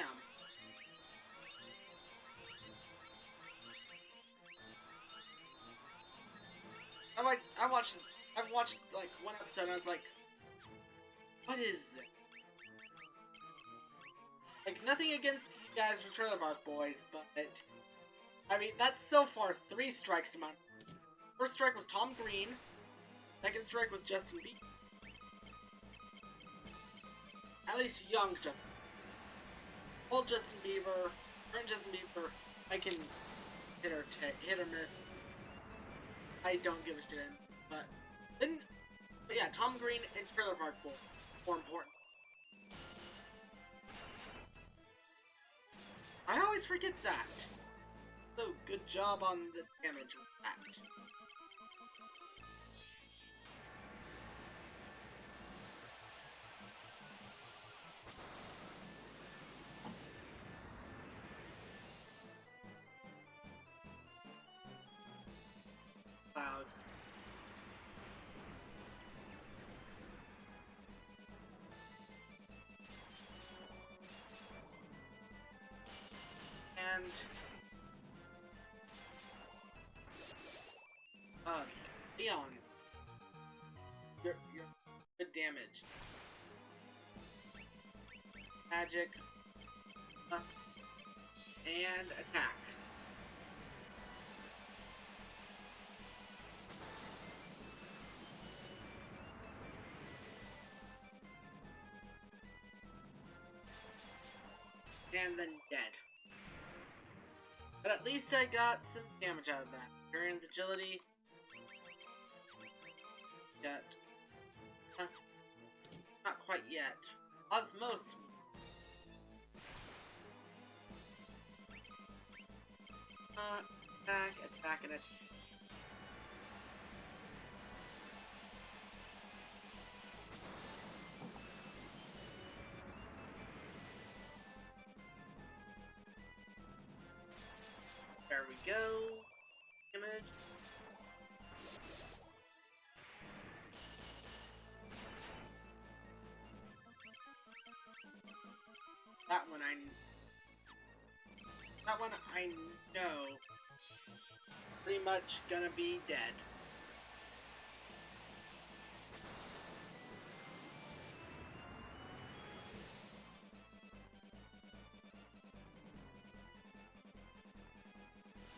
I've watched like one episode and I was like, what is this? Like, nothing against you guys for Trailer Park Boys, but I mean, that's so far 3 strikes to mine. First strike was Tom Green. Second strike was Justin Bieber. At least young Justin. Old Justin Bieber, current Justin Bieber, I can hit or miss. I don't give a shit. But yeah, Tom Green and Trailer Park Boys, more important. I always forget that. So, good job on the damage with that. Cloud. And Leon, you're good damage. Magic, and attack. And then dead. But at least I got some damage out of that. Varian's agility. Got... not quite yet. Osmosis. Attack, and attack. There we go. Image. That one I know. Pretty much gonna be dead.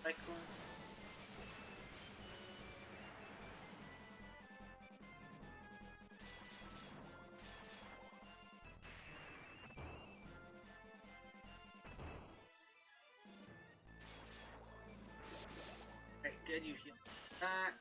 Cyclone. Alright, good, you heal back.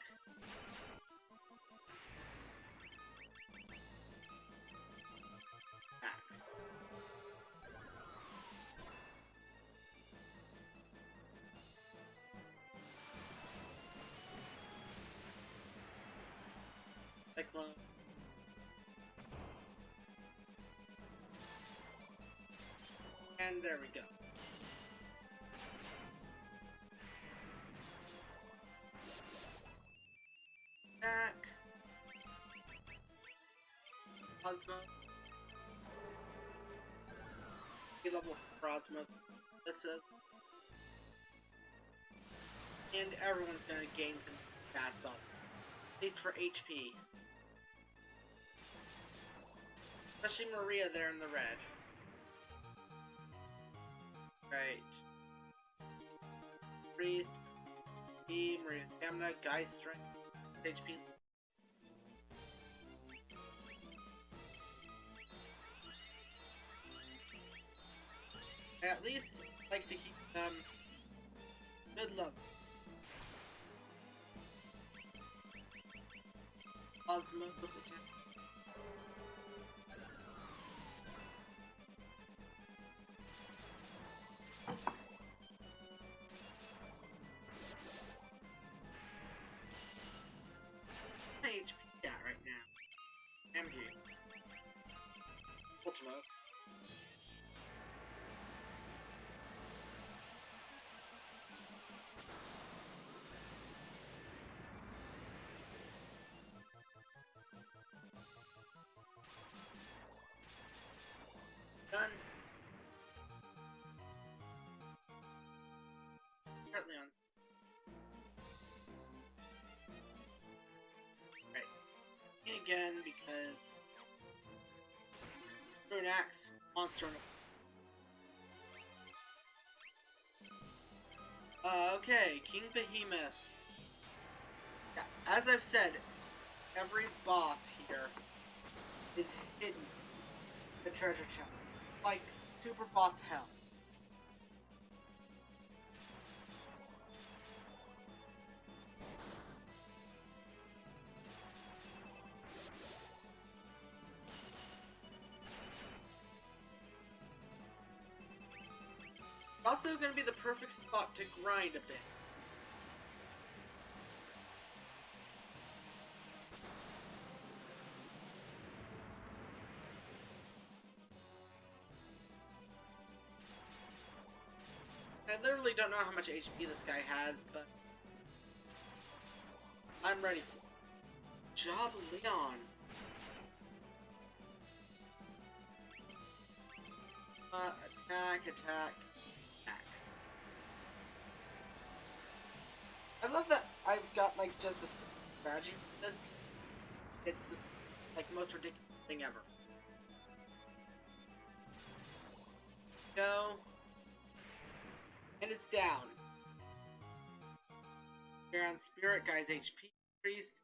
Cyclone. And there we go. Back. Cosmo. Level Cosmos. This is. And everyone's gonna gain some stats on, at least for HP. Especially Maria there in the red. Right. Priest, Maria's stamina, Guy's strength, HP. I at least like to keep them good level. Osmosis attack. My HP at right now. MG. Ultima. Done. Currently on. Right. Again because Rune Axe, monster. Okay, King Behemoth. Yeah, as I've said, every boss here is hidden in the treasure chest. Like super boss hell. It's also going to be the perfect spot to grind a bit. I literally don't know how much HP this guy has, but I'm ready for it. Job Leon. Attack, attack, attack. I love that I've got like just a strategy for this. It's this like most ridiculous thing ever. Go. And it's down. Here on Spirit, Guy's HP increased.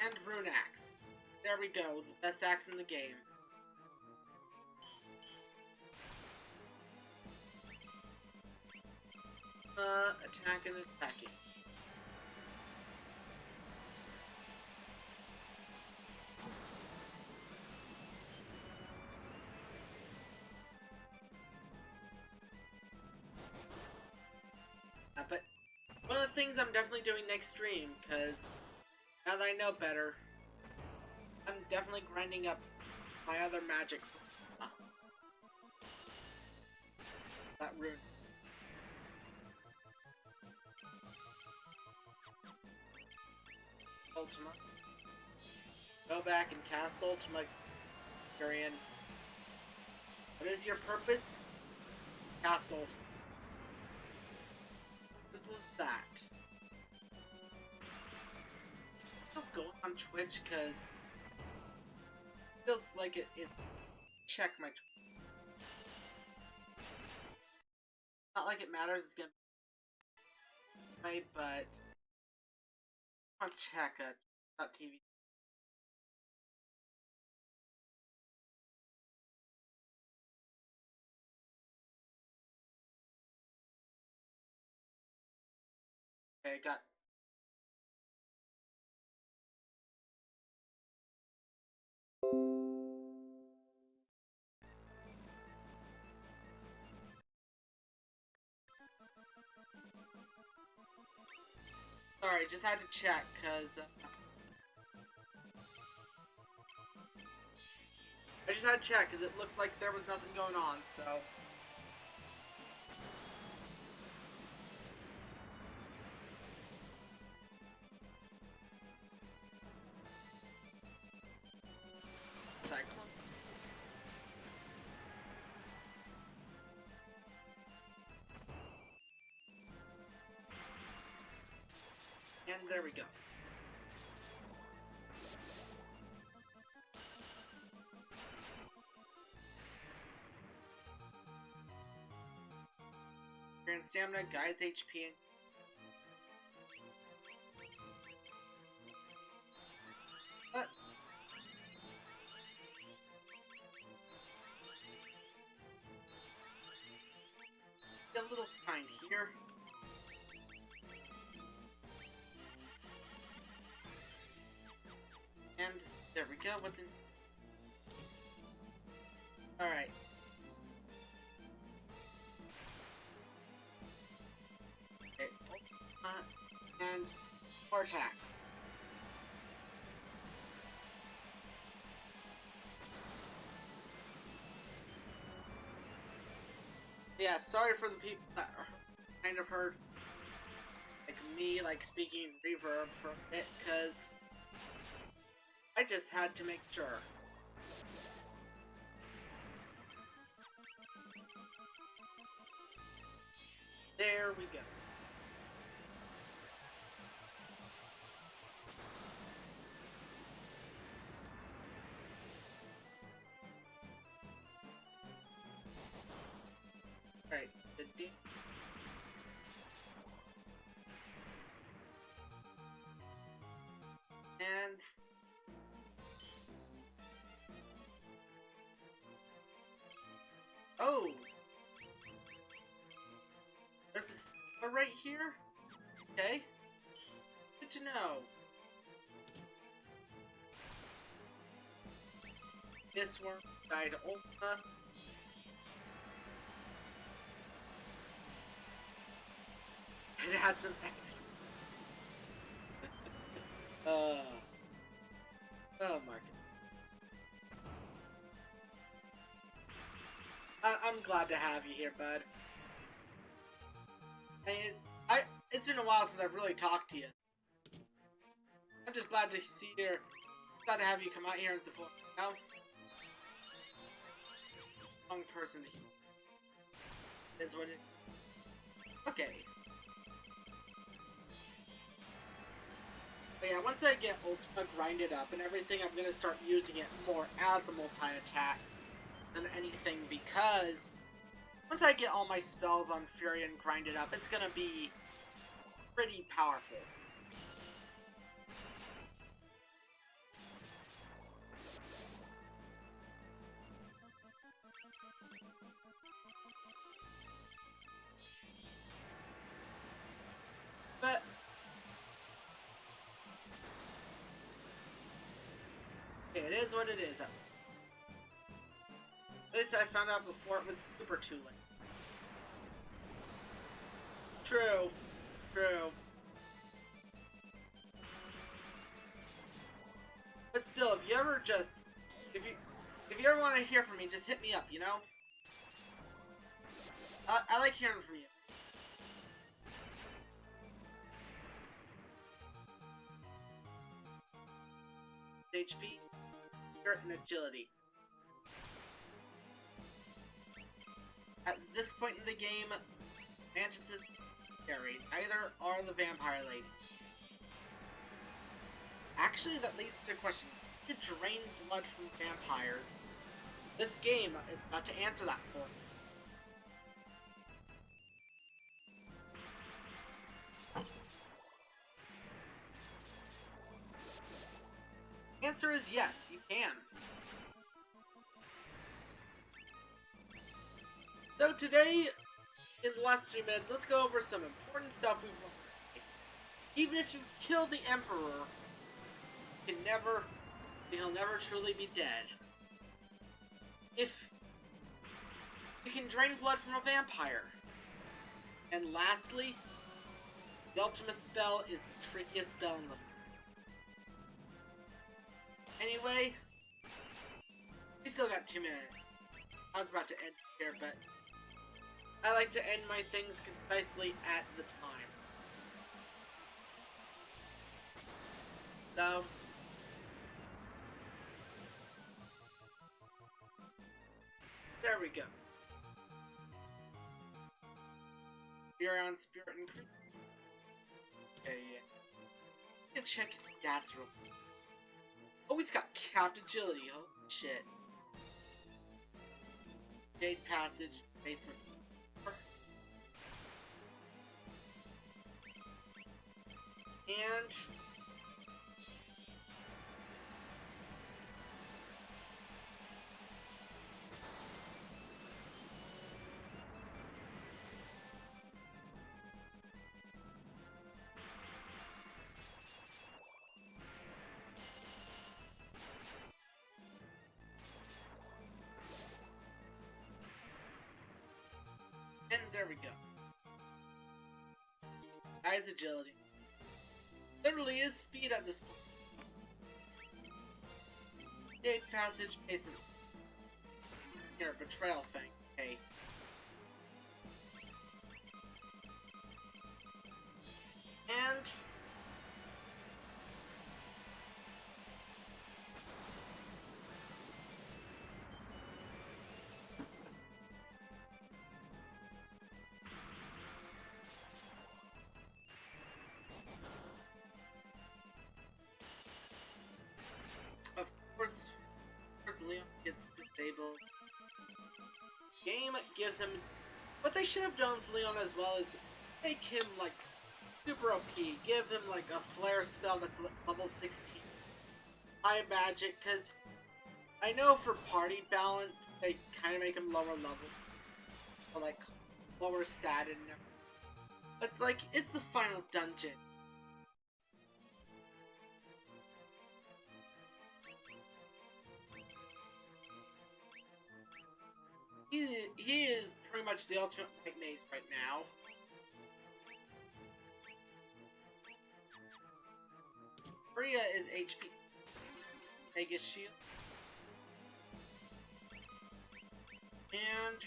And Rune Axe. There we go, the best axe in the game. Attack and attacking. But one of the things I'm definitely doing next stream, because now that I know better, I'm definitely grinding up my other magic. That rune. Ultima. Go back and cast Ultima, Gurian. What is your purpose? Cast Ultima. Simple as that. I'm going on Twitch because feels like it is. Check my Twitch. Not like it matters. It's gonna be right, but I'll check it. Not TV. Okay, got. Sorry, just had to check, cause I just had to check, cause it looked like there was nothing going on, so. Cyclone. There we go. And stamina, guy's HP. What? A little kind here. And there we go. What's in? All right. Okay. And more attacks. Yeah, sorry for the people that kind of heard like me speaking reverb for a bit, cause I just had to make sure. There we go. Alright, the D. And oh, there's a star right here. Okay, good to know. This one died Ultima. It has some extra. Oh, Marcus. I'm glad to have you here, bud. It's been a while since I've really talked to you. I'm just glad to see you. Glad to have you come out here and support. You know? Wrong person to hear. Is what it. Okay. But yeah, once I get Ultima grinded up and everything, I'm gonna start using it more as a multi-attack than anything, because once I get all my spells on Furion grinded up, it's gonna be pretty powerful. But it is what it is. At least I found out before it was super too late. True. True. But still, if you ever ever want to hear from me, just hit me up, you know? I like hearing from you. HP, spirit, and agility. At this point in the game, Mantis is scary. Neither are the vampire lady. Actually, that leads to a question. To drain blood from vampires. This game is about to answer that for me. The answer is yes, you can. So today, in the last 3 minutes, let's go over some important stuff we've learned. Even if you kill the Emperor, he'll never truly be dead. If you can drain blood from a vampire. And lastly, the Ultima spell is the trickiest spell in the... Anyway, we still got 2 minutes. I was about to end here, but I like to end my things concisely at the time. So, there we go. You're on Spirit and Creep. Okay, yeah. Gonna check his stats real quick. Oh, he's got capped agility. Holy shit. Jade Passage, basement. And there we go. Guy's agility. Literally is speed at this point. Jade Passage, basement. Here, betrayal thing. Okay. And of course Leon gets disabled. Game gives him what they should have done with Leon as well is make him like super OP. Give him like a flare spell that's level 16. High magic, because I know for party balance they kind of make him lower level. Or like lower stat and everything. It's like it's the final dungeon. He is pretty much the ultimate white mage right now. Maria is HP. Vegas Shield. And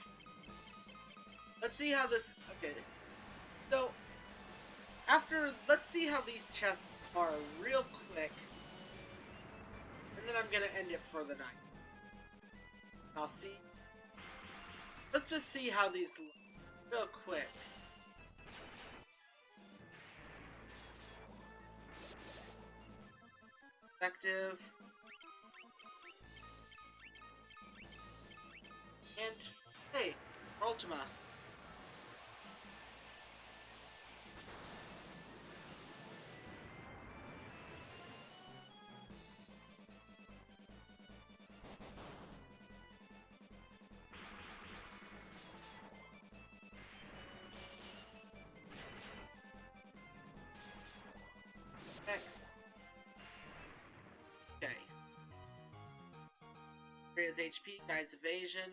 let's see how this. Okay. So let's see how these chests are real quick. And then I'm gonna end it for the night. I'll see. Let's just see how these look real quick. Effective. And hey, Ultima. X. Okay. Maria's HP, guy's evasion.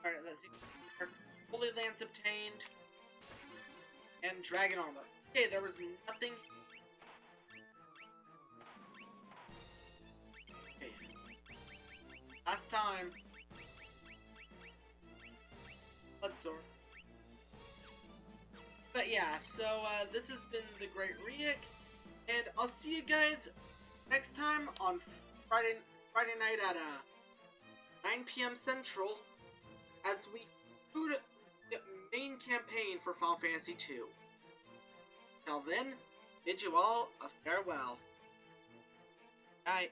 Alright, let's see. Holy Lance obtained. And Dragon Armor. Okay, there was nothing. Okay. Last time. Blood Sword. But yeah, so this has been the Great Riek, and I'll see you guys next time on Friday night at 9 p.m. Central as we do the main campaign for Final Fantasy II. Till then, bid you all a farewell. Bye.